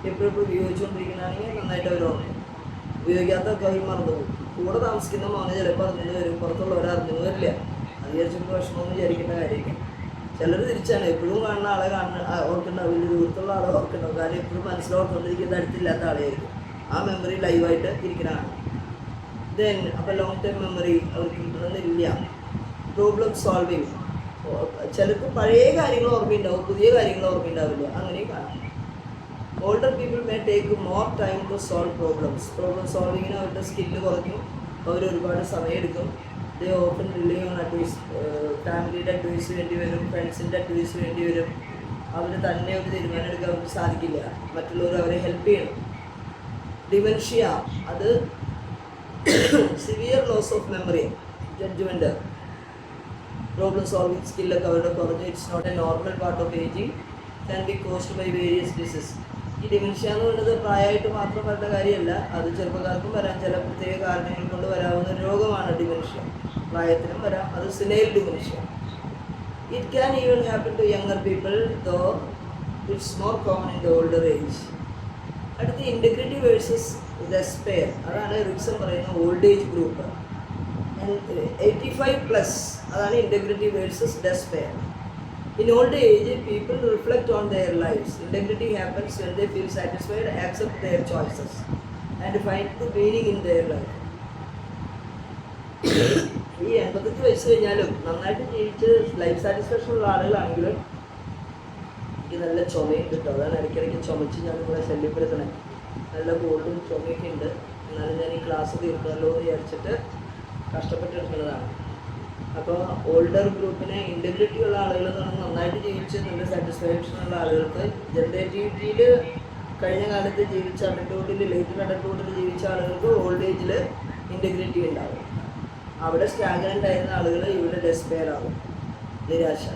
എപ്പോഴും ഉപയോഗിച്ചുകൊണ്ടിരിക്കുന്നതാണെങ്കിൽ നന്നായിട്ട് അവർ ഓർക്കും. ഉപയോഗിക്കാത്തൊക്കെ അവർ മറന്നുപോകും. കൂടെ താമസിക്കുന്ന മോനെ ചിലപ്പോൾ അറിഞ്ഞു വരും, പുറത്തുള്ളവരെ അറിഞ്ഞു വരില്ല. അത് വിചാരിച്ചിട്ട് വിഷമമൊന്നും വിചാരിക്കേണ്ട കാര്യമില്ല. ചിലർ തിരിച്ചാണ്, എപ്പോഴും കാണുന്ന ആളെ ഓർക്കുന്നുണ്ടാവും, വലിയ ദൂരത്തുള്ള ആളെ ഓർക്കുന്നുണ്ടാവും. കാരണം എപ്പോഴും മനസ്സിലോർത്തുകൊണ്ടിരിക്കുന്ന അടുത്തില്ലാത്ത ആളെയായിരിക്കും. ആ മെമ്മറി ലൈവായിട്ട് ഇരിക്കുന്നതാണ്. ദെൻ അപ്പോൾ ലോങ് ടൈം മെമ്മറി അവർക്ക് കിട്ടണമെന്നില്ല. Problem solving. ചിലർക്ക് പഴയ കാര്യങ്ങൾ ഓർമ്മയുണ്ടാവും, പുതിയ കാര്യങ്ങൾ ഓർമ്മയുണ്ടാവില്ല, അങ്ങനെയും കാണാം. Older people may take more time to solve problems. Problem സോൾവിങ്ങിന് അവരുടെ സ്കില്ല് കുറഞ്ഞു, അവർ ഒരുപാട് സമയമെടുക്കും. They often rely on advice. ഫാമിലിയുടെ അഡ്വൈസ് വേണ്ടി വരും, ഫ്രണ്ട്സിൻ്റെ അഡ്വൈസ് വേണ്ടി വരും. അവർ തന്നെ ഒരു തീരുമാനം എടുക്കാൻ അവർക്ക് സാധിക്കില്ല, മറ്റുള്ളവർ അവരെ ഹെൽപ്പ് ചെയ്യണം. ഡിമെൻഷ്യ, അത് severe loss of memory, judgement, problem solving സ്കില്ലൊക്കെ അവരുടെ കുറഞ്ഞു. It's not a normal part of ageing, can be caused by various disease. ഈ ഡിമെൻഷ്യ എന്ന് പറയുന്നത് പ്രായമായിട്ട് മാത്രം വരേണ്ട കാര്യമല്ല, അത് ചെറുപ്പക്കാർക്കും വരാം. ചില പ്രത്യേക കാരണങ്ങൾ കൊണ്ട് വരാവുന്ന രോഗമാണ് ഡിമെൻഷ്യ. പ്രായത്തിനും വരാം, അത് senile dementia. It can even happen to younger people, though it's more common in the older age. അടുത്ത് ഇൻറ്റഗ്രിറ്റി വേഴ്സസ് ഡെസ്പെയർ. അതാണ് റിക്സൺ പറയുന്ന ഓൾഡ് ഏജ് ഗ്രൂപ്പ്. 85+, അതാണ് integrity versus despair. In old age, people reflect on their lives. Integrity happens when they feel satisfied, accept their choices, and find the meaning in their life. ഈ 85 വയസ്സ് കഴിഞ്ഞാലും നന്നായിട്ട് ജീവിച്ച് life satisfaction ഉള്ള ആളുകളാണെങ്കിലും എനിക്ക് നല്ല ചുമയുണ്ട് കേട്ടോ. അതാണ് ഇടയ്ക്കിടയ്ക്ക് ചുമച്ച് ഞാൻ നിങ്ങളെ ശല്യപ്പെടുത്തണേ. നല്ല കോൾഡും ചുമയൊക്കെ ഉണ്ട്. എന്നാലും ഞാൻ ഈ ക്ലാസ് തീർക്കാമല്ലോ എന്ന് വിചാരിച്ചിട്ട് കഷ്ടപ്പെട്ടെടുക്കുന്നതാണ്. അപ്പോൾ ഓൾഡർ ഗ്രൂപ്പിനെ ഇൻറ്റഗ്രിറ്റി ഉള്ള ആളുകൾ എന്ന് പറഞ്ഞാൽ നന്നായിട്ട് ജീവിച്ച് നല്ല സാറ്റിസ്ഫാക്ഷൻ ഉള്ള ആളുകൾക്ക് ജനറേറ്റിവിറ്റിയിൽ കഴിഞ്ഞ കാലത്ത് ജീവിച്ച അഡൽട്ട്ഹുഡിൽ ലേറ്റർ അഡൽട്ട്ഹുഡിൽ ജീവിച്ച ആളുകൾക്ക് ഓൾഡ് ഏജിൽ ഇൻറ്റഗ്രിറ്റി ഉണ്ടാകും. അവിടെ സ്റ്റാഗ്നൻ്റ് ആയിരുന്ന ആളുകൾ ഇവിടെ ഡെസ്പെയർ ആകും, നിരാശ.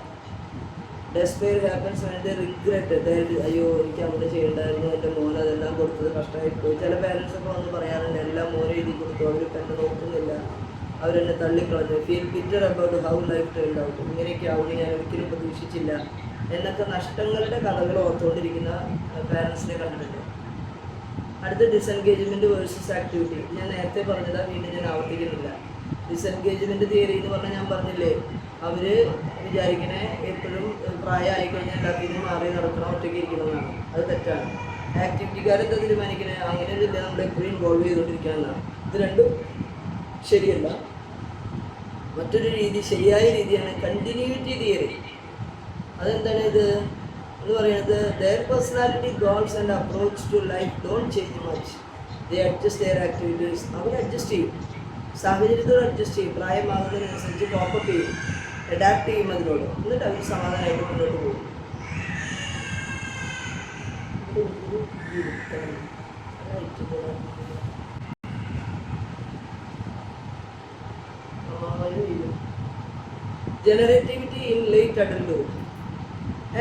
ഡെസ്പെയർ ഹാപ്പൻസ് വേണ്ട റിഗ്രറ്റ്, അയ്യോ എനിക്ക് അങ്ങനെ ചെയ്യണ്ടായിരുന്നു, എൻ്റെ മോൻ അതെല്ലാം കൊടുത്തത് കഷ്ടമായി പോയി. ചില പേരൻസൊക്കെ വന്ന് പറയാറുണ്ട് എല്ലാം മോനെ എഴുതി കൊടുത്തു, അവരിപ്പോൾ എന്നെ നോക്കുന്നില്ല, അവരെന്നെ തള്ളിക്കളഞ്ഞു, feel bitter about how life turned out, ഇങ്ങനെയൊക്കെ ആവുമെന്ന് ഞാൻ ഒരിക്കലും പ്രതീക്ഷിച്ചില്ല എന്നൊക്കെ നഷ്ടങ്ങളുടെ കഥകൾ ഓർത്തുകൊണ്ടിരിക്കുന്ന പാരൻസിനെ കണ്ടിട്ടുണ്ട്. അടുത്ത ഡിസെൻഗേജ്മെൻറ്റ് വേഴ്സസ് ആക്ടിവിറ്റി. ഞാൻ നേരത്തെ പറഞ്ഞതാ, വീണ്ടും ഞാൻ ആവർത്തിക്കുന്നില്ല. ഡിസെൻഗേജ്മെൻറ്റ് തിയറി എന്ന് പറഞ്ഞാൽ ഞാൻ പറഞ്ഞില്ലേ, അവർ വിചാരിക്കണേ എപ്പോഴും പ്രായമായി കഴിഞ്ഞാൽ എല്ലാത്തിനും മാറി നടക്കണം, ഒറ്റയ്ക്ക് ഇരിക്കണമെന്നാണ്. അത് തെറ്റാണ്. ആക്ടിവിറ്റിക്കാരെന്താ തീരുമാനിക്കണേ, അങ്ങനെ ഒരു ഇല്ല, നമ്മൾ എപ്പോഴും ഇൻവോൾവ് ചെയ്തുകൊണ്ടിരിക്കണം എന്നാണ്. ഇത് രണ്ടും ശരിയല്ല. മറ്റൊരു രീതി, ശരിയായ രീതിയാണ് കണ്ടിന്യൂറ്റി തിയറി. അതെന്താണ് ഇത് എന്ന് പറയുന്നത്? their personality, goals and approach to life don't change much. they adjust their activities. അവർ അഡ്ജസ്റ്റ് ചെയ്യും, സാഹചര്യത്തോട് അഡ്ജസ്റ്റ് ചെയ്യും, പ്രായമാകുന്നതിനനുസരിച്ച് ടോപ്പപ്പ് ചെയ്യും, അഡാപ്റ്റ് ചെയ്യും അതിനോട്. എന്നിട്ട് അവർ സമാധാനമായിട്ട് മുന്നോട്ട് പോകും. Generativity in late adulthood.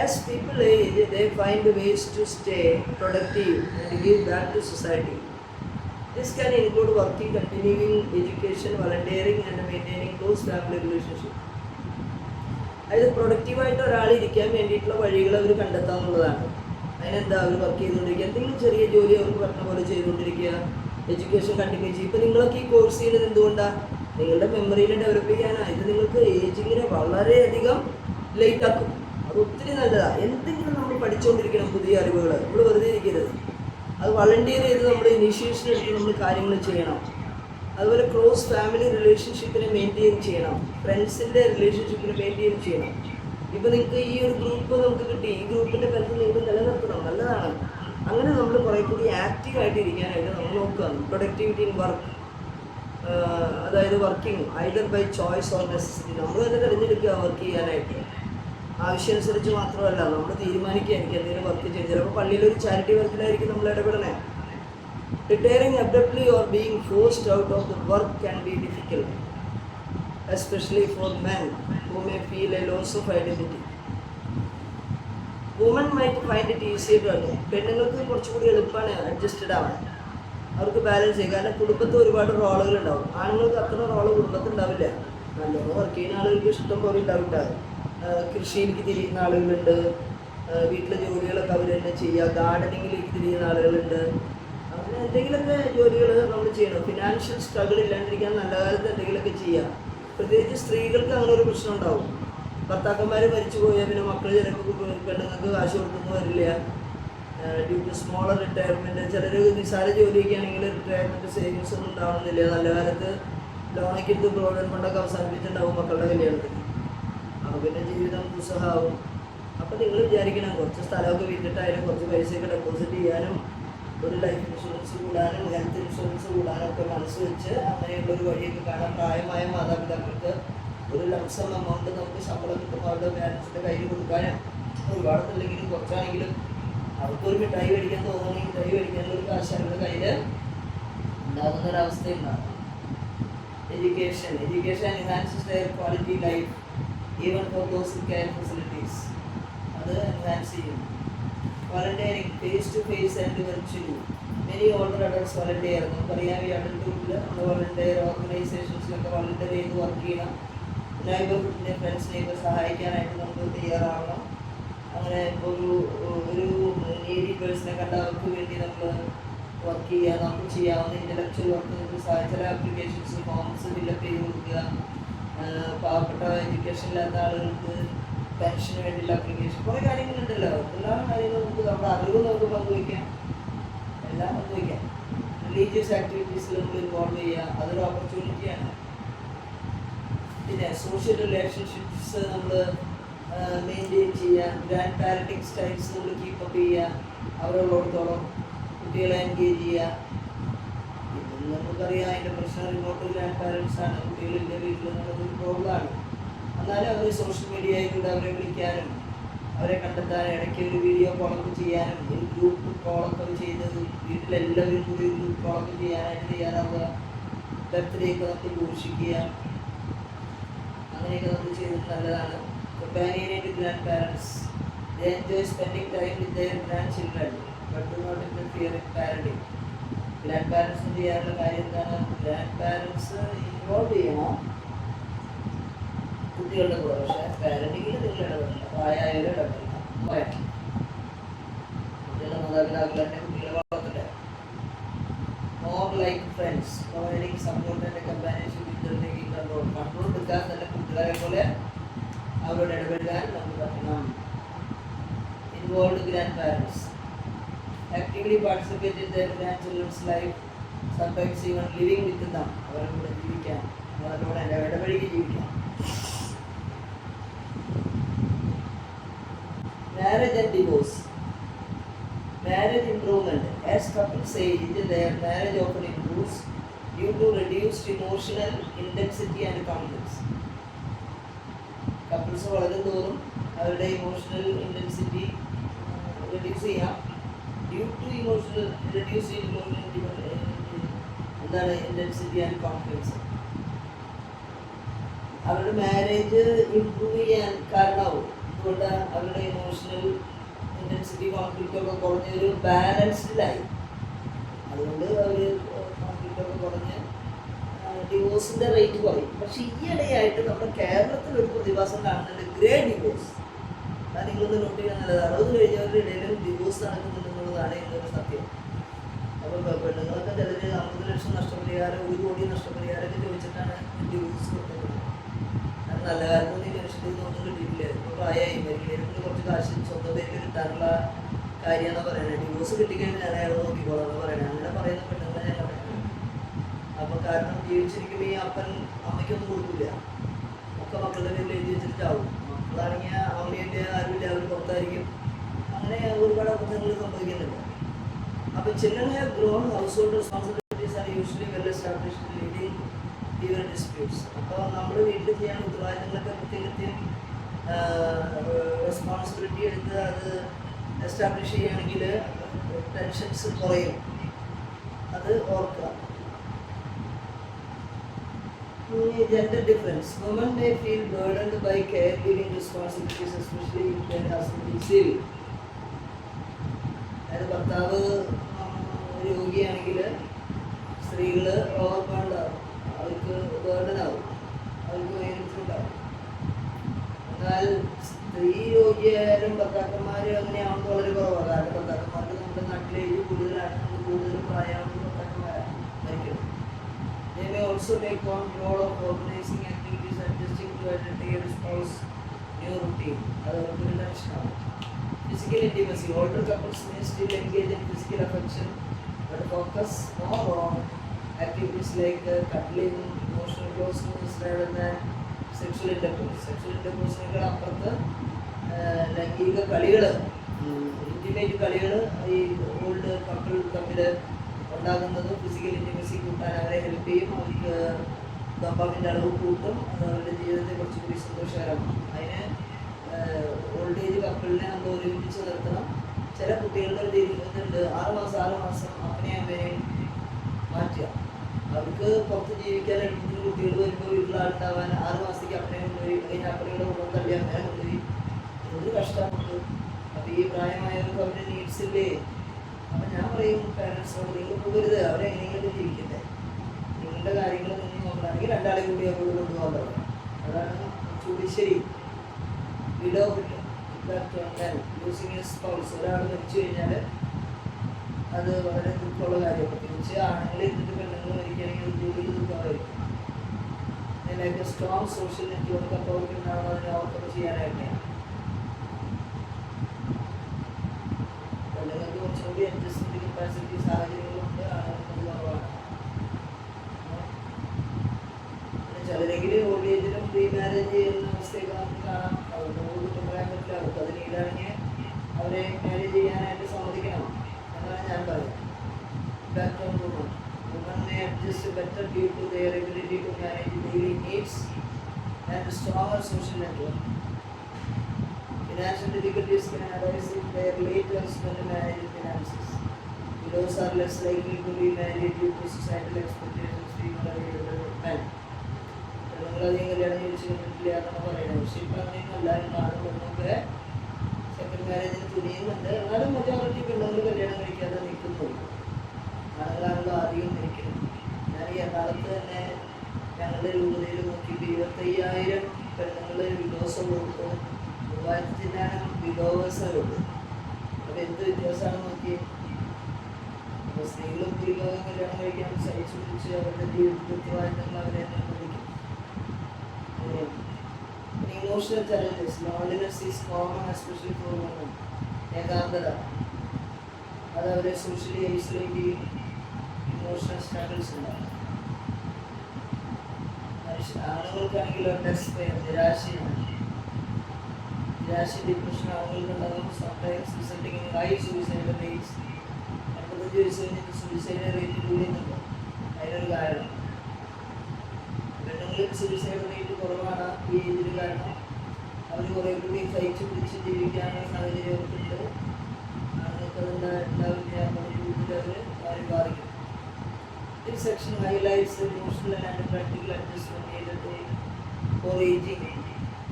As people age, they find ways to stay productive and give back to society. This can include working, continuing education, volunteering and maintaining close family relationships. അതായത് പ്രൊഡക്റ്റീവായിട്ട് ഒരാൾ ഇരിക്കാൻ വേണ്ടിയിട്ടുള്ള വഴികൾ അവർ കണ്ടെത്താമെന്നുള്ളതാണ്. അതിനെന്താ, അവർ വർക്ക് ചെയ്തുകൊണ്ടിരിക്കുക, എന്തെങ്കിലും ചെറിയ ജോലി അവർക്ക് പറഞ്ഞ പോലെ ചെയ്തുകൊണ്ടിരിക്കുക, എഡ്യൂക്കേഷൻ കണ്ടിന്യൂ ചെയ്യുക. ഇപ്പോൾ നിങ്ങളൊക്കെ ഈ കോഴ്സ് ചെയ്യുന്നത് എന്തുകൊണ്ടാണ്? നിങ്ങളുടെ മെമ്മറിയിൽ ഡെവലപ്പ് ചെയ്യാനാണ്. ഇത് നിങ്ങൾക്ക് ഏജിങ്ങിനെ വളരെയധികം ലേറ്റ് ആക്കും. അത് ഒത്തിരി നല്ലതാണ്. എന്തെങ്കിലും നമ്മൾ പഠിച്ചുകൊണ്ടിരിക്കണം, പുതിയ അറിവുകൾ. നമ്മൾ വെറുതെ ഇരിക്കരുത്. അത് വളണ്ടിയർ ചെയ്ത് നമ്മൾ ഇനീഷ്യേഷൻ എടുത്ത് നമ്മൾ കാര്യങ്ങൾ ചെയ്യണം. അതുപോലെ ക്ലോസ് ഫാമിലി റിലേഷൻഷിപ്പിനെ മെയിൻറ്റെയിൻ ചെയ്യണം, ഫ്രണ്ട്സിൻ്റെ റിലേഷൻഷിപ്പിനെ മെയിൻറ്റെയിൻ ചെയ്യണം. ഇപ്പോൾ നിങ്ങൾക്ക് ഈ ഒരു ഗ്രൂപ്പ് നമുക്ക് കിട്ടി, ഈ ഗ്രൂപ്പിൻ്റെ ബന്ധം നിങ്ങൾക്ക് നിലനിർത്തണം, നല്ലതാണ്. അങ്ങനെ നമ്മൾ കുറേ കൂടി ആക്റ്റീവായിട്ട് ഇരിക്കാനായിട്ട് നമ്മൾ നോക്കുക. പ്രൊഡക്ടിവിറ്റി ഇൻ വർക്ക്, അതായത് working either by choice or necessity. നമ്മൾ തന്നെ തിരഞ്ഞെടുക്കുക വർക്ക് ചെയ്യാനായിട്ട്. ആവശ്യമനുസരിച്ച് മാത്രമല്ല, നമ്മൾ തീരുമാനിക്കുക എനിക്ക് എന്തെങ്കിലും വർക്ക് ചെയ്യും. ചിലപ്പോൾ പള്ളിയിലൊരു ചാരിറ്റി വർക്കിലായിരിക്കും നമ്മൾ ഇടപെടണേ. Retiring abruptly or being forced out of the work can be difficult, especially for men who may feel a loss of identity. Women might find it easier to adjust. പെണ്ണുങ്ങൾക്ക് കുറച്ചുകൂടി എളുപ്പമാണ് adjusted ആവാൻ, അവർക്ക് balance ചെയ്യും. കാരണം കുടുംബത്തിൽ ഒരുപാട് റോളുകൾ ഉണ്ടാവും. ആണുങ്ങൾക്ക് അത്ര റോള് കുടുംബത്തിൽ ഉണ്ടാവില്ല. നല്ലോണം വർക്ക് ചെയ്യുന്ന ആളുകൾക്ക് ഇഷ്ടം പോലെ ഉണ്ടാവില്ല. കൃഷിയിലേക്ക് തിരിയുന്ന ആളുകളുണ്ട്, വീട്ടിലെ ജോലികളൊക്കെ അവർ തന്നെ ചെയ്യുക, ഗാർഡനിങ്ങിലേക്ക് തിരിയുന്ന ആളുകളുണ്ട്. അങ്ങനെ എന്തെങ്കിലുമൊക്കെ ജോലികൾ നമ്മൾ ചെയ്യണം. ഫിനാൻഷ്യൽ സ്ട്രഗിൾ ഇല്ലാണ്ടിരിക്കാൻ നല്ല കാലത്ത് എന്തെങ്കിലുമൊക്കെ ചെയ്യുക. പ്രത്യേകിച്ച് സ്ത്രീകൾക്ക് അങ്ങനെ ഒരു പ്രശ്നം ഉണ്ടാവും. ഭർത്താക്കന്മാർ മരിച്ചു പോയാൽ പിന്നെ മക്കൾ ചിലപ്പോൾ പെണ്ണുങ്ങൾക്ക് കാശ് കൊടുക്കുന്നു വരില്ല. ഡ്യൂ ടു സ്മോളർ റിട്ടയർമെൻറ്റ്, ചിലർ നിസ്സാര ജോലിയൊക്കെ ആണെങ്കിൽ റിട്ടയർമെൻറ്റ് സേവിങ്സ് ഒന്നും ഉണ്ടാവുന്നില്ല. നല്ല കാലത്ത് ലോണൊക്കെ എടുത്ത് പ്രോവിഡൻറ്റ് ഫണ്ടൊക്കെ അവസാനിപ്പിച്ചിട്ടുണ്ടാവും മക്കളുടെ കല്യാണത്തിന്. അപ്പോൾ പിന്നെ ജീവിതം ദുസ്സഹമാവും. അപ്പോൾ നിങ്ങൾ വിചാരിക്കണം, കുറച്ച് സ്ഥലമൊക്കെ വിറ്റിട്ടായാലും കുറച്ച് പൈസയൊക്കെ ഡെപ്പോസിറ്റ് ചെയ്യാനും ഒരു ലൈഫ് ഇൻഷുറൻസ് കൂടാനും ഹെൽത്ത് ഇൻഷുറൻസ് കൂടാനും ഒക്കെ മനസ്സ് വെച്ച് അങ്ങനെയുള്ളൊരു വഴിയൊക്കെ കാണാൻ. പ്രായമായ മാതാപിതാക്കൾക്ക് ഒരു ലംസം എമൗണ്ട് നമുക്ക് ശമ്പളം കിട്ടുമ്പോൾ അവരുടെ പാരൻസിൻ്റെ കയ്യിൽ കൊടുക്കാനും, ഒരുപാടൊന്നുമില്ലെങ്കിലും കുറച്ചാണെങ്കിലും അവർക്കൊരു മിഠായി മേടിക്കാൻ തോന്നുകയാണെങ്കിൽ മിഠായി മേടിക്കാനുള്ള ഒരു കാശ് അവരുടെ കയ്യിൽ ഉണ്ടാകുന്നൊരവസ്ഥയുണ്ടാകും. Education enhances their quality life even for those care facilities. അത് എൻഹാൻസ് ചെയ്യും. Volunteering face to face and virtually. Many older adults volunteer. നമുക്കറിയാം ഈ അഡൽട്ട്ഹുഡിൽ നമ്മൾ വളണ്ടിയർ ഓർഗനൈസേഷൻസിലൊക്കെ വളണ്ടിയർ ചെയ്ത് വർക്ക് ചെയ്യണം. നൈബർഹുഡിൻ്റെ ഫ്രണ്ട്സിനെയൊക്കെ സഹായിക്കാനായിട്ട് നമുക്ക് തയ്യാറാവണം. അങ്ങനെ ഇപ്പോൾ ഒരു നീഡി പേഴ്സണെ കണ്ട അവർക്ക് വേണ്ടി നമ്മൾ വർക്ക് ചെയ്യുക. നമുക്ക് ചെയ്യാവുന്ന ഇൻ്റലക്ച്വൽ വർക്ക് നമുക്ക് ചില ആപ്ലിക്കേഷൻസ് ഫോംസ് ഫില്ലപ്പ് ചെയ്ത് കൊടുക്കുക. പാവപ്പെട്ട എഡ്യൂക്കേഷൻ ഇല്ലാത്ത ആളുകൾക്ക് പെൻഷന് വേണ്ടിയുള്ള അപ്ലിക്കേഷൻ, കുറേ കാര്യങ്ങളുണ്ടല്ലോ. എല്ലാ കാര്യങ്ങളും നമുക്ക് നമ്മുടെ അറിവ് നമുക്ക് പങ്കുവയ്ക്കാം, എല്ലാം പങ്കുവയ്ക്കാം. റിലീജിയസ് ആക്ടിവിറ്റീസിൽ നമ്മൾ ഇൻവോൾവ് ചെയ്യുക, അതൊരു ഓപ്പർച്യൂണിറ്റിയാണ്. പിന്നെ സോഷ്യൽ റിലേഷൻഷിപ്സ് നമ്മൾ മെയിൻറ്റെയിൻ ചെയ്യുക, ഗ്രാൻഡ് പാരൻറ്റിങ് സ്റ്റൈൽസ് നമ്മൾ കീപ്പപ്പ് ചെയ്യുക, അവരുള്ളിടത്തോളം കുട്ടികളെ എൻഗേജ് ചെയ്യുക. ഇത് നമുക്കറിയാം, അതിൻ്റെ പ്രശ്നം റിമോട്ട് ഗ്രാൻഡ് പാരൻസ് ആണ്, കുട്ടികളിൻ്റെ വീട്ടിൽ നിന്നുള്ളൊരു പ്രോബ്ലമാണ്. എന്നാലും അവർ സോഷ്യൽ മീഡിയയിലൂടെ അവരെ വിളിക്കാനും അവരെ കണ്ടെത്താനും ഇടയ്ക്ക് ഒരു വീഡിയോ കോളൊക്കെ ചെയ്യാനും ഒരു ഗ്രൂപ്പ് കോളൊക്കെ ചെയ്ത് വീട്ടിലെല്ലാവരും കൂടി ഗ്രൂപ്പ് കോളൊക്കെ ചെയ്യാനായിട്ട് തയ്യാറാവുക. ബർത്ത്ഡേക്ക് നമുക്ക് ഘോഷിക്കുക, അങ്ങനെയൊക്കെ നമുക്ക് ചെയ്തത് നല്ലതാണ്. Companionate grandparents. They enjoy spending time with their grandchildren, but do not interfere in parenting. Grandparents ചെയ്യാനുള്ള കാര്യം എന്താണ്? ഗ്രാൻഡ് ഇൻവോൾവ് ചെയ്യണം കുട്ടികളുടെ കൂടെ, പക്ഷേ പാരൻറ്റിങ്ങിൽ നിങ്ങൾ ഇടപെടില്ല, പ്രായമായാലും ഇടപെടില്ല. കുട്ടികളുടെ മാതാപിതാക്കൾ തന്നെ കുട്ടികളെ വളർത്തട്ടെ. More like friends, providing support and companionship with them, taking control. Control എടുക്കാൻ തന്നെ കുട്ടികളെ പോലെ അവരോട് ഇടപെടാൻ നമുക്ക് പറ്റണം. Involve grand parents, actively participate in there grand children's life, sometimes even living വിത്ത് ദം, അവരുടെ കൂടെ ജീവിക്കാൻ, അവരോട് ഇടപഴകി ജീവിക്കാം. Marriage and divorce. Marriage improvement. As couples age, their marriage often improves due to reduced emotional intensity and conflicts. Couples വളരും തോറും അവരുടെ emotional intensity reduce ചെയ്യാം. ഡ്യൂ ടു റെഡ്യൂസ് എന്താണ് ഇൻറ്റൻസിറ്റി ആൻഡ് കോൺഫിഡൻസ്. അവരുടെ മാരേജ് ഇമ്പ്രൂവ് ചെയ്യാൻ കാരണമാവും. അതുകൊണ്ട് അവരുടെ ഇമോഷണൽ ഇൻറ്റൻസിറ്റി കോൺഫ്ലിക്റ്റൊക്കെ കുറഞ്ഞൊരു ബാലൻസ്ഡിലായി. അതുകൊണ്ട് അവർ കോൺഫ്ലിക്റ്റൊക്കെ കുറഞ്ഞ് ഡിവോഴ്സിൻ്റെ റേറ്റ് കുറയും. പക്ഷേ ഈയിടെയായിട്ട് നമ്മുടെ കേരളത്തിൽ ഒരു പ്രതിഭാസം കാണുന്നുണ്ട്, ഗ്രേ ഡിവോഴ്സ്. അത് നിങ്ങളൊന്ന് നോട്ട് ചെയ്യാൻ നല്ലത്. 60 കഴിഞ്ഞവരുടെ ഇടയിലും ഡിവോഴ്സ് നടക്കുന്നുണ്ടെന്നുള്ളതാണ് ഇന്നൊരു സത്യം. അപ്പോൾ പെണ്ണുങ്ങളൊക്കെ ചിലർ 50 ലക്ഷം നഷ്ടപരിഹാരം, 1 കോടി നഷ്ടപരിഹാരമൊക്കെ ചോദിച്ചിട്ടാണ് ഡിവോഴ്സ് കൊടുക്കുന്നത്. അത് നല്ല കാലത്തൊന്നും ജനിച്ചിട്ടൊന്നും ഒന്നും കിട്ടിയിട്ടില്ല. ഇപ്പോൾ പ്രായമായി മരിക്കുന്നതിന് കുറച്ച് കാശ് സ്വന്തം പേരിൽ കിട്ടാനുള്ള കാര്യമാണ് പറയുന്നത്. ഡിവോഴ്സ് കിട്ടിക്കഴിഞ്ഞാൽ ഞാൻ അയാൾ നോക്കിക്കോളാം എന്ന് പറയുന്നത്. അങ്ങനെ പറയുന്ന പെണ്ണുങ്ങളെ ഞാൻ പറയുന്നത്. അപ്പോൾ കാരണം ജീവിച്ചിരിക്കുമ്പോൾ ഈ അപ്പൻ അമ്മയ്ക്കൊന്നും കൊടുക്കില്ല, ഒക്കെ മക്കളുടെ പേരിൽ എഴുതി വെച്ചിട്ടാവും. മക്കളാണെങ്കിൽ അമ്മയുടെ ആരുമില്ല, അവർ പുറത്തായിരിക്കും. അങ്ങനെ ഒരുപാട് അബദ്ധങ്ങൾ സംഭവിക്കുന്നുണ്ട്. അപ്പോൾ children have grown house hold responsibilities are usually well established leading fever disputes. അപ്പോൾ നമ്മൾ വീട്ടിൽ ചെയ്യാൻ ഉത്തരവാദിത്തങ്ങളൊക്കെ കൃത്യം റെസ്പോൺസിബിലിറ്റി എടുത്ത് അത് എസ്റ്റാബ്ലിഷ് ചെയ്യുകയാണെങ്കിൽ ടെൻഷൻസ് കുറയും. അത് ഓർക്കുക. Gender difference. Women may feel burdened by caregiving responsibilities, especially if their husband is ill. അതായത് ഭർത്താവ് രോഗിയാണെങ്കിൽ സ്ത്രീകൾ ഓവർബേൺഡാവും, അവർക്ക് ബേർഡനാവും, അവർക്ക് വേദനിച്ചുണ്ടാവും. എന്നാൽ സ്ത്രീ രോഗിയായാലും ഭർത്താക്കന്മാർ അങ്ങനെയാവുന്നത് വളരെ കുറവാണ്. കാരണം ഭർത്താക്കന്മാർക്ക് നമ്മുടെ നാട്ടിലെ ഏജ് കൂടുതലാണ്, നമുക്ക് കൂടുതൽ പ്രായമാവുന്ന ഭർത്താക്കന്മാരാണ് മരിക്കുന്നത്. They may also take on role of organizing activities, adjusting to their spouse new routine. അതൊക്കെ ഒരു ടെൻഷനാണ്. Physical intimacy. Older couples may still engage in physical affection, but focus more on activities like cuddling, emotional closeness rather than sexual intercourse. Sexual intercourse അപ്പുറത്ത് ലൈംഗിക കളികൾ, intimate കളികൾ ഈ old couple തമ്മിൽ ഉണ്ടാകുന്നത് ഫിസിക്കൽ ഇൻറ്റിമസി കൂട്ടാൻ അവരെ ഹെൽപ്പ് ചെയ്യും. അവർക്ക് ഡോപാമിൻ്റെ അളവ് കൂട്ടും. അത് അവരുടെ ജീവിതത്തെ കുറച്ചുകൂടി സന്തോഷകരമാണ്. അതിന് ഓൾഡ് ഏജ് കപ്പിളിനെ നമ്മൾ ഒരുമിച്ച് നിർത്തണം. ചില കുട്ടികളുടെ ഒരു ഇതുണ്ട്, 6 മാസം അപ്പനെയും അമ്മേനെയും മാറ്റുക. അവർക്ക് പുറത്ത് ജീവിക്കാൻ എളുപ്പത്തിന് കുട്ടികൾ വരുമ്പോൾ വീട്ടിലാളുണ്ടാവാൻ 6 മാസത്തേക്ക് അപ്പനെ കൊണ്ടുപോയി, അല്ലെങ്കിൽ അപ്പനയുടെ കുടുംബം തള്ളി അമ്മേനെ കൊണ്ടുപോയി. എന്തൊരു കഷ്ടമുണ്ട്. അപ്പോൾ ഈ പ്രായമായവർക്ക് അവരുടെ നീഡ്സ് ഇല്ലേ? അപ്പം ഞാൻ പറയും പാരൻസിനോട്, നിങ്ങൾ പോകരുത്, അവരെങ്ങനെയെങ്കിലും ജീവിക്കട്ടെ. നിങ്ങളുടെ കാര്യങ്ങൾ നിങ്ങൾ നോക്കണമെങ്കിൽ 2 ആളെ കൂടി അവരോട് കൊണ്ടുപോകാൻ പറയും. അതാണ് ചൂടിശ്ശേരി വിഡോ യൂസിങ് സ്പൗസ്. ഒരാൾ മരിച്ചു കഴിഞ്ഞാൽ അത് വളരെ ദുഃഖമുള്ള കാര്യമാണ്. പ്രത്യേകിച്ച് ആണുങ്ങൾ ഇരുന്നിട്ട് പെണ്ണുങ്ങൾ മരിക്കുകയാണെങ്കിൽ കൂടുതൽ ദുഃഖമായിരിക്കും. അതിനൊക്കെ സ്ട്രോങ് സോഷ്യൽ നെറ്റ്വർക്ക് അപ്പോൾ അവർക്ക് ഉണ്ടാവണം, അതിനെ ഓവർകം ചെയ്യാനായിട്ട്. and stronger social network. Financial difficulties can arise if their late husband married finances. Widows are less likely to be married due to societal expectations being available men. പെണ്ണുങ്ങളധികം കല്യാണം കഴിച്ച് കണ്ടിട്ടില്ല എന്നാണ് പറയുന്നത്. പക്ഷെ ഇപ്പം അങ്ങനെയൊന്നും എല്ലാവരും കാണുമ്പോഴൊക്കെ സെക്കൻഡ് മാരേജിന് തുനിയുന്നുണ്ട്. എന്നാലും മെജോറിറ്റി പെണ്ണുങ്ങൾ കല്യാണം കഴിക്കാതെ നിൽക്കുന്നുള്ളൂ. ആളുകളാണല്ലോ അധികം നിൽക്കുന്നത്. ഞാൻ ഈ എറണാകുളത്ത് തന്നെ ഞങ്ങളുടെ രൂപതയിൽ നോക്കിയിട്ട് 25,000 പെണ്ണുങ്ങൾ വിഡോസ് കൊടുത്തു, 3000 വിഡോവേഴ്സ് ഉള്ളൂ. അപ്പോൾ എന്ത് വ്യത്യാസമാണ് നോക്കി. അപ്പോൾ സ്ത്രീകളും പുലിലോകം കല്യാണം കഴിക്കാൻ സഹിച്ചു പിടിച്ച് അവരുടെ ജീവിതത്തിൽ ഉത്തരവാദിത്തങ്ങൾ അവരെ തന്നെ പഠിക്കും. Emotional challenges, loneliness is common especially for woman. ഏകാന്തത അത് അവരെ സോഷ്യലി ഐസൊലേറ്റ് ചെയ്യും. ഇമോഷണൽ സ്ട്രഗിൾസ് ഉണ്ടാകും. ആണുങ്ങൾക്കാണെങ്കിലോ ഡെസ്പെയർ, നിരാശയാണ്. നിരാശ ഡിപ്രഷൻ ആണുങ്ങൾക്കുണ്ടാകും. Sometimes resulting in high suicide rates. 45 വയസ്സ് കഴിഞ്ഞിട്ട് സൂയിസൈഡ് റേറ്റ് കൂടുന്നുണ്ട്. അതിനൊരു കാരണം പെണ്ണുങ്ങൾക്ക് സൂയിസൈഡ് റേറ്റ് കുറവാണ് ഈ ഏജിൽ. കാരണം അവർ കുറേ കൂടി സഹിച്ച് പിടിച്ച് ജീവിക്കാനുള്ള സാഹചര്യം അവർക്കുണ്ട്. ആണുങ്ങൾക്ക് ഉണ്ടാവില്ല. അപ്പോൾ കൂടുതൽ അവർ ബാധിക്കും. This section highlights the emotional and practical adjustment needed for aging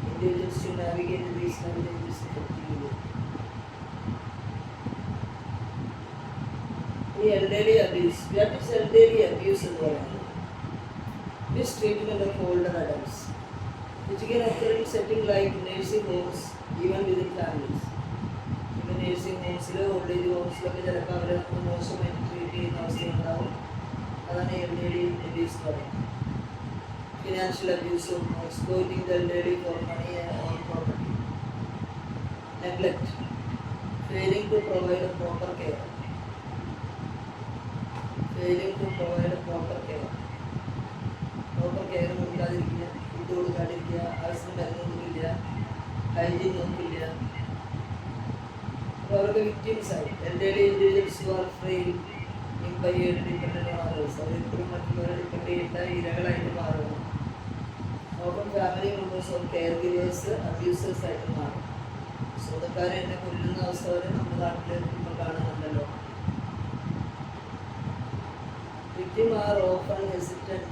individuals to navigate these challenges effectively. Elderly abuse. What is elderly abuse എന്ന് പറയുന്നത്? Mistreatment of older adults, which can occur in setting like nursing homes, even within families. Even nursing homes, old age homes, ചിലപ്പോൾ അവരെ മോശമായിട്ട് treat ചെയ്യുന്ന അവസ്ഥയുണ്ടാവും. അതാണ് elderly abuse പറയുന്നത്. Financial അബ്യൂസും exploiting the elderly for money or property. Neglect, failing to provide proper care. Proper care കൊടുക്കാതിരിക്കുക, food കൊടുക്കാതിരിക്കുക, ആവശ്യത്തിന് മരുന്ന് കൊടുക്കില്ല, ഹൈജീൻ നോക്കില്ല. അപ്പോൾ അവർക്ക് വിക്ടിംസായി. Elderly individuals who are frail, impaired, dependent on others. അവർ എപ്പോഴും മറ്റുള്ളവരെ ഡിപ്പെൻഡ് ചെയ്യേണ്ട ഇരകളായിട്ട് മാറുന്നു. Often family members of care givers abusers ആയിട്ട് മാറും. സ്വന്തക്കാരെ എന്നെ കൊല്ലുന്ന അവസ്ഥ വരെ നമ്മുടെ നാട്ടിൽ ഇപ്പോൾ കാണുന്നുണ്ടല്ലോ. Victim are often hesitant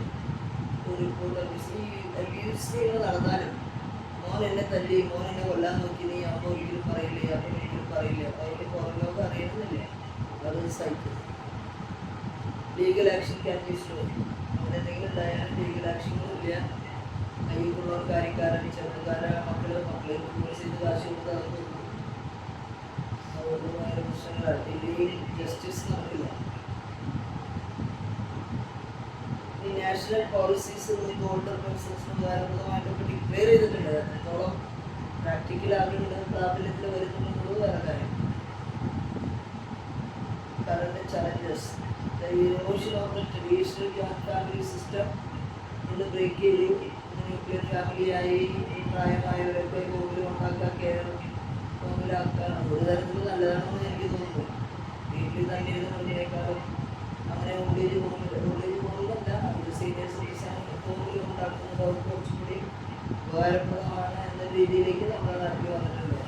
to report abuse. ഈ അബ്യൂസ് നടന്നാലും മോൻ എന്നെ തല്ലി, മോൻ എന്നെ കൊല്ലാൻ നോക്കി, നീ അമ്മ ഒരിക്കലും പറയില്ലേ, അപ്പം ഒരിക്കലും പറയില്ല. അപ്പോൾ അവർക്ക് പുറം ലോകം അറിയണമെന്നില്ല. അത് സഹിക്കും. Legal action can be slow. അവിടെ എന്തെങ്കിലും ഉണ്ടായാലും ലീഗൽ ആക്ഷനൊന്നുമില്ല. കയ്യിലുള്ളവർ കാര്യക്കാരാണ്, ചെറുപ്പക്കാരാ മക്കളെ ഫോഴ്സ് ചെയ്ത് കാശ് കൊടുത്ത് അതൊക്കെ അതുകൊണ്ട് ഭയങ്കര പ്രശ്നങ്ങളാണ്. ലീഗൽ ജസ്റ്റിസ് നമുക്കില്ല. ഈ നാഷണൽ പോളിസീസ് ഓൾഡർ പേഴ്സൺസിന് ഉപകാരപ്രദമായിട്ടൊക്കെ ഡിക്ലെയർ ചെയ്തിട്ടുണ്ട്. എത്രത്തോളം പ്രാക്ടിക്കലാകുന്നുണ്ട്, പ്രാബല്യത്തിൽ വരുന്നുണ്ടെന്നുള്ളത് വേറെ കാര്യം. Current challenges, the erosion of the traditional joint family system ഇന്ന് ബ്രേക്ക് ചെയ്തു. ന്യൂക്ലിയർ ഫാമിലിയായി പ്രായമായവരൊക്കെ ഹോമിൽ ഉണ്ടാക്കുക, കെയർ ഹോമിലാക്കുക. ഒരു തരത്തിൽ നല്ലതാണെന്ന് എനിക്ക് തോന്നുന്നു. വീട്ടിൽ തന്നെ ഇരുന്ന് കൊടുക്കുന്നതിനേക്കാളും അങ്ങനെ ഓൾഡേജ് ഹോമിലല്ല, ഒരു സീനിയർ സിറ്റിസൺ ഹോമിൽ ഉണ്ടാക്കുന്നത് അവർക്ക് കുറച്ചും കൂടി ഉപകാരപ്രദമാണ് എന്ന രീതിയിലേക്ക് നമ്മുടെ നാട്ടിൽ വന്നിട്ടുണ്ട്.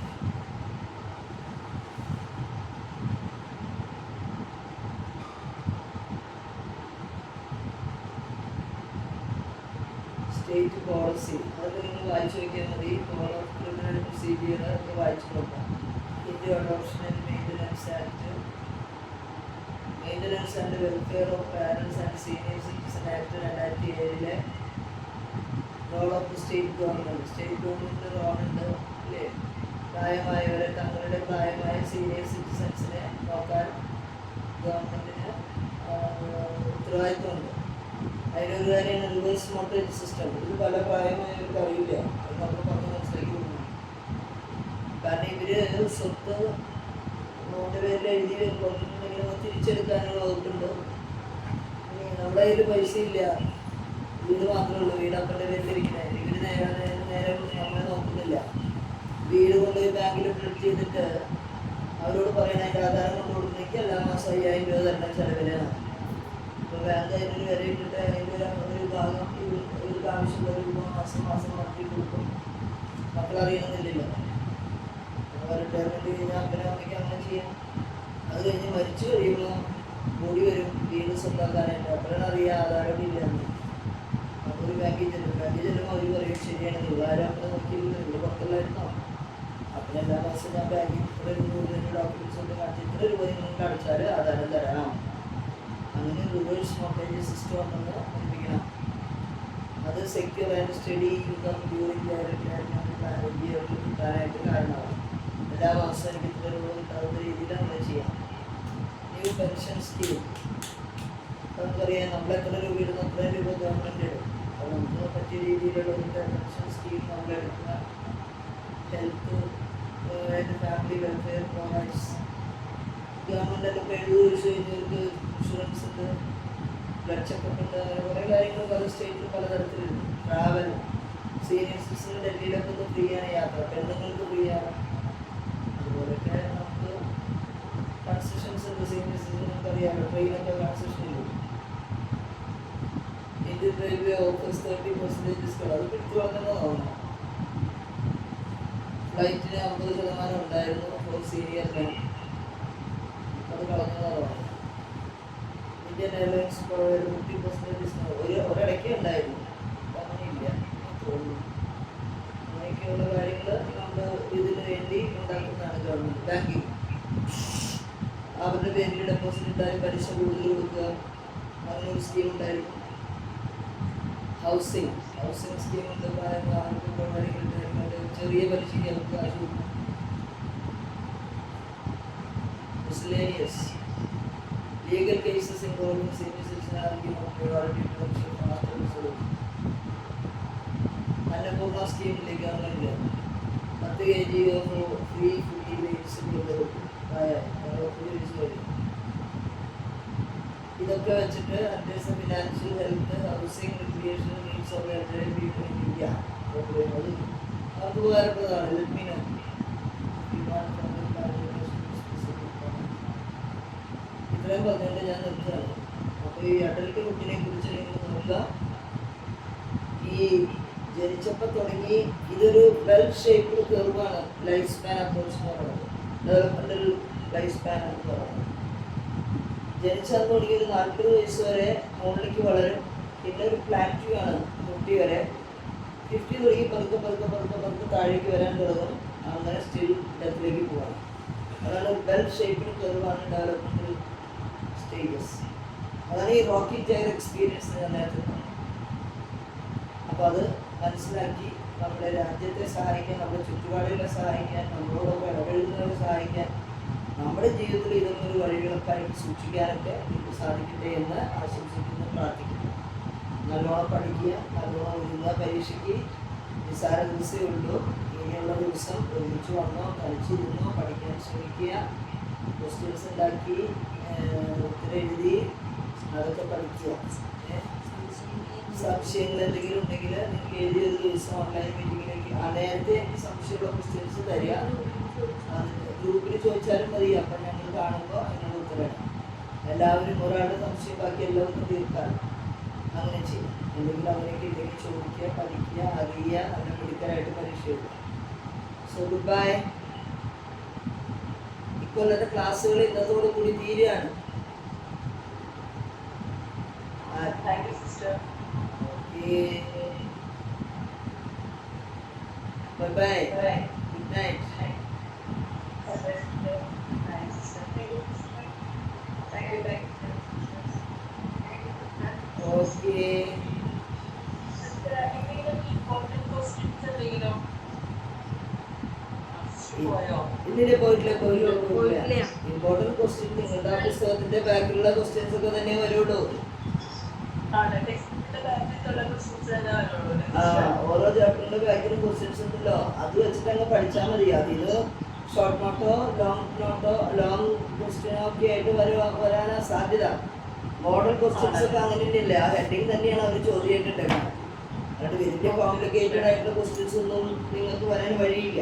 സ്റ്റേറ്റ് പോളിസി അതൊക്കെ നിങ്ങൾ വായിച്ചു വയ്ക്കാൻ മതി. കോഡ് ഓഫ് ക്രിമിനൽ പ്രൊസീജിയർ ഒക്കെ വായിച്ചു നോക്കാം. India adoption and maintenance act, maintenance and welfare of parents and senior citizen act 2007 role of state government. State government റോളുണ്ട് അല്ലേ? പ്രായമായവരെ, തങ്ങളുടെ പ്രായമായ സീനിയർ സിറ്റിസൺസിനെ നോക്കാൻ ഗവൺമെൻറ്റിന് ഉത്തരവാദിത്വമുണ്ട്. അതിനൊരു കാര്യമാണ് റിവേഴ്സ് മോർട്ടേജ് സിസ്റ്റം. ഇത് പല പ്രായമായവർക്ക് അറിയില്ല. അത് നമ്മൾ പറഞ്ഞ് മനസ്സിലാക്കി കൊടുക്കണം. കാരണം ഇവർ സ്വത്ത് നോട്ട് പേരിൽ എഴുതി കൊടുത്തിട്ടുണ്ടെങ്കിൽ തിരിച്ചെടുക്കാനുള്ള വകുപ്പുണ്ട്. നമ്മുടെ കയ്യിൽ പൈസ ഇല്ല, വീട് മാത്രമേ ഉള്ളൂ, വീട് അപ്പൻ്റെ പേരിലിരിക്കുന്നത്. ഇവർ നേരെ നമ്മളെ നോക്കുന്നില്ല. വീട് കൊണ്ടുപോയി ബാങ്കിൽ പ്രിന്റ് ചെയ്തിട്ട് അവരോട് പറയണ അതിൻ്റെ ആധാരം കൊണ്ട് കൊടുക്കുന്നെങ്കിൽ എല്ലാ മാസം 5000 രൂപ തരണം ചിലവിനാണ്. ഇപ്പോൾ ബാങ്ക് അതിനൊരു വില ഇട്ടിട്ട് അതിൻ്റെ ഒരു ഭാഗം മക്കൾക്ക് ആവശ്യമുള്ള രൂപ മാസം മാസം മാറ്റി കൊടുക്കും. മക്കൾ അറിയണമെന്നില്ലല്ലോ. റിട്ടയർമെൻറ്റ് കഴിഞ്ഞാൽ അപ്പനെ അമ്മയ്ക്ക് അങ്ങനെ ചെയ്യാം. അത് കഴിഞ്ഞ് മരിച്ചു കഴിയുമ്പോൾ കൂടി വരും വീട് സ്വന്തമാക്കാനായിട്ട്. അപ്പോഴാണ് അറിയാം ആധാരം ഇല്ലാന്ന്. അപ്പോൾ ഒരു ബാങ്കിൽ ചെല്ലുമ്പോൾ അവർ പറയും ശരിയാണ്, നിങ്ങൾ ആരും അപ്പനെ നോക്കിയില്ല, നിങ്ങൾ പുറത്തുള്ളായിരുന്നോ? അപ്പം എല്ലാ മാസം ഞാൻ ബാങ്കിൽ ഇത്ര ഡോക്യുമെൻറ്റ്സ് കൊണ്ട് കാണിച്ച് ഇത്ര രൂപ നിങ്ങൾക്ക് അടച്ചാൽ ആധാരം തരാം. അങ്ങനെ റിവേഴ്സ് മോർട്ടേജ് സിസ്റ്റം ഉണ്ടെന്ന് പഠിപ്പിക്കണം. അത് secure and study income during ഇയറിൽ കിട്ടാനായിട്ട് കാരണമാവും. എല്ലാ മാസവും എനിക്ക് ഇത്ര രൂപ കിട്ടാവുന്ന രീതിയിൽ അങ്ങനെ ചെയ്യാം. ന്യൂ പെൻഷൻ സ്കീം നമുക്കറിയാം, നമ്മൾ എത്ര രൂപ ഇടുന്നു അത്രയും രൂപ ഗവൺമെൻറ് ഇടും. അപ്പോൾ നമുക്ക് പറ്റിയ രീതിയിലുള്ള ഒരു പെൻഷൻ സ്കീം നമ്മളെടുക്കുക. Health and family welfare provides. ഗവൺമെൻറ്റൊക്കെ ഇപ്പോൾ 70 വയസ്സ് കഴിഞ്ഞവർക്ക് ഇൻഷുറൻസ് ഉണ്ട്, ബ്ലഡ് ചെക്കപ്പ് ഉണ്ട്, അങ്ങനെ കുറേ കാര്യങ്ങൾ പല സ്റ്റേറ്റിലും പലതരത്തിലുണ്ട്. ട്രാവൽ, സീനിയർ സിറ്റിസൺ ഡൽഹിയിലൊക്കെ ഒന്ന് ഫ്രീ ആണ് യാത്ര, പെണ്ണുങ്ങൾക്ക് ഫ്രീ ആണ്. അതുപോലെയൊക്കെ നമുക്ക് കൺസെഷൻസ് ഉണ്ട്. സീനിയർ സിറ്റിസൺ നമുക്കറിയാമല്ലോ, ട്രെയിനൊക്കെ കൺസെഷൻ ഇല്ല. Indian railway offers 30% discount. അത് പിടിച്ചു വളർന്നെന്ന് തോന്നുന്നു. ഫ്ലൈറ്റിന് 50% ഉണ്ടായിരുന്നു ഫോർ സീനിയർ മെൻ, അത് കളഞ്ഞതാണ് തോന്നുന്നു. ഇന്ത്യൻ എയർലൈൻസ് പ്രൊവൈഡ് 50% ഡിസ്കൗണ്ട് ഒരിടയ്ക്ക് ഉണ്ടായിരുന്നു, അപ്പോൾ അങ്ങനെയില്ല തോന്നുന്നു. അങ്ങനെയൊക്കെയുള്ള കാര്യങ്ങൾ നമ്മൾ ഇതിന് വേണ്ടി ഉണ്ടാക്കുന്നതാണ് ഗവൺമെൻറ്. ബാങ്കിങ് അവരുടെ പേരിൽ ഡെപ്പോസിറ്റ് ഇട്ടാൽ പലിശ കൂടുതൽ കൊടുക്കുക, അങ്ങനൊരു സ്കീം ഉണ്ടായിരുന്നു. ഹൗസിങ് സ്കീം ഉണ്ട്. പ്രായമായവർക്ക് കാര്യങ്ങളുണ്ട്, ചെറിയ പലിശയ്ക്ക് അവർക്ക് കാശ് കൊടുക്കും. Miscellaneous legal cases involving senior citizen are given priority to option faster resolve. Annapurna സ്കീമിലെ government 10 kg free food weights വരും. ഇതൊക്കെ വെച്ചിട്ട് address financial health housing recreation needs of elderly people in India. അത് അവർക്ക് ഉപകാരപ്രദമാണ്. ലക്ഷ്മിനോ ഇത്രയും പറഞ്ഞുകൊണ്ട് ഞാൻ നിർത്തുകയാണ്. അപ്പോൾ ഈ അഡൽട്ട് കുട്ടിനെ കുറിച്ച് നിങ്ങൾ നോക്കുക. ഈ ജനിച്ചപ്പോൾ തുടങ്ങി ഇതൊരു വെൽ ഷേപ്ഡ് കർവാണ് ലൈഫ് സ്പാൻ അപ്രോച്ച് എന്ന് പറയുന്നത്. ഡെവലപ്മെൻ്റൽ ലൈഫ് സ്പാൻ എന്ന് പറയുന്നത്. ജനിച്ചാൽ തുടങ്ങി ഒരു 40 വയസ്സ് വരെ മുകളിലേക്ക് വളരും. പിന്നെ ഒരു പ്ലാറ്റ്യൂ ആണ് 50 വരെ. 50 തുടങ്ങി പതുക്കെ താഴേക്ക് വരാൻ തുടങ്ങും. അങ്ങനെ സ്റ്റിൽ ഡെത്തിലേക്ക് പോകാം. അതാണ് വെൽ ഷേപ്ഡ് കർവാണ് ഡെവലപ്മെൻ്റൽ സ്റ്റേജസ്. അതാണ് ഈ റോക്കി ടയർ എക്സ്പീരിയൻസ് ഞാൻ നേരത്തെ പറഞ്ഞു. അപ്പോൾ അത് മനസ്സിലാക്കി നമ്മുടെ രാജ്യത്തെ സഹായിക്കാൻ, നമ്മുടെ ചുറ്റുപാടുകളെ സഹായിക്കാൻ, നമ്മളോടൊപ്പം ഇടപെടുന്നവരെ സഹായിക്കാൻ, നമ്മുടെ ജീവിതത്തിൽ ഇതൊന്നും ഒരു വഴിവിളക്കായിട്ട് സൂക്ഷിക്കാനൊക്കെ നമുക്ക് സാധിക്കട്ടെ എന്ന് ആശംസിക്കുന്നു, പ്രാർത്ഥിക്കുന്നു. നല്ലോണം പഠിക്കുക, നല്ലോണം ഒരുങ്ങുക. പരീക്ഷയ്ക്ക് നിസ്സാര ദിവസമേ ഉള്ളൂ. ഇനിയുള്ള ദിവസം ഒരുമിച്ച് വന്നോ, കളിച്ചിരുന്നോ, പഠിക്കാൻ ശ്രമിക്കുക. ക്വസ്റ്റ്യൻസ് ഉണ്ടാക്കി ഉത്തരം എഴുതി അതൊക്കെ പഠിക്കുക. സംശയങ്ങൾ എന്തെങ്കിലും ഉണ്ടെങ്കിൽ നിങ്ങൾക്ക് എഴുതിയൊരു ദിവസം ഓൺലൈൻ മീറ്റിങ്ങിലേക്ക് നേരത്തെ എനിക്ക് സംശയമുള്ള ക്വസ്റ്റ്യൻസ് തരിക. ഗ്രൂപ്പിൽ ചോദിച്ചാലും മതി. അപ്പം ഞങ്ങൾ കാണുമ്പോൾ അതിനുള്ള ഉത്തരം എല്ലാവരും ഒരാളുടെ സംശയം ബാക്കി എല്ലാവർക്കും തീർക്കാൻ അങ്ങനെ ചെയ്യും. എന്തെങ്കിലും അങ്ങനെയൊക്കെ ഉണ്ടെങ്കിൽ ചോദിക്കുക, പഠിക്കുക, അറിയുക, നല്ല മിടുക്കരായിട്ട് പരീക്ഷ എഴുതുക. So good bye. ഇക്കൊല്ലത്തെ ക്ലാസ്സുകൾ ഇന്നത്തോടു കൂടി തീരുകയാണ്. Thank you sister. Okay, bye bye. Good night. Okay. ഇല്ല, പോയിട്ടില്ല. ഇമ്പോർട്ടൻറ്റ് ക്വസ്റ്റ്യൻ നിങ്ങളുടെ ആ പുസ്തകത്തിന്റെ ബാക്കിലുള്ള ക്വസ്റ്റ്യൻസ് ഒക്കെ തന്നെ വരുള്ളൂ. ഓരോ ചാപ്റ്ററിന്റെ ബാക്കിലും ക്വസ്റ്റ്യൻസ് ഉണ്ടല്ലോ, അത് വെച്ചിട്ട് അങ്ങ് പഠിച്ചാൽ മതി. അതിൽ ഷോർട്ട് നോട്ടോ ലോങ് ക്വസ്റ്റ്യനോ ഒക്കെ ആയിട്ട് വരാനാ സാധ്യത. മോഡൽ ക്വസ്റ്റ്യൻസ് ഒക്കെ അങ്ങനെ ഇല്ല. ആ ഹെഡിങ് തന്നെയാണ് അവർ ചോദ്യമായിട്ടുണ്ടെങ്കിൽ. അതുകൊണ്ട് വലിയ കോംപ്ലിക്കേറ്റഡ് ആയിട്ടുള്ള ക്വസ്റ്റ്യൻസ് ഒന്നും നിങ്ങൾക്ക് വരാൻ വഴിയില്ല.